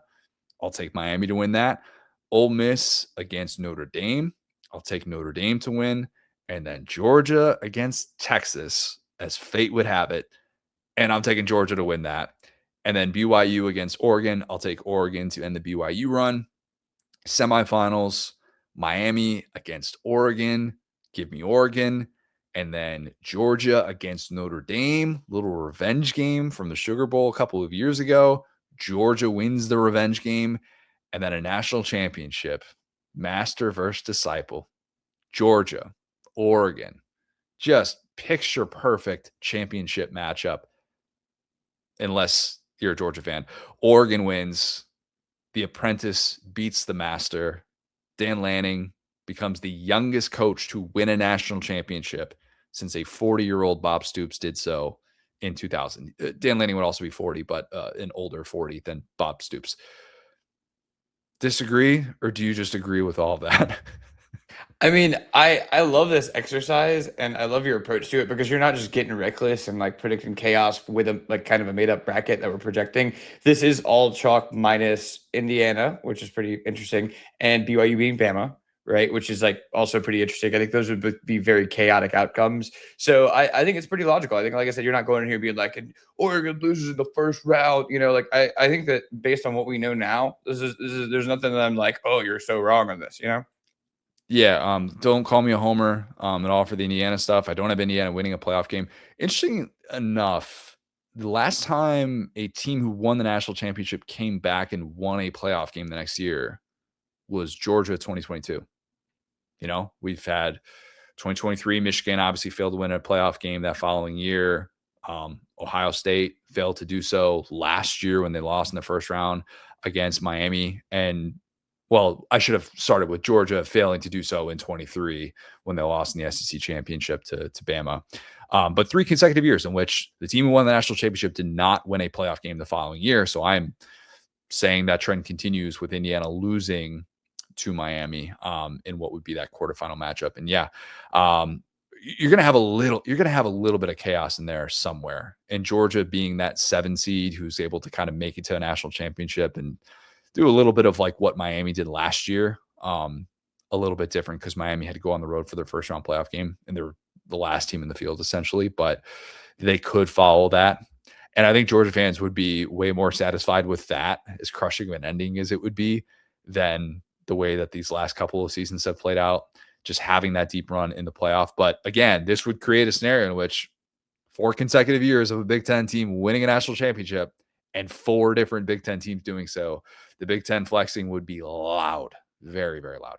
I'll take Miami to win that. Ole Miss against Notre Dame. I'll take Notre Dame to win. And then Georgia against Texas, as fate would have it. And I'm taking Georgia to win that. And then BYU against Oregon. I'll take Oregon to end the BYU run. Semifinals, Miami against Oregon. Give me Oregon. And then Georgia against Notre Dame. Little revenge game from the Sugar Bowl a couple of years ago. Georgia wins the revenge game. And then a national championship. Master versus disciple. Georgia, Oregon, just picture perfect championship matchup, unless you're a Georgia fan. Oregon wins. The apprentice beats the master. Dan Lanning becomes the youngest coach to win a national championship since a 40-year-old Bob Stoops did so in 2000. Dan Lanning would also be 40, but an older 40 than Bob Stoops. Disagree, or do you just agree with all of that? I mean, I love this exercise and I love your approach to it because you're not just getting reckless and like predicting chaos with a like kind of a made up bracket that we're projecting. This is all chalk minus Indiana, which is pretty interesting, and BYU being Bama, right? Which is like also pretty interesting. I think those would be very chaotic outcomes. So I think it's pretty logical. I think, like I said, you're not going in here being like, Oregon loses in the first round. You know, like I think that based on what we know now, this is there's nothing that I'm like, oh, you're so wrong on this, you know? Yeah, don't call me a homer at all for the Indiana stuff. I don't have Indiana winning a playoff game. Interesting enough, the last time a team who won the national championship came back and won a playoff game the next year was Georgia 2022. You know, we've had 2023, Michigan obviously failed to win a playoff game that following year. Ohio State failed to do so last year when they lost in the first round against Miami. And well, I should have started with Georgia failing to do so in 23 when they lost in the SEC championship to Bama. But 3 consecutive years in which the team who won the national championship did not win a playoff game the following year. So I'm saying that trend continues with Indiana losing to Miami in what would be that quarterfinal matchup. And yeah, you're gonna have a little bit of chaos in there somewhere. And Georgia being that 7 seed who's able to kind of make it to a national championship and do a little bit of like what Miami did last year. A little bit different because Miami had to go on the road for their first round playoff game and they were the last team in the field essentially, but they could follow that. And I think Georgia fans would be way more satisfied with that, as crushing of an ending as it would be, than the way that these last couple of seasons have played out, just having that deep run in the playoff. But again, this would create a scenario in which 4 consecutive years of a Big Ten team winning a national championship and 4 different Big Ten teams doing so. The Big Ten flexing would be loud, very, very loud.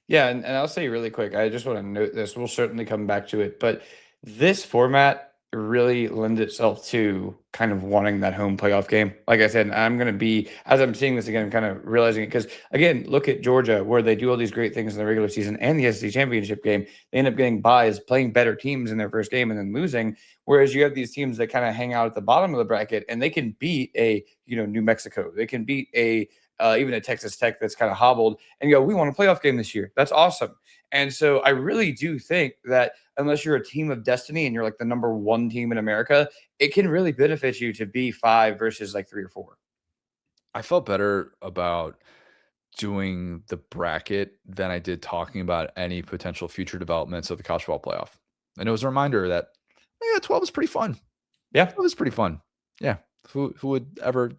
Yeah, and I'll say really quick, I just want to note this. We'll certainly come back to it, but this format really lends itself to kind of wanting that home playoff game. Like I said, I'm going to be, as I'm seeing this again, I'm kind of realizing it because, again, look at Georgia, where they do all these great things in the regular season and the SEC championship game. They end up getting buys, playing better teams in their first game and then losing. Whereas you have these teams that kind of hang out at the bottom of the bracket and they can beat a, New Mexico. They can beat even a Texas Tech that's kind of hobbled and go, we won a playoff game this year. That's awesome. And so I really do think that unless you're a team of destiny and you're like the number 1 team in America, it can really benefit you to be 5 versus like 3 or 4. I felt better about doing the bracket than I did talking about any potential future developments of the college football playoff. And it was a reminder that 12 is pretty fun. Yeah. 12 is pretty fun. Yeah. Who would ever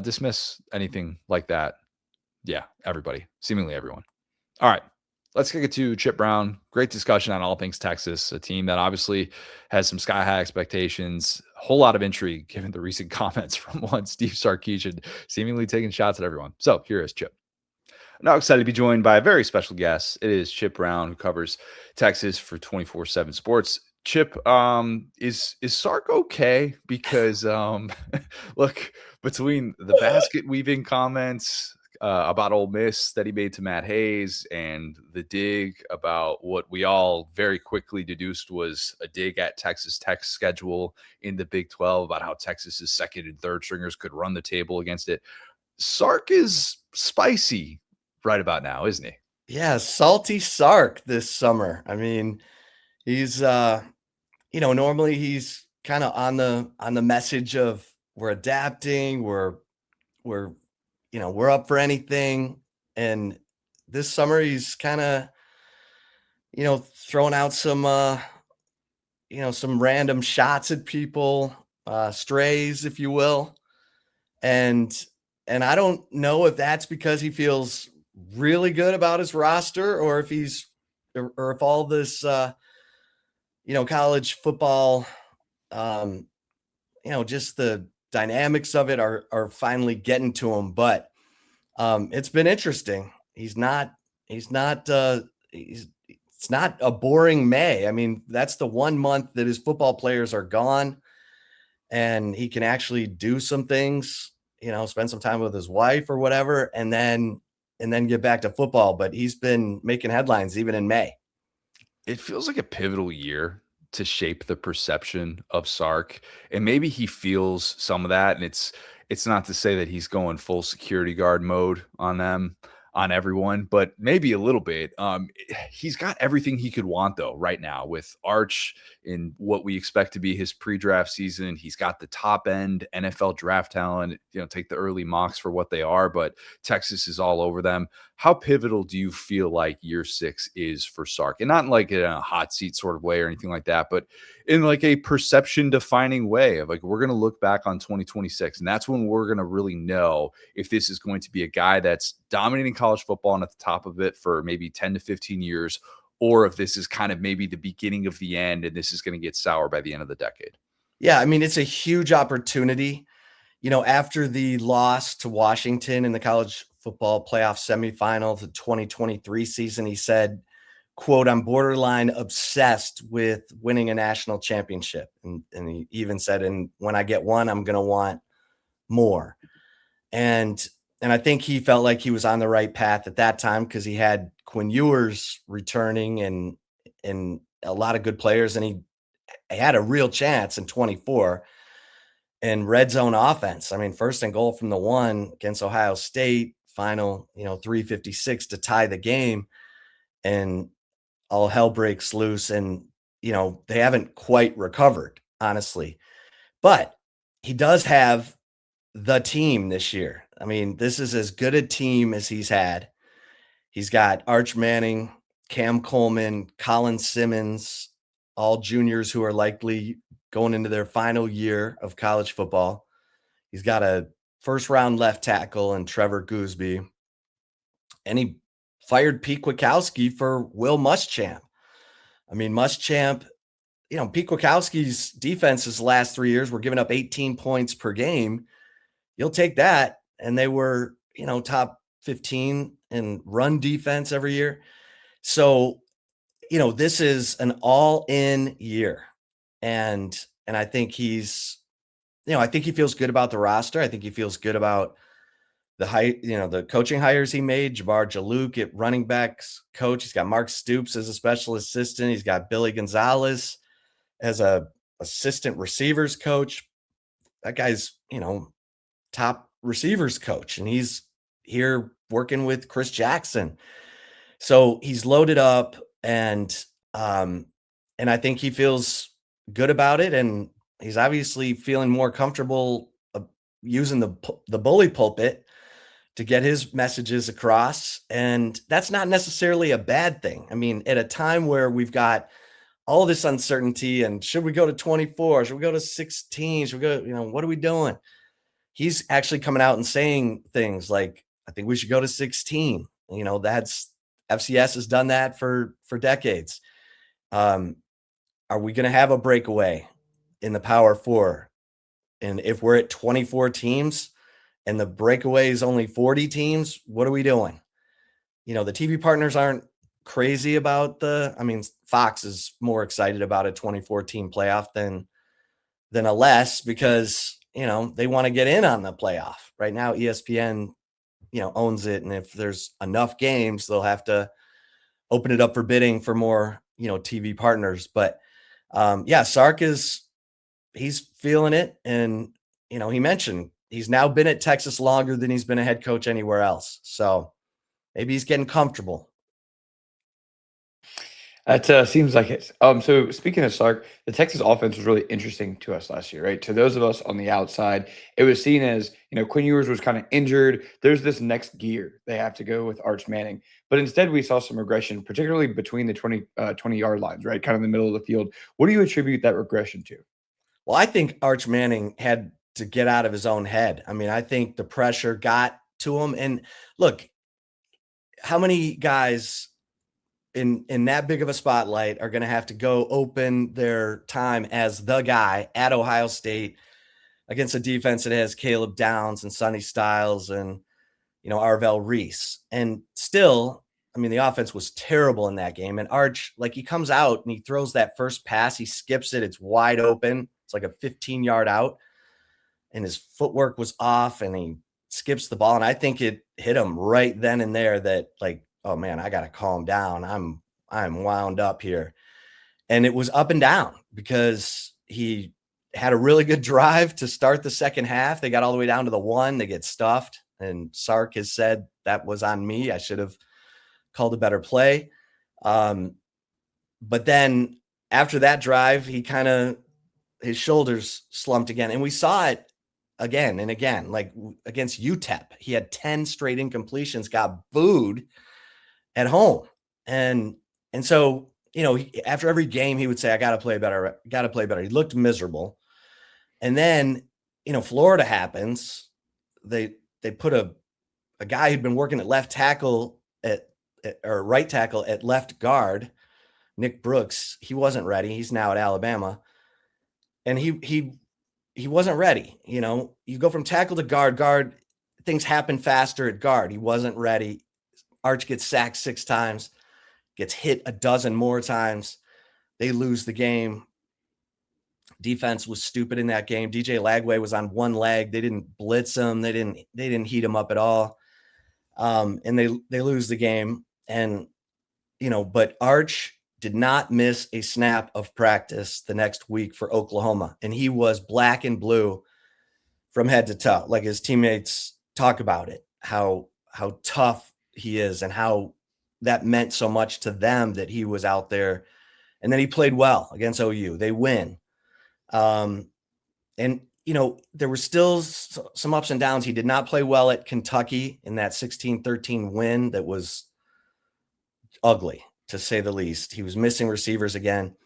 dismiss anything like that? Yeah, everybody, seemingly everyone. All right, let's kick it to Chip Brown. Great discussion on all things Texas, a team that obviously has some sky high expectations. A whole lot of intrigue given the recent comments from one Steve Sarkisian, seemingly taking shots at everyone. So here is Chip. I'm now excited to be joined by a very special guest. It is Chip Brown, who covers Texas for 24/7 Sports. Chip, is Sark okay? Because look, between the basket weaving comments about Ole Miss that he made to Matt Hayes and the dig about what we all very quickly deduced was a dig at Texas Tech's schedule in the Big 12 about how Texas's second and third stringers could run the table against it. Sark is spicy right about now, isn't he? Yeah, salty Sark this summer. I mean, he's normally he's kind of on the message of we're adapting, we're up for anything. And this summer he's kind of throwing out some some random shots at people, strays, if you will. And I don't know if that's because he feels really good about his roster or if if all this college football, just the dynamics of it are finally getting to him. But it's been interesting. He's it's not a boring May. I mean, that's the 1 month that his football players are gone and he can actually do some things, spend some time with his wife or whatever, and then get back to football. But he's been making headlines even in May. It feels like a pivotal year to shape the perception of Sark, and maybe he feels some of that, and it's not to say that he's going full security guard mode on them, on everyone, but maybe a little bit. He's got everything he could want though right now with Arch in what we expect to be his pre-draft season. He's got the top end NFL draft talent, take the early mocks for what they are, but Texas is all over them. How pivotal do you feel like year 6 is for Sark? And not like in a hot seat sort of way or anything like that, but in like a perception defining way of like, we're going to look back on 2026. And that's when we're going to really know if this is going to be a guy that's dominating college football and at the top of it for maybe 10 to 15 years, or if this is kind of maybe the beginning of the end and this is going to get sour by the end of the decade. Yeah. I mean, it's a huge opportunity. After the loss to Washington in the college football playoff semifinal, the 2023 season, he said, quote, "I'm borderline obsessed with winning a national championship." And he even said, "And when I get one, I'm going to want more." And I think he felt like he was on the right path at that time because he had Quinn Ewers returning and a lot of good players. And he had a real chance in 24. And red zone offense. I mean, first and goal from the 1 against Ohio State, final, 3:56 to tie the game, and all hell breaks loose. And, they haven't quite recovered, honestly. But he does have the team this year. I mean, this is as good a team as he's had. He's got Arch Manning, Cam Coleman, Colin Simmons, all juniors who are likely going into their final year of college football. He's got a first-round left tackle in Trevor Gooseby. And he fired Pete Kwiatkowski for Will Muschamp. I mean, Muschamp, Pete Kwiatkowski's defenses the last 3 years were giving up 18 points per game. You'll take that. And they were, top 15 in run defense every year. So, this is an all-in year. And I think he's, I think he feels good about the roster. I think he feels good about the coaching hires he made. Jabbar Jalouk at running backs coach. He's got Mark Stoops as a special assistant. He's got Billy Gonzalez as a assistant receivers coach. That guy's, top receivers coach. And he's here working with Chris Jackson. So he's loaded up and I think he feels good about it. And he's obviously feeling more comfortable using the bully pulpit to get his messages across. And that's not necessarily a bad thing. I mean, at a time where we've got all this uncertainty and should we go to 24? Should we go to 16? Should we go, what are we doing? He's actually coming out and saying things like, I think we should go to 16. That's FCS has done that for decades. Are we going to have a breakaway in the Power 4? And if we're at 24 teams and the breakaway is only 40 teams, what are we doing? The TV partners aren't crazy about Fox is more excited about a 24 team playoff than a less because, they want to get in on the playoff. Right now, ESPN, owns it. And if there's enough games, they'll have to open it up for bidding for more, TV partners. But Sark he's feeling it. And, he mentioned he's now been at Texas longer than he's been a head coach anywhere else. So maybe he's getting comfortable. That seems like it. So speaking of Sark, the Texas offense was really interesting to us last year, right? To those of us on the outside, it was seen as, Quinn Ewers was kind of injured. There's this next gear they have to go with Arch Manning. But instead, we saw some regression, particularly between the 20-yard lines, right? Kind of in the middle of the field. What do you attribute that regression to? Well, I think Arch Manning had to get out of his own head. I mean, I think the pressure got to him. And look, how many guys in that big of a spotlight are going to have to go open their time as the guy at Ohio State against a defense that has Caleb Downs and Sonny Styles and, Arvell Reese. And still, I mean, the offense was terrible in that game. And Arch, like, he comes out and he throws that first pass. He skips it. It's wide open. It's like a 15-yard out. And his footwork was off and he skips the ball. And I think it hit him right then and there that, like, oh man, I got to calm down. I'm wound up here. And it was up and down because he had a really good drive to start the second half. They got all the way down to the 1. They get stuffed. And Sark has said that was on me. I should have called a better play. But then after that drive, his shoulders slumped again. And we saw it again and again, like against UTEP. He had 10 straight incompletions, got booed at home. And so, after every game, he would say, I got to play better. He looked miserable. And then, Florida happens. They put a guy who'd been working at left tackle or right tackle at left guard, Nick Brooks. He wasn't ready. He's now at Alabama. And he wasn't ready. You go from tackle to guard, things happen faster at guard. He wasn't ready. Arch gets sacked 6 times, gets hit a dozen more times. They lose the game. Defense was stupid in that game. DJ Lagway was on one leg. They didn't blitz him. They didn't heat him up at all. And they lose the game. And, but Arch did not miss a snap of practice the next week for Oklahoma. And he was black and blue from head to toe. Like his teammates talk about it, how tough he is and how that meant so much to them that he was out there. And then he played well against OU. They win. And, there were still some ups and downs. He did not play well at Kentucky in that 16-13 win that was ugly, to say the least. He was missing receivers again.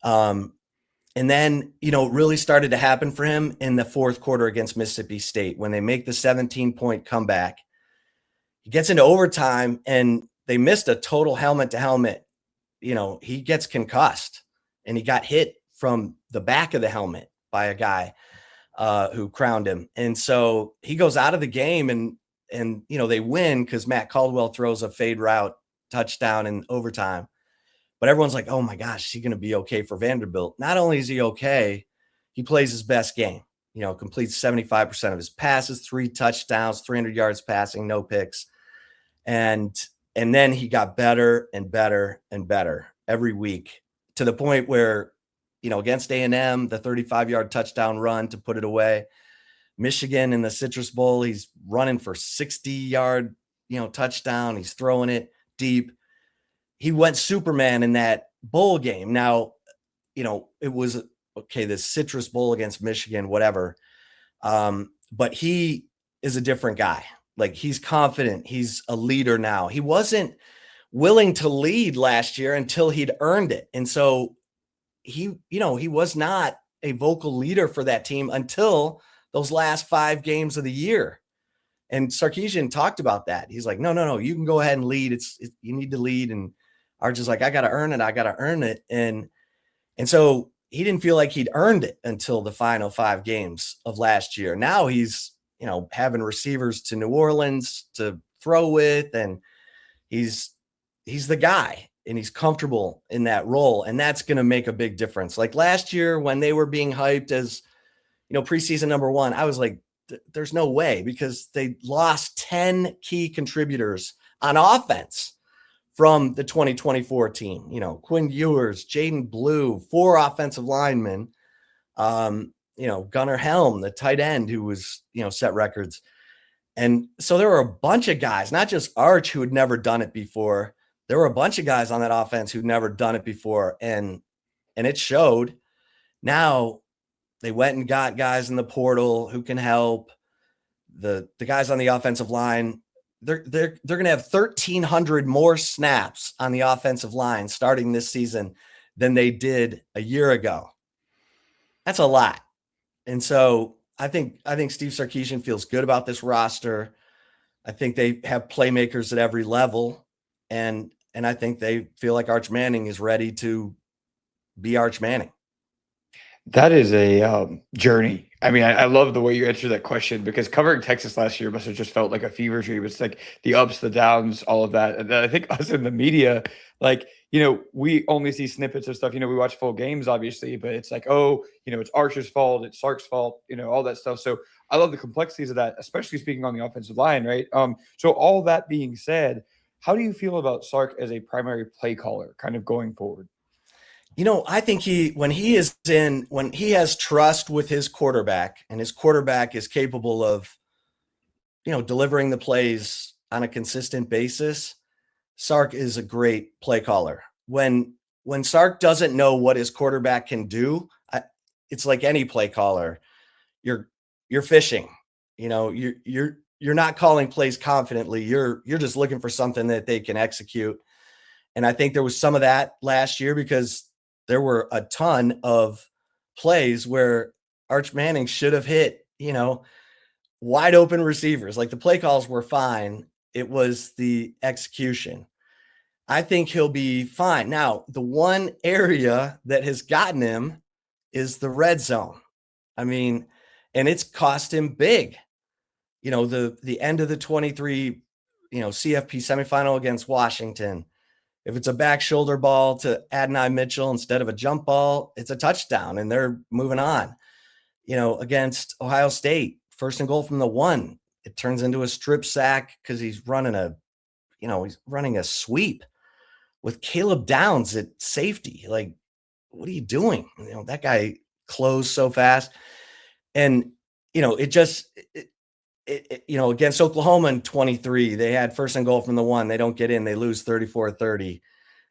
And then, it really started to happen for him in the fourth quarter against Mississippi State when they make the 17-point comeback. He gets into overtime and they missed a total helmet to helmet. He gets concussed and he got hit from the back of the helmet by a guy who crowned him. And so he goes out of the game and they win because Matt Caldwell throws a fade route touchdown in overtime. But everyone's like, oh my gosh, is he going to be okay for Vanderbilt? Not only is he okay, he plays his best game, completes 75% of his passes, 3 touchdowns, 300 yards passing, no picks. And then he got better and better and better every week to the point where, against A&M, the 35-yard touchdown run to put it away. Michigan in the Citrus Bowl, he's running for 60-yard, touchdown. He's throwing it deep. He went Superman in that bowl game. Now, it was okay, the Citrus Bowl against Michigan, whatever. But he is a different guy. Like, he's confident. He's a leader now. He wasn't willing to lead last year until he'd earned it. And so he was not a vocal leader for that team until those last 5 games of the year. And Sarkisian talked about that. He's like, no, you can go ahead and lead. You need to lead. And Arch is like, I got to earn it. And so he didn't feel like he'd earned it until the final 5 games of last year. Now he's, having receivers to New Orleans to throw with, and he's the guy and he's comfortable in that role. And that's going to make a big difference. Like last year when they were being hyped as, preseason number 1, I was like, there's no way, because they lost 10 key contributors on offense from the 2024 team. Quinn Ewers, Jaden Blue, 4 offensive linemen, Gunnar Helm, the tight end who was, set records. And so there were a bunch of guys, not just Arch, who had never done it before. There were a bunch of guys on that offense who'd never done it before. And it showed. Now they went and got guys in the portal who can help. The guys on the offensive line, they're going to have 1,300 more snaps on the offensive line starting this season than they did a year ago. That's a lot. And so I think Steve Sarkisian feels good about this roster. I think they have playmakers at every level. And I think they feel like Arch Manning is ready to be Arch Manning. That is a journey. I mean, I love the way you answer that question because covering Texas last year must have just felt like a fever dream. It's like the ups, the downs, all of that. And I think us in the media, like, we only see snippets of stuff. We watch full games, obviously, but it's like, oh, it's Archer's fault, it's Sark's fault, all that stuff. So I love the complexities of that, especially speaking on the offensive line, right? So all that being said, how do you feel about Sark as a primary play caller kind of going forward? I think when he has trust with his quarterback and his quarterback is capable of, delivering the plays on a consistent basis, Sark is a great play caller. When Sark doesn't know what his quarterback can do, it's like any play caller. You're fishing, you're not calling plays confidently. You're just looking for something that they can execute. And I think there was some of that last year because there were a ton of plays where Arch Manning should have hit, wide open receivers. Like the play calls were fine. It was the execution. I think he'll be fine. Now, the one area that has gotten him is the red zone. I mean, and it's cost him big. The end of the 23, CFP semifinal against Washington. If it's a back shoulder ball to Adonai Mitchell instead of a jump ball, it's a touchdown and they're moving on. Against Ohio State, 1st and goal from the 1, it turns into a strip sack because he's running a sweep with Caleb Downs at safety. Like, what are you doing? That guy closed so fast. And, against Oklahoma in 23, they had 1st and goal from the 1. They don't get in. They lose 34-30.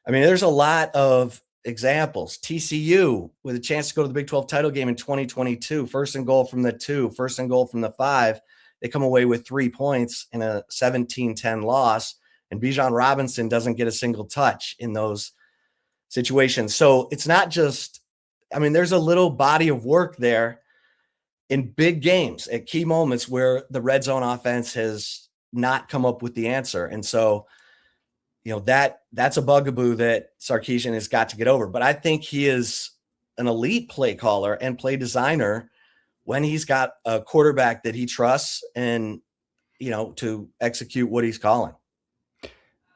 I mean, there's a lot of examples. TCU with a chance to go to the Big 12 title game in 2022, 1st and goal from the 2, 1st and goal from the 5. They come away with 3 points in a 17-10 loss, and Bijan Robinson doesn't get a single touch in those situations. So it's not just, there's a little body of work there in big games at key moments where the red zone offense has not come up with the answer. And so, that's a bugaboo that Sarkisian has got to get over. But I think he is an elite play caller and play designer when he's got a quarterback that he trusts and, to execute what he's calling.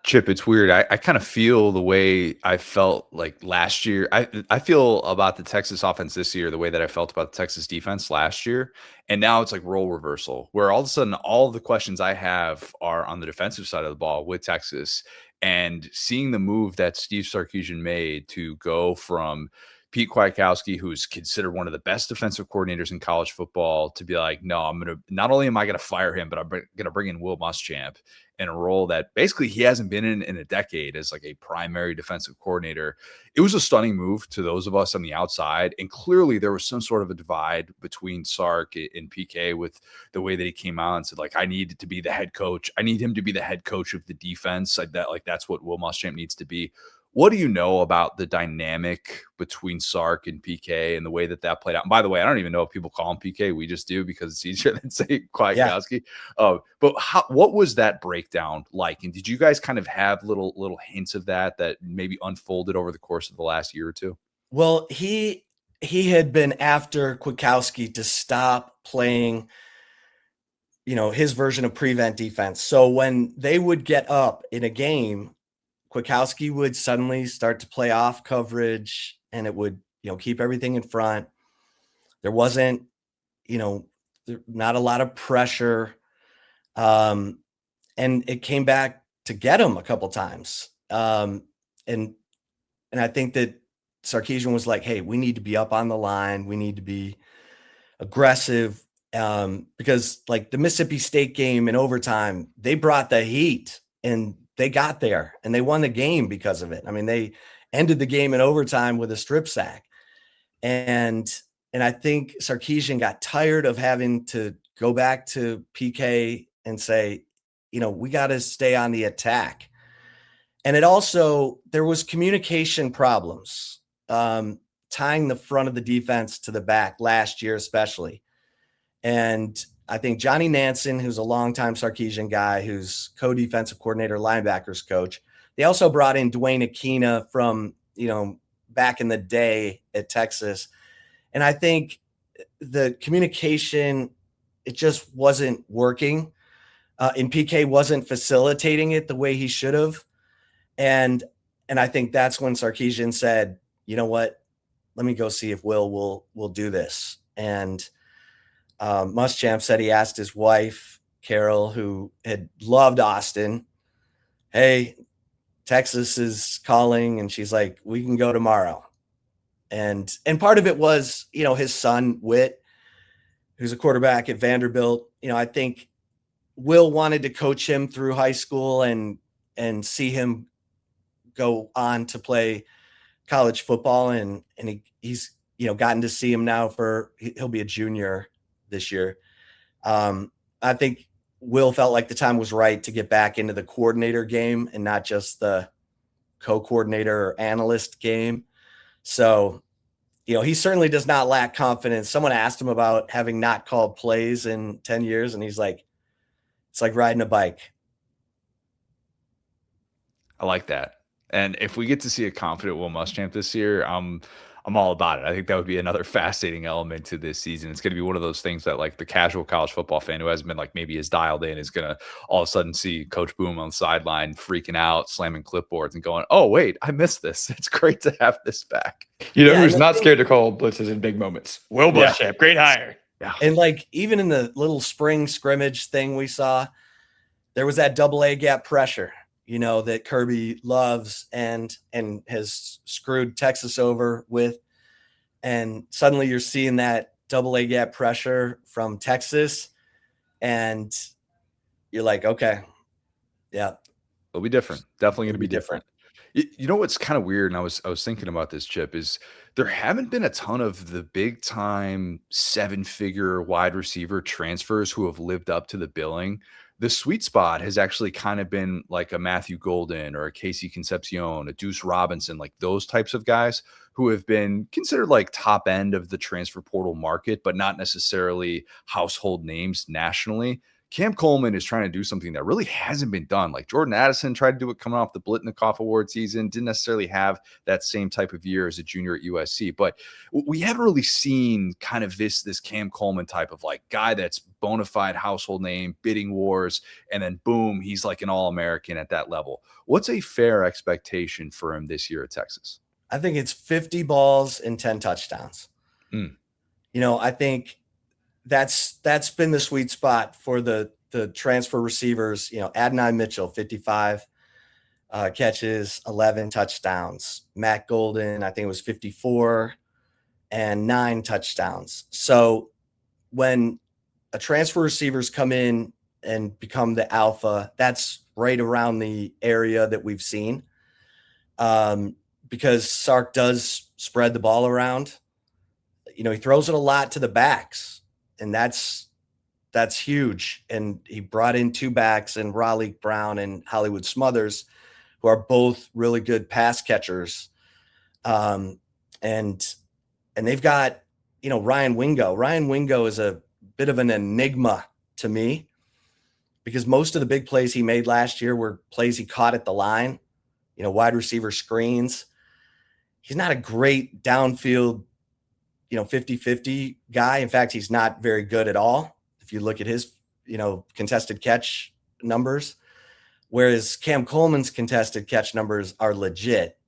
Chip, it's weird. I kind of feel the way I felt like last year. I feel about the Texas offense this year the way that I felt about the Texas defense last year. And now it's like role reversal, where all of a sudden all the questions I have are on the defensive side of the ball with Texas. And seeing the move that Steve Sarkisian made to go from Pete Kwiatkowski, who's considered one of the best defensive coordinators in college football, to be like, no, not only am I going to fire him, but I'm going to bring in Will Muschamp in a role that basically he hasn't been in a decade as like a primary defensive coordinator. It was a stunning move to those of us on the outside. And clearly there was some sort of a divide between Sark and PK with the way that he came out and said, like, I need to be the head coach. I need him to be the head coach of the defense. That's what Will Muschamp needs to be. What do you know about the dynamic between Sark and PK and the way that played out? And by the way, I don't even know if people call him PK. We just do because it's easier than say Kwiatkowski. Yeah. But what was that breakdown like? And did you guys kind of have little hints of that maybe unfolded over the course of the last year or two? Well, he had been after Kwiatkowski to stop playing, his version of prevent defense. So when they would get up in a game, Kwiatkowski would suddenly start to play off coverage and it would, keep everything in front. There wasn't, not a lot of pressure. And it came back to get him a couple times. And I think that Sarkisian was like, hey, we need to be up on the line. We need to be aggressive. Because like the Mississippi State game in overtime, they brought the heat and they got there and they won the game because of it. I mean, they ended the game in overtime with a strip sack. And I think Sarkisian got tired of having to go back to PK and say, we got to stay on the attack. And there was communication problems, tying the front of the defense to the back last year, especially. And I think Johnny Nansen, who's a longtime Sarkisian guy, who's co-defensive coordinator, linebackers coach. They also brought in Dwayne Akina from, back in the day at Texas. And I think the communication, it just wasn't working. And PK wasn't facilitating it the way he should have. And I think that's when Sarkisian said, you know what, let me go see if Will do this. And Muschamp said he asked his wife, Carol, who had loved Austin, hey, Texas is calling. And she's like, we can go tomorrow. And part of it was, his son, Witt, who's a quarterback at Vanderbilt. I think Will wanted to coach him through high school and see him go on to play college football. And he's, gotten to see him now he'll be a junior this year. I think Will felt like the time was right to get back into the coordinator game and not just the co-coordinator or analyst game. So, he certainly does not lack confidence. Someone asked him about having not called plays in 10 years, and he's like, it's like riding a bike. I like that. And if we get to see a confident Will Muschamp this year, I'm all about it. I think that would be another fascinating element to this season. It's going to be one of those things that like the casual college football fan who hasn't been like maybe as dialed in is going to all of a sudden see Coach Boom on the sideline freaking out, slamming clipboards and going, oh, wait, I missed this. It's great to have this back. Who's not scared to call blitzes in big moments? Will Muschamp, great hire. Yeah. And like even in the little spring scrimmage thing we saw, there was that double A gap pressure, that Kirby loves and has screwed Texas over with. And suddenly you're seeing that double A gap pressure from Texas. And you're like, okay, yeah. It'll be different. Definitely going to be different. You know what's kind of weird, and I was thinking about this, Chip, is there haven't been a ton of the big time 7-figure wide receiver transfers who have lived up to the billing. The sweet spot has actually kind of been like a Matthew Golden or a Casey Concepcion, a Deuce Robinson, like those types of guys who have been considered like top end of the transfer portal market, but not necessarily household names nationally. Cam Coleman is trying to do something that really hasn't been done. Like Jordan Addison tried to do it coming off the Blitnikoff Award season, didn't necessarily have that same type of year as a junior at USC, but we haven't really seen kind of this Cam Coleman type of like guy that's bona fide household name, bidding wars, and then boom, he's like an All-American at that level. What's a fair expectation for him this year at Texas? I think it's 50 balls and 10 touchdowns. I think that's been the sweet spot for the transfer receivers. Adonai Mitchell, 55 catches, 11 touchdowns. Matt Golden, I think it was 54 and 9 touchdowns. So when a transfer receivers come in and become the alpha, that's right around the area that we've seen. Because Sark does spread the ball around. He throws it a lot to the backs. And that's huge. And he brought in 2 backs and Raleigh Brown and Hollywood Smothers, who are both really good pass catchers. And they've got, Ryan Wingo. Ryan Wingo is a bit of an enigma to me because most of the big plays he made last year were plays he caught at the line, wide receiver screens. He's not a great downfield 50-50 guy. In fact, he's not very good at all. If you look at his, contested catch numbers, whereas Cam Coleman's contested catch numbers are legit.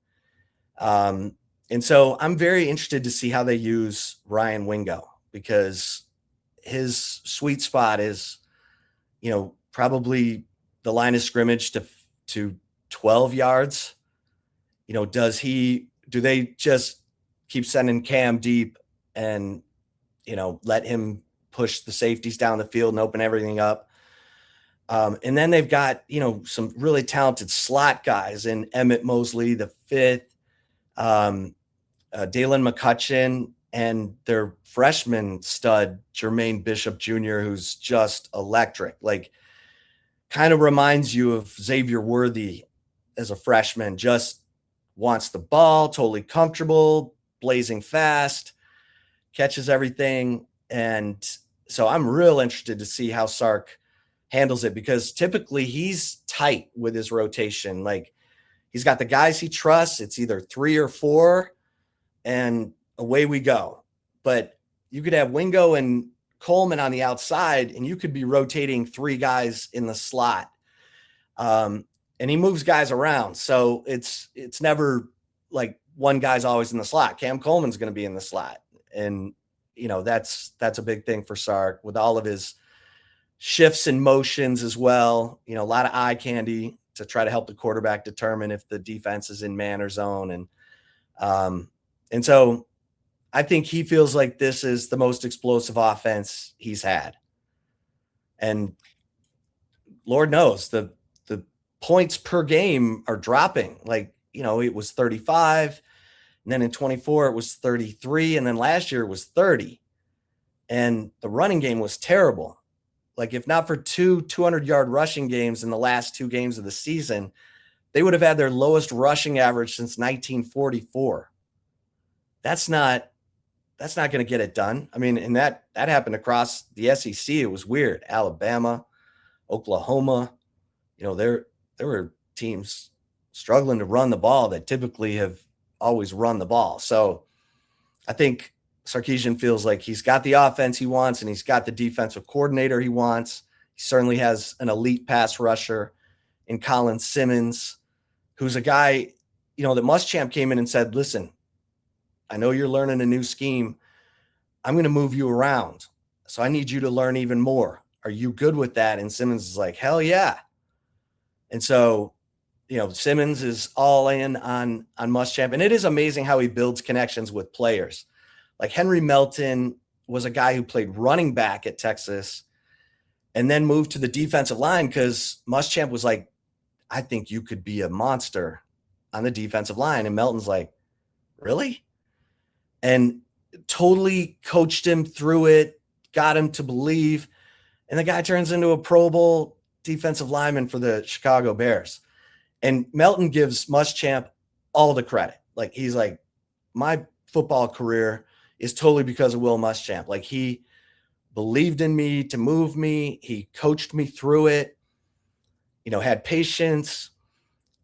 And so I'm very interested to see how they use Ryan Wingo because his sweet spot is, probably the line of scrimmage to 12 yards. Do they just keep sending Cam deep and, let him push the safeties down the field and open everything up? And then they've got, some really talented slot guys in Emmett Mosley, the 5th, Dalen McCutcheon, and their freshman stud, Jermaine Bishop Jr., who's just electric. Like, kind of reminds you of Xavier Worthy as a freshman, just wants the ball, totally comfortable, blazing fast, catches everything. And so I'm real interested to see how Sark handles it because typically he's tight with his rotation. Like he's got the guys he trusts. It's either 3 or 4 and away we go. but you could have Wingo and Coleman on the outside, and you could be rotating 3 guys in the slot. And he moves guys around. So it's never like one guy's always in the slot. Cam Coleman's going to be in the slot. And, that's a big thing for Sark with all of his shifts and motions as well. A lot of eye candy to try to help the quarterback determine if the defense is in man or zone. And so I think he feels like this is the most explosive offense he's had. And Lord knows the points per game are dropping. Like, it was 35, and then in 24 it was 33, and then last year it was 30. And the running game was terrible. Like, if not for 200-yard rushing games in the last 2 games of the season, they would have had their lowest rushing average since 1944. That's not going to get it done. I mean, and that happened across the SEC. It was weird. Alabama, Oklahoma, there were teams struggling to run the ball that typically have always run the ball. So I think Sarkisian feels like he's got the offense he wants, and he's got the defensive coordinator he wants. He certainly has an elite pass rusher in Colin Simmons, who's a guy, that Muschamp came in and said, listen, I know you're learning a new scheme. I'm going to move you around. So I need you to learn even more. Are you good with that? And Simmons is like, hell yeah. And so, Simmons is all in on Muschamp. And it is amazing how he builds connections with players. Like Henry Melton was a guy who played running back at Texas and then moved to the defensive line because Muschamp was like, I think you could be a monster on the defensive line. And Melton's like, really? And totally coached him through it, got him to believe. And the guy turns into a Pro Bowl defensive lineman for the Chicago Bears. And Melton gives Muschamp all the credit. Like, he's like, my football career is totally because of Will Muschamp. Like, he believed in me to move me. He coached me through it, had patience.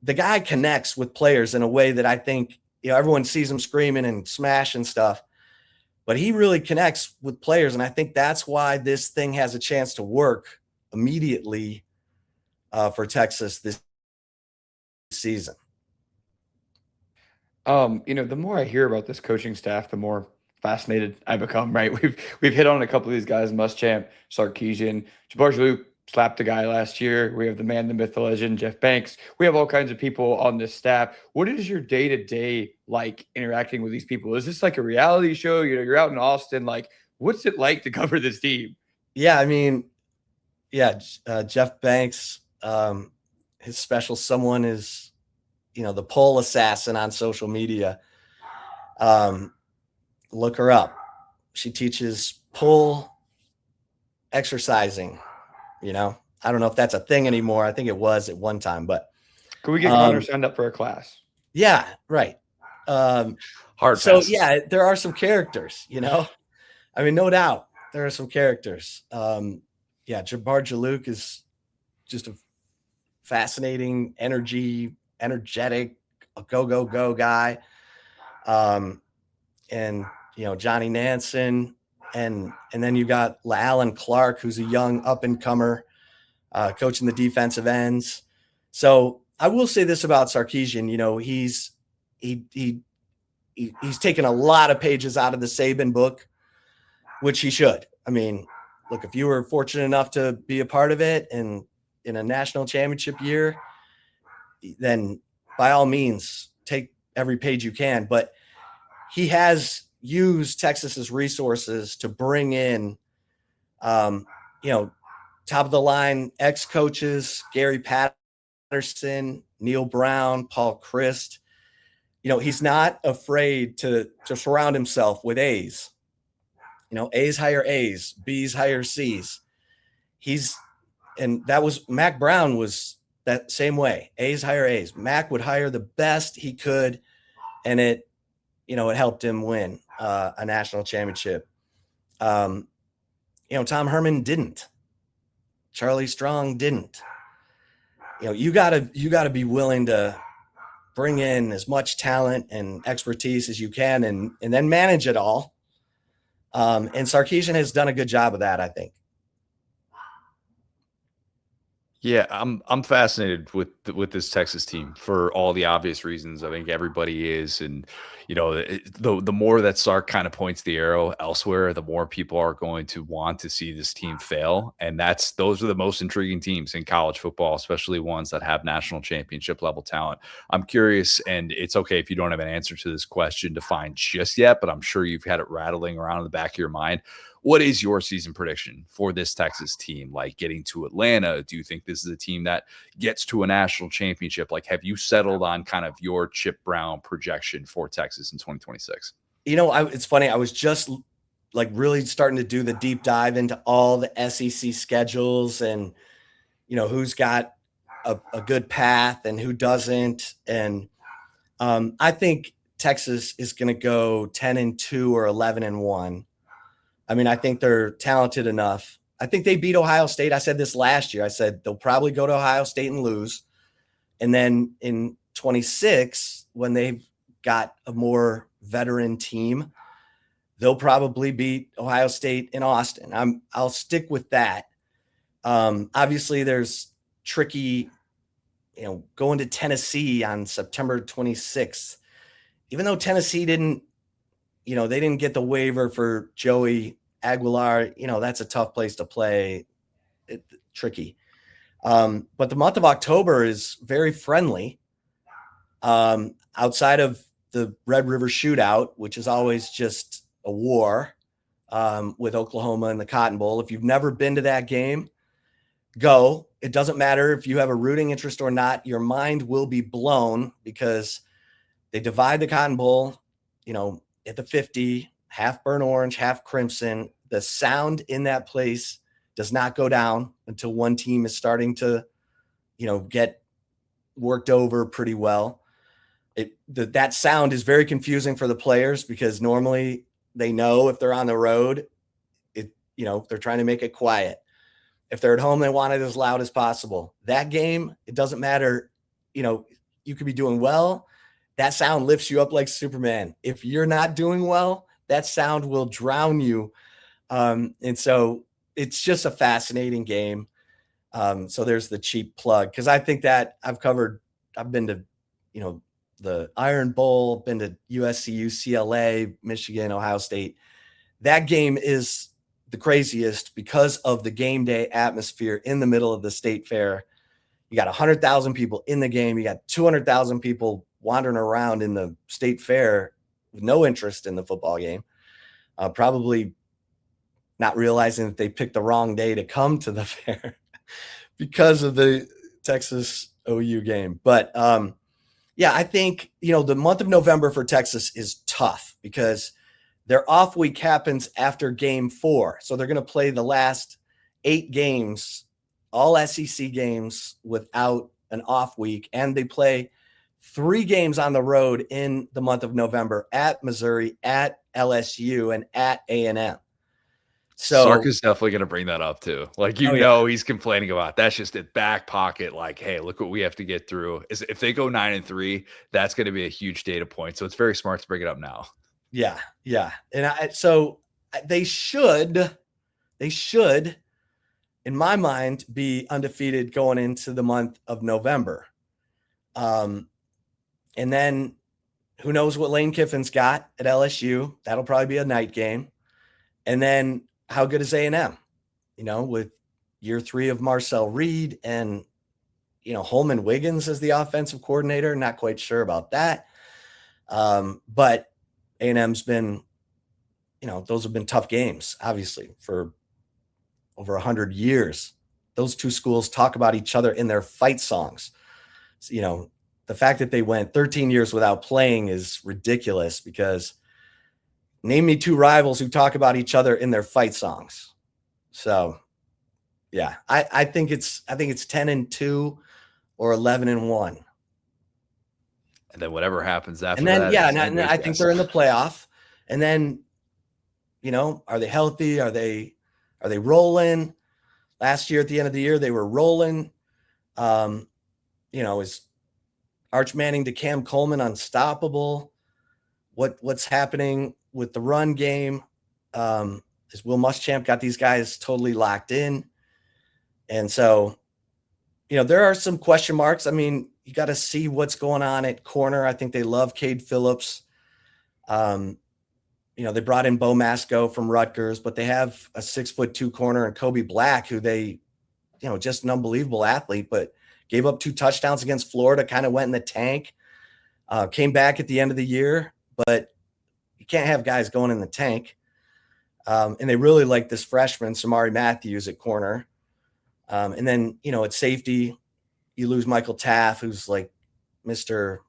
The guy connects with players in a way that I think, everyone sees him screaming and smashing stuff, but he really connects with players. And I think that's why this thing has a chance to work immediately for Texas this season. The more I hear about this coaching staff, the more fascinated I become, right? We've hit on a couple of these guys, Muschamp, Sarkisian, Jabbar Jaloop slapped a guy last year. We have the man, the myth, the legend, Jeff Banks. We have all kinds of people on this staff. What is your day-to-day like interacting with these people? Is this like a reality show? You're out in Austin. Like, what's it like to cover this team? Yeah, I mean, Jeff Banks, his special someone is, the pole assassin on social media. Look her up. She teaches pull exercising. I don't know if that's a thing anymore. I think it was at one time, but could we get Connor signed up for a class? Yeah, right. Hard. So passes. yeah, there are some characters, I mean, no doubt there are some characters. Jabbar Jaloop is just a fascinating, energetic, a go guy. And Johnny Nansen, and then you got Alan Clark, who's a young up-and-comer, coaching the defensive ends. So I will say this about Sarkisian, he's taken a lot of pages out of the Saban book, which he should. I mean, look, if you were fortunate enough to be a part of it and in a national championship year, then by all means, take every page you can. But he has used Texas's resources to bring in, top of the line ex-coaches, Gary Patterson, Neil Brown, Paul Christ. He's not afraid to surround himself with A's. A's hire A's, B's hire C's. And that was Mac Brown was that same way. A's hire A's. Mac would hire the best he could, and it helped him win a national championship. Tom Herman didn't. Charlie Strong didn't. You gotta be willing to bring in as much talent and expertise as you can, and then manage it all. And Sarkisian has done a good job of that, I think. Yeah, I'm fascinated with this Texas team for all the obvious reasons. I think everybody is, and the more that Sark kind of points the arrow elsewhere, the more people are going to want to see this team fail, and those are the most intriguing teams in college football, especially ones that have national championship level talent. I'm curious, and it's okay if you don't have an answer to this question defined just yet, but I'm sure you've had it rattling around in the back of your mind. What is your season prediction for this Texas team? Like getting to Atlanta? Do you think this is a team that gets to a national championship? Like, have you settled on kind of your Chip Brown projection for Texas in 2026? It's funny. I was just like really starting to do the deep dive into all the SEC schedules and, who's got a good path and who doesn't. And I think Texas is going to go 10-2 or 11-1. I mean, I think they're talented enough. I think they beat Ohio State. I said this last year. I said they'll probably go to Ohio State and lose. And then in 26, when they've got a more veteran team, they'll probably beat Ohio State in Austin. I'll stick with that. Obviously, there's tricky, going to Tennessee on September 26th. Even though Tennessee didn't get the waiver for Joey Aguilar, that's a tough place to play. Tricky. But the month of October is very friendly. Outside of the Red River Shootout, which is always just a war with Oklahoma and the Cotton Bowl. If you've never been to that game, go. It doesn't matter if you have a rooting interest or not. Your mind will be blown because they divide the Cotton Bowl, at the 50, half burnt orange, half crimson. The sound in that place does not go down until one team is starting to, get worked over pretty well. That sound is very confusing for the players because normally they know if they're on the road, they're trying to make it quiet. If they're at home, they want it as loud as possible. That game, it doesn't matter. You could be doing well. That sound lifts you up like Superman. If you're not doing well, that sound will drown you. And so it's just a fascinating game. So there's the cheap plug. Cause I think that I've been to, the Iron Bowl, been to USC, UCLA, Michigan, Ohio State. That game is the craziest because of the game day atmosphere in the middle of the state fair. You got 100,000 people in the game. You got 200,000 people wandering around in the state fair with no interest in the football game. Probably not realizing that they picked the wrong day to come to the fair because of the Texas OU game. But I think, the month of November for Texas is tough because their off week happens after game 4. So they're going to play the last 8 games, all SEC games without an off week. And they play 3 games on the road in the month of November at Missouri, at LSU, and at A&M. So Sark is definitely going to bring that up too. Like, he's complaining about that's just a back pocket. Like, hey, look what we have to get through. If they go 9-3, that's going to be a huge data point. So it's very smart to bring it up now. Yeah. And so they should, in my mind, be undefeated going into the month of November. And then who knows what Lane Kiffin's got at LSU? That'll probably be a night game. And then how good is A&M? With year 3 of Marcel Reed and, Holman Wiggins as the offensive coordinator. Not quite sure about that. But A&M's been, those have been tough games, obviously, for over 100 years. Those two schools talk about each other in their fight songs. So, the fact that they went 13 years without playing is ridiculous because name me 2 rivals who talk about each other in their fight songs. So, yeah, I think it's 10-2 or 11-1. And then whatever happens after and then, that. And I think they're in the playoff. And then, are they healthy? Are they rolling? Last year at the end of the year, they were rolling. Is Arch Manning to Cam Coleman unstoppable? What's happening with the run game? is Will Muschamp got these guys totally locked in. And so, there are some question marks. I mean, you got to see what's going on at corner. I think they love Cade Phillips. They brought in Bo Masco from Rutgers, but they have a 6'2" corner and Kobe Black, who they, just an unbelievable athlete, but gave up 2 touchdowns against Florida, kind of went in the tank, came back at the end of the year, but you can't have guys going in the tank. And they really like this freshman, Samari Matthews, at corner. And then, at safety, you lose Michael Taff, who's like Mr.,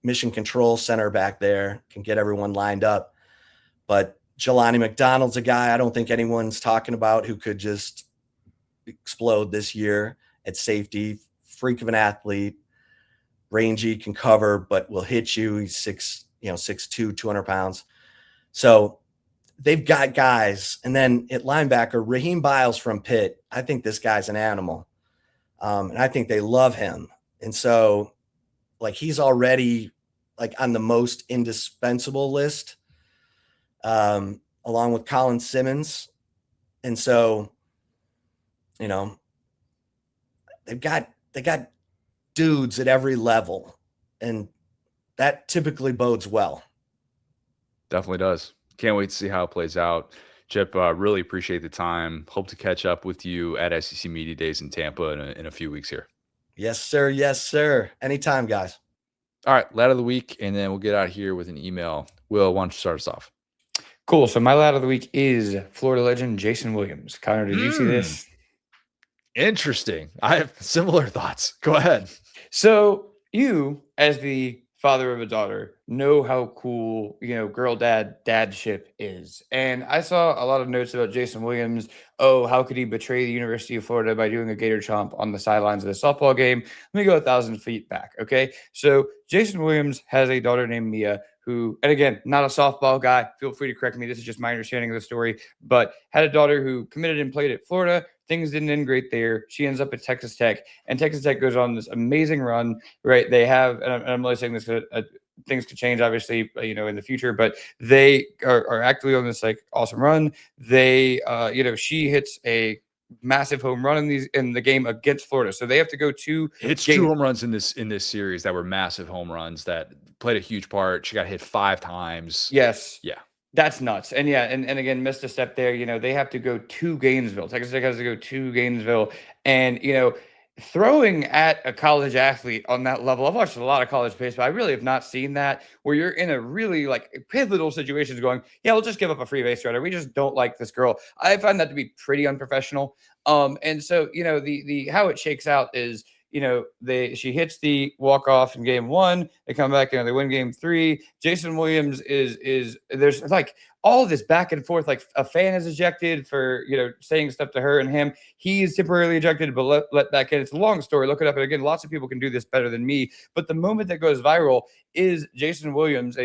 mission control center back there, can get everyone lined up. But Jelani McDonald's a guy I don't think anyone's talking about who could just explode this year at safety. Freak of an athlete, rangy, can cover, but will hit you. He's 6'2", 200 pounds. So they've got guys. And then at linebacker, Raheem Biles from Pitt. I think this guy's an animal. And I think they love him. And so, he's already on the most indispensable list, along with Colin Simmons. And so, they got dudes at every level, and that typically bodes well. Definitely does. Can't wait to see how it plays out. Chip, really appreciate the time. Hope to catch up with you at SEC Media Days in Tampa in a few weeks here. Yes, sir. Yes, sir. Anytime, guys. All right, lad of the week, and then we'll get out of here with an email. Will, why don't you start us off? Cool. So my lad of the week is Florida legend Jason Williams. Connor, did you see this? Interesting. I have similar thoughts. Go ahead. So you, as the father of a daughter, know how cool, girl dadship is. And I saw a lot of notes about Jason Williams. Oh, how could he betray the University of Florida by doing a gator chomp on the sidelines of the softball game? Let me go 1,000 feet back, okay? So Jason Williams has a daughter named Mia who, and again, not a softball guy. Feel free to correct me. This is just my understanding of the story. But had a daughter who committed and played at Florida. Things didn't end great there. She ends up at Texas Tech, and Texas Tech goes on this amazing run, right? They have, and I'm really saying this, things could change, obviously, in the future, but they are actively on this awesome run. They, she hits a massive home run in the game against Florida, so they have to go to hits 2 home runs in this series that were massive home runs that played a huge part. She got hit 5 times. Yes. Yeah. That's nuts. And and again, missed a step there. They have to go to Gainesville. Texas Tech has to go to Gainesville. And, throwing at a college athlete on that level, I've watched a lot of college baseball. I really have not seen that where you're in a really pivotal situations going, yeah, we'll just give up a free base runner. We just don't like this girl. I find that to be pretty unprofessional. And so, the how it shakes out is, she hits the walk-off in game 1. They come back, they win game 3. Jason Williams is there's all this back and forth. A fan is ejected for, saying stuff to her and him. He's temporarily ejected, but let back in. It's a long story. Look it up. And again, lots of people can do this better than me. But the moment that goes viral is Jason Williams,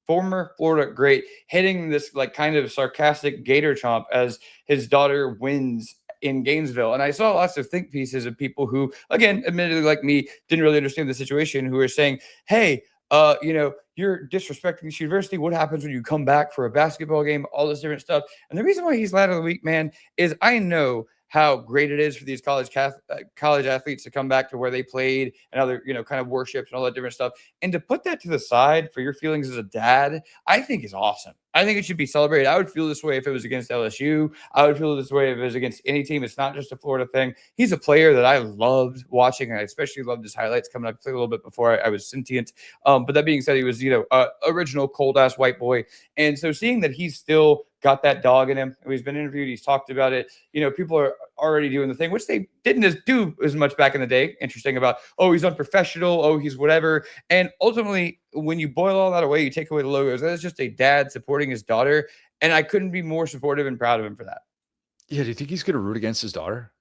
former Florida great, hitting this kind of sarcastic gator chomp as his daughter wins in Gainesville. And I saw lots of think pieces of people who, again, admittedly like me, didn't really understand the situation, who are saying, hey, you're disrespecting this university. What happens when you come back for a basketball game? All this different stuff. And the reason why he's lad of the week, man, is I know how great it is for these college athletes to come back to where they played and other, kind of worships and all that different stuff. And to put that to the side for your feelings as a dad, I think is awesome. I think it should be celebrated. I would feel this way if it was against LSU. I would feel this way if it was against any team. It's not just a Florida thing. He's a player that I loved watching, and I especially loved his highlights coming up a little bit before I was sentient. But that being said, he was, original cold-ass white boy. And so seeing that he's still got that dog in him, he's been interviewed, he's talked about it. People are already doing the thing, which they didn't do as much back in the day. Interesting about, oh, he's unprofessional, oh, he's whatever. And ultimately, when you boil all that away, you take away the logos. That's just a dad supporting his daughter. And I couldn't be more supportive and proud of him for that. Yeah, do you think he's going to root against his daughter?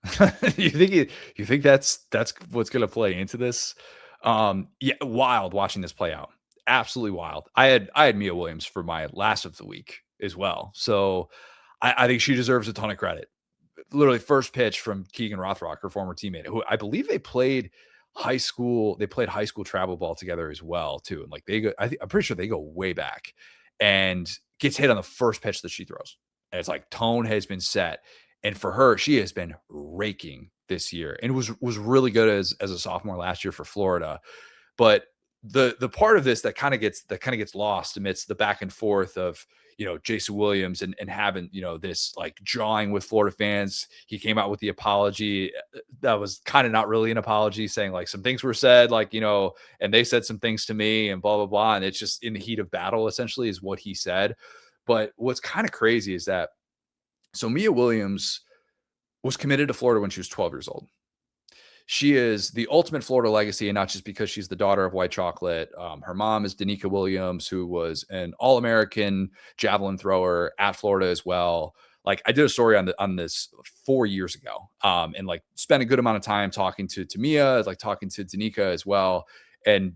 you think that's what's going to play into this? Yeah, wild watching this play out. Absolutely wild. I had Mia Williams for my last of the week as well. So I think she deserves a ton of credit. Literally first pitch from Keegan Rothrock, her former teammate, who I believe they played high school travel ball together as well too. And I'm pretty sure they go way back. and gets hit on the first pitch that she throws. And it's like tone has been set. And for her, she has been raking this year and was really good as a sophomore last year for Florida. But the part of this that kind of gets lost amidst the back and forth of, Jason Williams and having, this like jawing with Florida fans. He came out with the apology. That was kind of not really an apology, saying like some things were said, like, and they said some things to me and blah, blah, blah. And it's just in the heat of battle, essentially, is what he said. But what's kind of crazy is that, so Mia Williams was committed to Florida when she was 12 years old. She is the ultimate Florida legacy, and not just because she's the daughter of white chocolate. Her mom is Danica Williams, who was an All-American javelin thrower at Florida as well. Like, I did a story on this 4 years ago, and like spent a good amount of time talking to Mia, like talking to Danica as well, and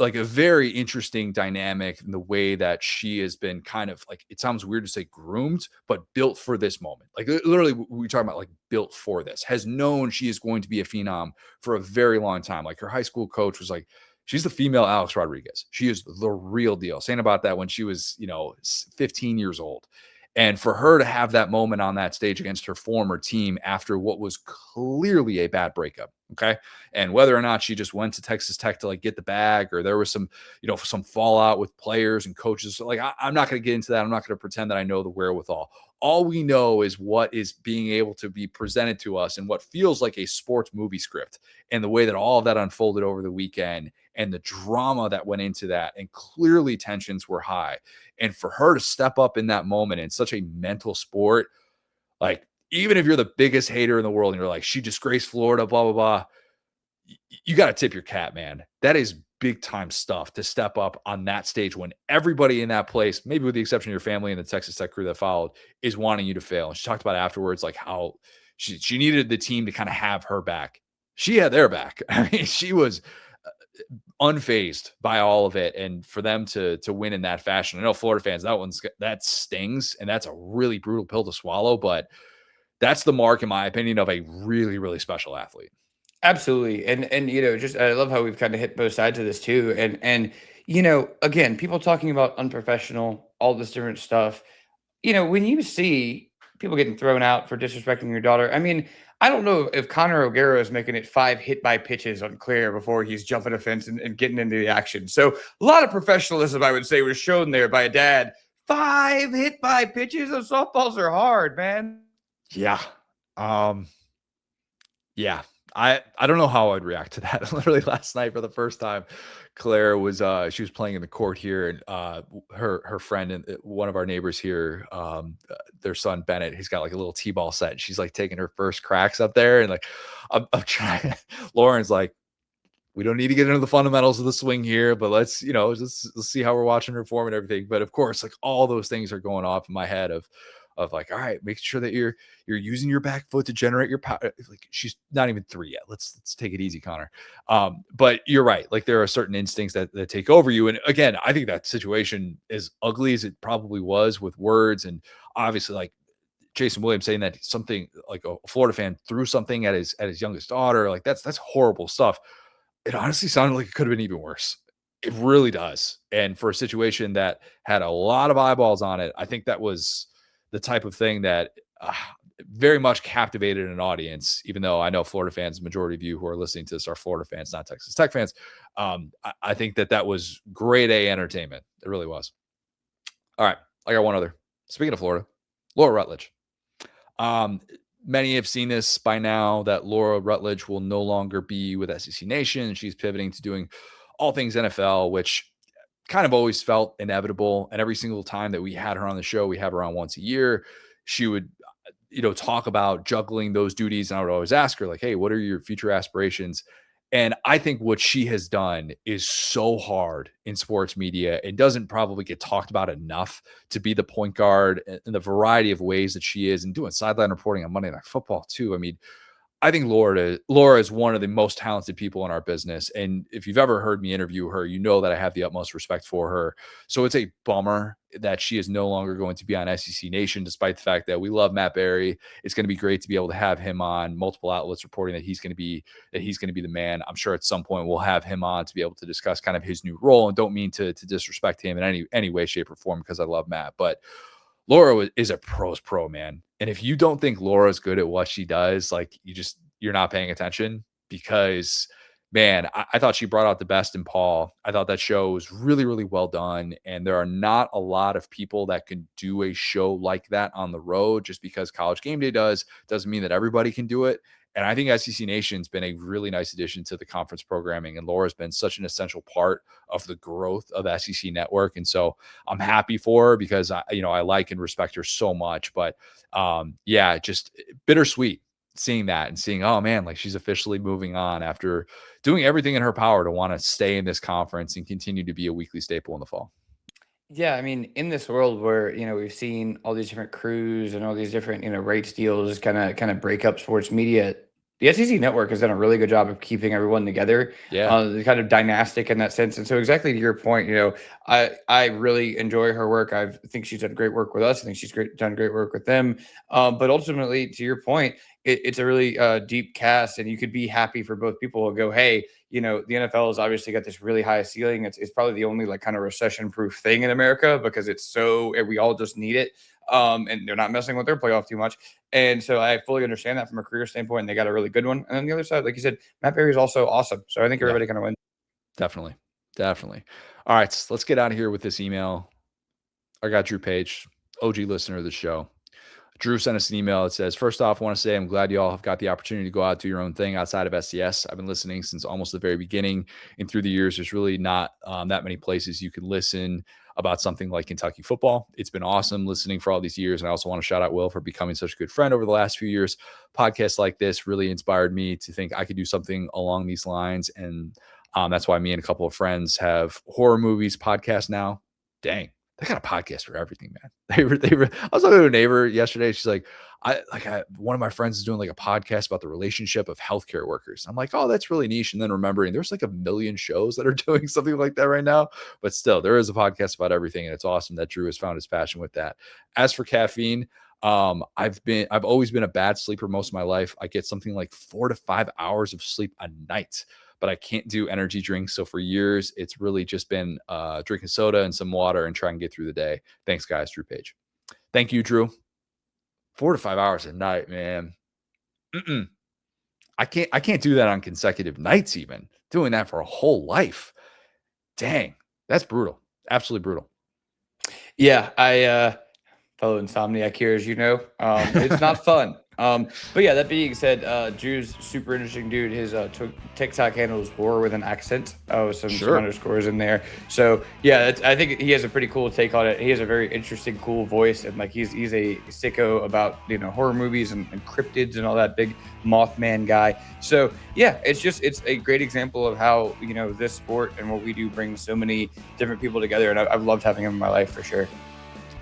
like a very interesting dynamic in the way that she has been kind of like, it sounds weird to say groomed, but built for this moment. Like literally we talking about like built for this, has known she is going to be a phenom for a very long time. Like her high school coach was like, she's the female Alex Rodriguez. She is the real deal. Saying about that when she was, 15 years old. And for her to have that moment on that stage against her former team after what was clearly a bad breakup. Okay. And whether or not she just went to Texas Tech to like get the bag, or there was some, some fallout with players and coaches. So like, I'm not going to get into that. I'm not going to pretend that I know the wherewithal. All we know is what is being able to be presented to us and what feels like a sports movie script, and the way that all of that unfolded over the weekend and the drama that went into that. And clearly tensions were high. And for her to step up in that moment in such a mental sport, like, even if you're the biggest hater in the world and you're like, she disgraced Florida, blah, blah, blah, you got to tip your cap, man. That is big time stuff to step up on that stage when everybody in that place, maybe with the exception of your family and the Texas Tech crew that followed, is wanting you to fail. And she talked about afterwards, like how she needed the team to kind of have her back. She had their back. I mean, she was unfazed by all of it, and for them to win in that fashion, I know Florida fans, that stings, and that's a really brutal pill to swallow, but that's the mark, in my opinion, of a really, really special athlete. Absolutely. And just I love how we've kind of hit both sides of this too. And again, people talking about unprofessional, all this different stuff. When you see people getting thrown out for disrespecting your daughter, I mean, I don't know if Connor O'Gara is making it 5 hit by pitches on clear before he's jumping a fence and getting into the action. So a lot of professionalism, I would say, was shown there by a dad. 5 hit by pitches. Those softballs are hard, man. Yeah. Yeah. I don't know how I'd react to that. Literally last night for the first time, Claire was she was playing in the court here, and her friend and one of our neighbors here, their son Bennett, he's got like a little t-ball set, and she's like taking her first cracks up there, and like I'm trying. Lauren's like, we don't need to get into the fundamentals of the swing here, but let's see how we're watching her form and everything. But of course, like all those things are going off in my head of like, all right, make sure that you're using your back foot to generate your power. Like, she's not even 3 yet. Let's take it easy, Connor. But you're right. Like, there are certain instincts that take over you. And again, I think that situation, as ugly as it probably was with words, and obviously like Jason Williams saying that something like a Florida fan threw something at his youngest daughter, like that's horrible stuff. It honestly sounded like it could have been even worse. It really does. And for a situation that had a lot of eyeballs on it, I think that was the type of thing that very much captivated an audience, even though I know Florida fans, the majority of you who are listening to this are Florida fans, not Texas Tech fans. I think that was grade A entertainment. It really was. All right. I got one other. Speaking of Florida, Laura Rutledge. Many have seen this by now, that Laura Rutledge will no longer be with SEC Nation. She's pivoting to doing all things NFL, which kind of always felt inevitable. And every single time that we had her on the show, we have her on once a year, she would, talk about juggling those duties. And I would always ask her, like, hey, what are your future aspirations? And I think what she has done is so hard in sports media and doesn't probably get talked about enough, to be the point guard in the variety of ways that she is, and doing sideline reporting on Monday Night Football too. I mean, I think Laura is one of the most talented people in our business. And if you've ever heard me interview her, you know that I have the utmost respect for her. So it's a bummer that she is no longer going to be on SEC Nation, despite the fact that we love Matt Berry. It's going to be great to be able to have him on multiple outlets reporting that he's going to be the man. I'm sure at some point we'll have him on to be able to discuss kind of his new role, and don't mean to disrespect him in any way, shape, or form, because I love Matt. But Laura is a pro's pro, man. And if you don't think Laura's good at what she does, like you're not paying attention, because man, I thought she brought out the best in Paul. I thought that show was really, really well done. And there are not a lot of people that can do a show like that on the road. Just because College Game Day doesn't mean that everybody can do it. And I think SEC Nation's been a really nice addition to the conference programming, and Laura's been such an essential part of the growth of SEC Network. And so I'm happy for her, because I like and respect her so much. But just bittersweet seeing that and seeing, oh man, like she's officially moving on after doing everything in her power to want to stay in this conference and continue to be a weekly staple in the fall. Yeah, I mean, in this world where, we've seen all these different crews and all these different, rights deals kind of break up sports media, the SEC Network has done a really good job of keeping everyone together. Yeah. They're kind of dynastic in that sense. And so exactly to your point, I really enjoy her work. I think she's done great work with us. I think she's done great work with them. But ultimately, to your point, it's a really deep cast, and you could be happy for both people. Go, hey, the NFL has obviously got this really high ceiling. It's probably the only like kind of recession-proof thing in America, because it's so we all just need it. And they're not messing with their playoff too much. And so I fully understand that from a career standpoint, and they got a really good one. And on the other side, like you said, Matt Berry is also awesome. So I think everybody kind of wins. Definitely. All right, so let's get out of here with this email. I got Drew Page, OG listener of the show. Drew sent us an email. It says, first off, I want to say I'm glad you all have got the opportunity to go out, do your own thing outside of SDS. I've been listening since almost the very beginning. And through the years, there's really not that many places you can listen about something like Kentucky football. It's been awesome listening for all these years. And I also want to shout out Will for becoming such a good friend over the last few years. Podcasts like this really inspired me to think I could do something along these lines. And that's why me and a couple of friends have horror movies podcast now. Dang. They got a podcast for everything, man. They were. I was talking to a neighbor yesterday. She's like, one of my friends is doing like a podcast about the relationship of healthcare workers. I'm like, oh, that's really niche. And then remembering there's like a million shows that are doing something like that right now. But still, there is a podcast about everything, and it's awesome that Drew has found his passion with that. As for caffeine, I've always been a bad sleeper most of my life. I get something like 4 to 5 hours of sleep a night, but I can't do energy drinks. So for years, it's really just been drinking soda and some water and try and get through the day. Thanks, guys. Drew Page. Thank you, Drew. 4 to 5 hours a night, man. I can't do that on consecutive nights, even doing that for a whole life. Dang, that's brutal. Absolutely brutal. Yeah, I fellow insomniac here, as you know. It's not fun. But yeah, that being said, Drew's super interesting dude. His TikTok handle is horror with an accent. Some underscores in there. So yeah, I think he has a pretty cool take on it. He has a very interesting, cool voice, and like he's a sicko about horror movies and cryptids and all that, big Mothman guy. So yeah, it's a great example of how this sport and what we do brings so many different people together, and I've loved having him in my life for sure.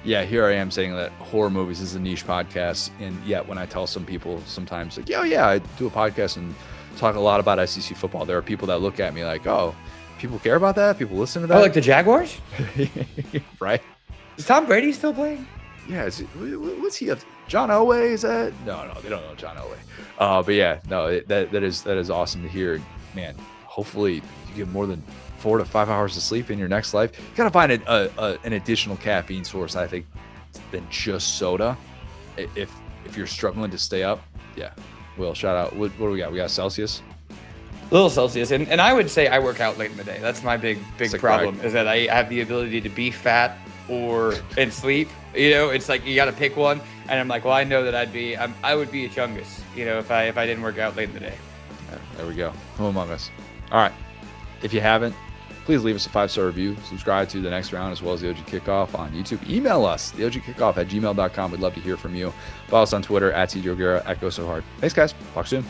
Yeah, here I am saying that horror movies is a niche podcast, and yet when I tell some people sometimes like, yeah, I do a podcast and talk a lot about SEC football, there are people that look at me like, oh, people care about that? People listen to that? Oh, like the Jaguars? Right? Is Tom Brady still playing? Yeah, what's he up to? John Elway, is that? No, they don't know John Elway. But yeah, no, that is awesome to hear. Man, hopefully you get more than 4 to 5 hours of sleep in your next life. You gotta find an additional caffeine source, I think, than just soda. If you're struggling to stay up, yeah. Will, shout out. What do we got? We got Celsius. A little Celsius, and I would say I work out late in the day. That's my big problem, is that I have the ability to be fat and sleep. It's like you got to pick one, and I'm like, well, I know that I would be a chungus, if I didn't work out late in the day. There we go. Who among us? All right. If you haven't, please leave us a 5-star review. Subscribe to The Next Round as well as the OG Kickoff on YouTube. Email us, theogkickoff@gmail.com. We'd love to hear from you. Follow us on Twitter @CJ O'Gara. Echo so hard. Thanks, guys. Talk soon.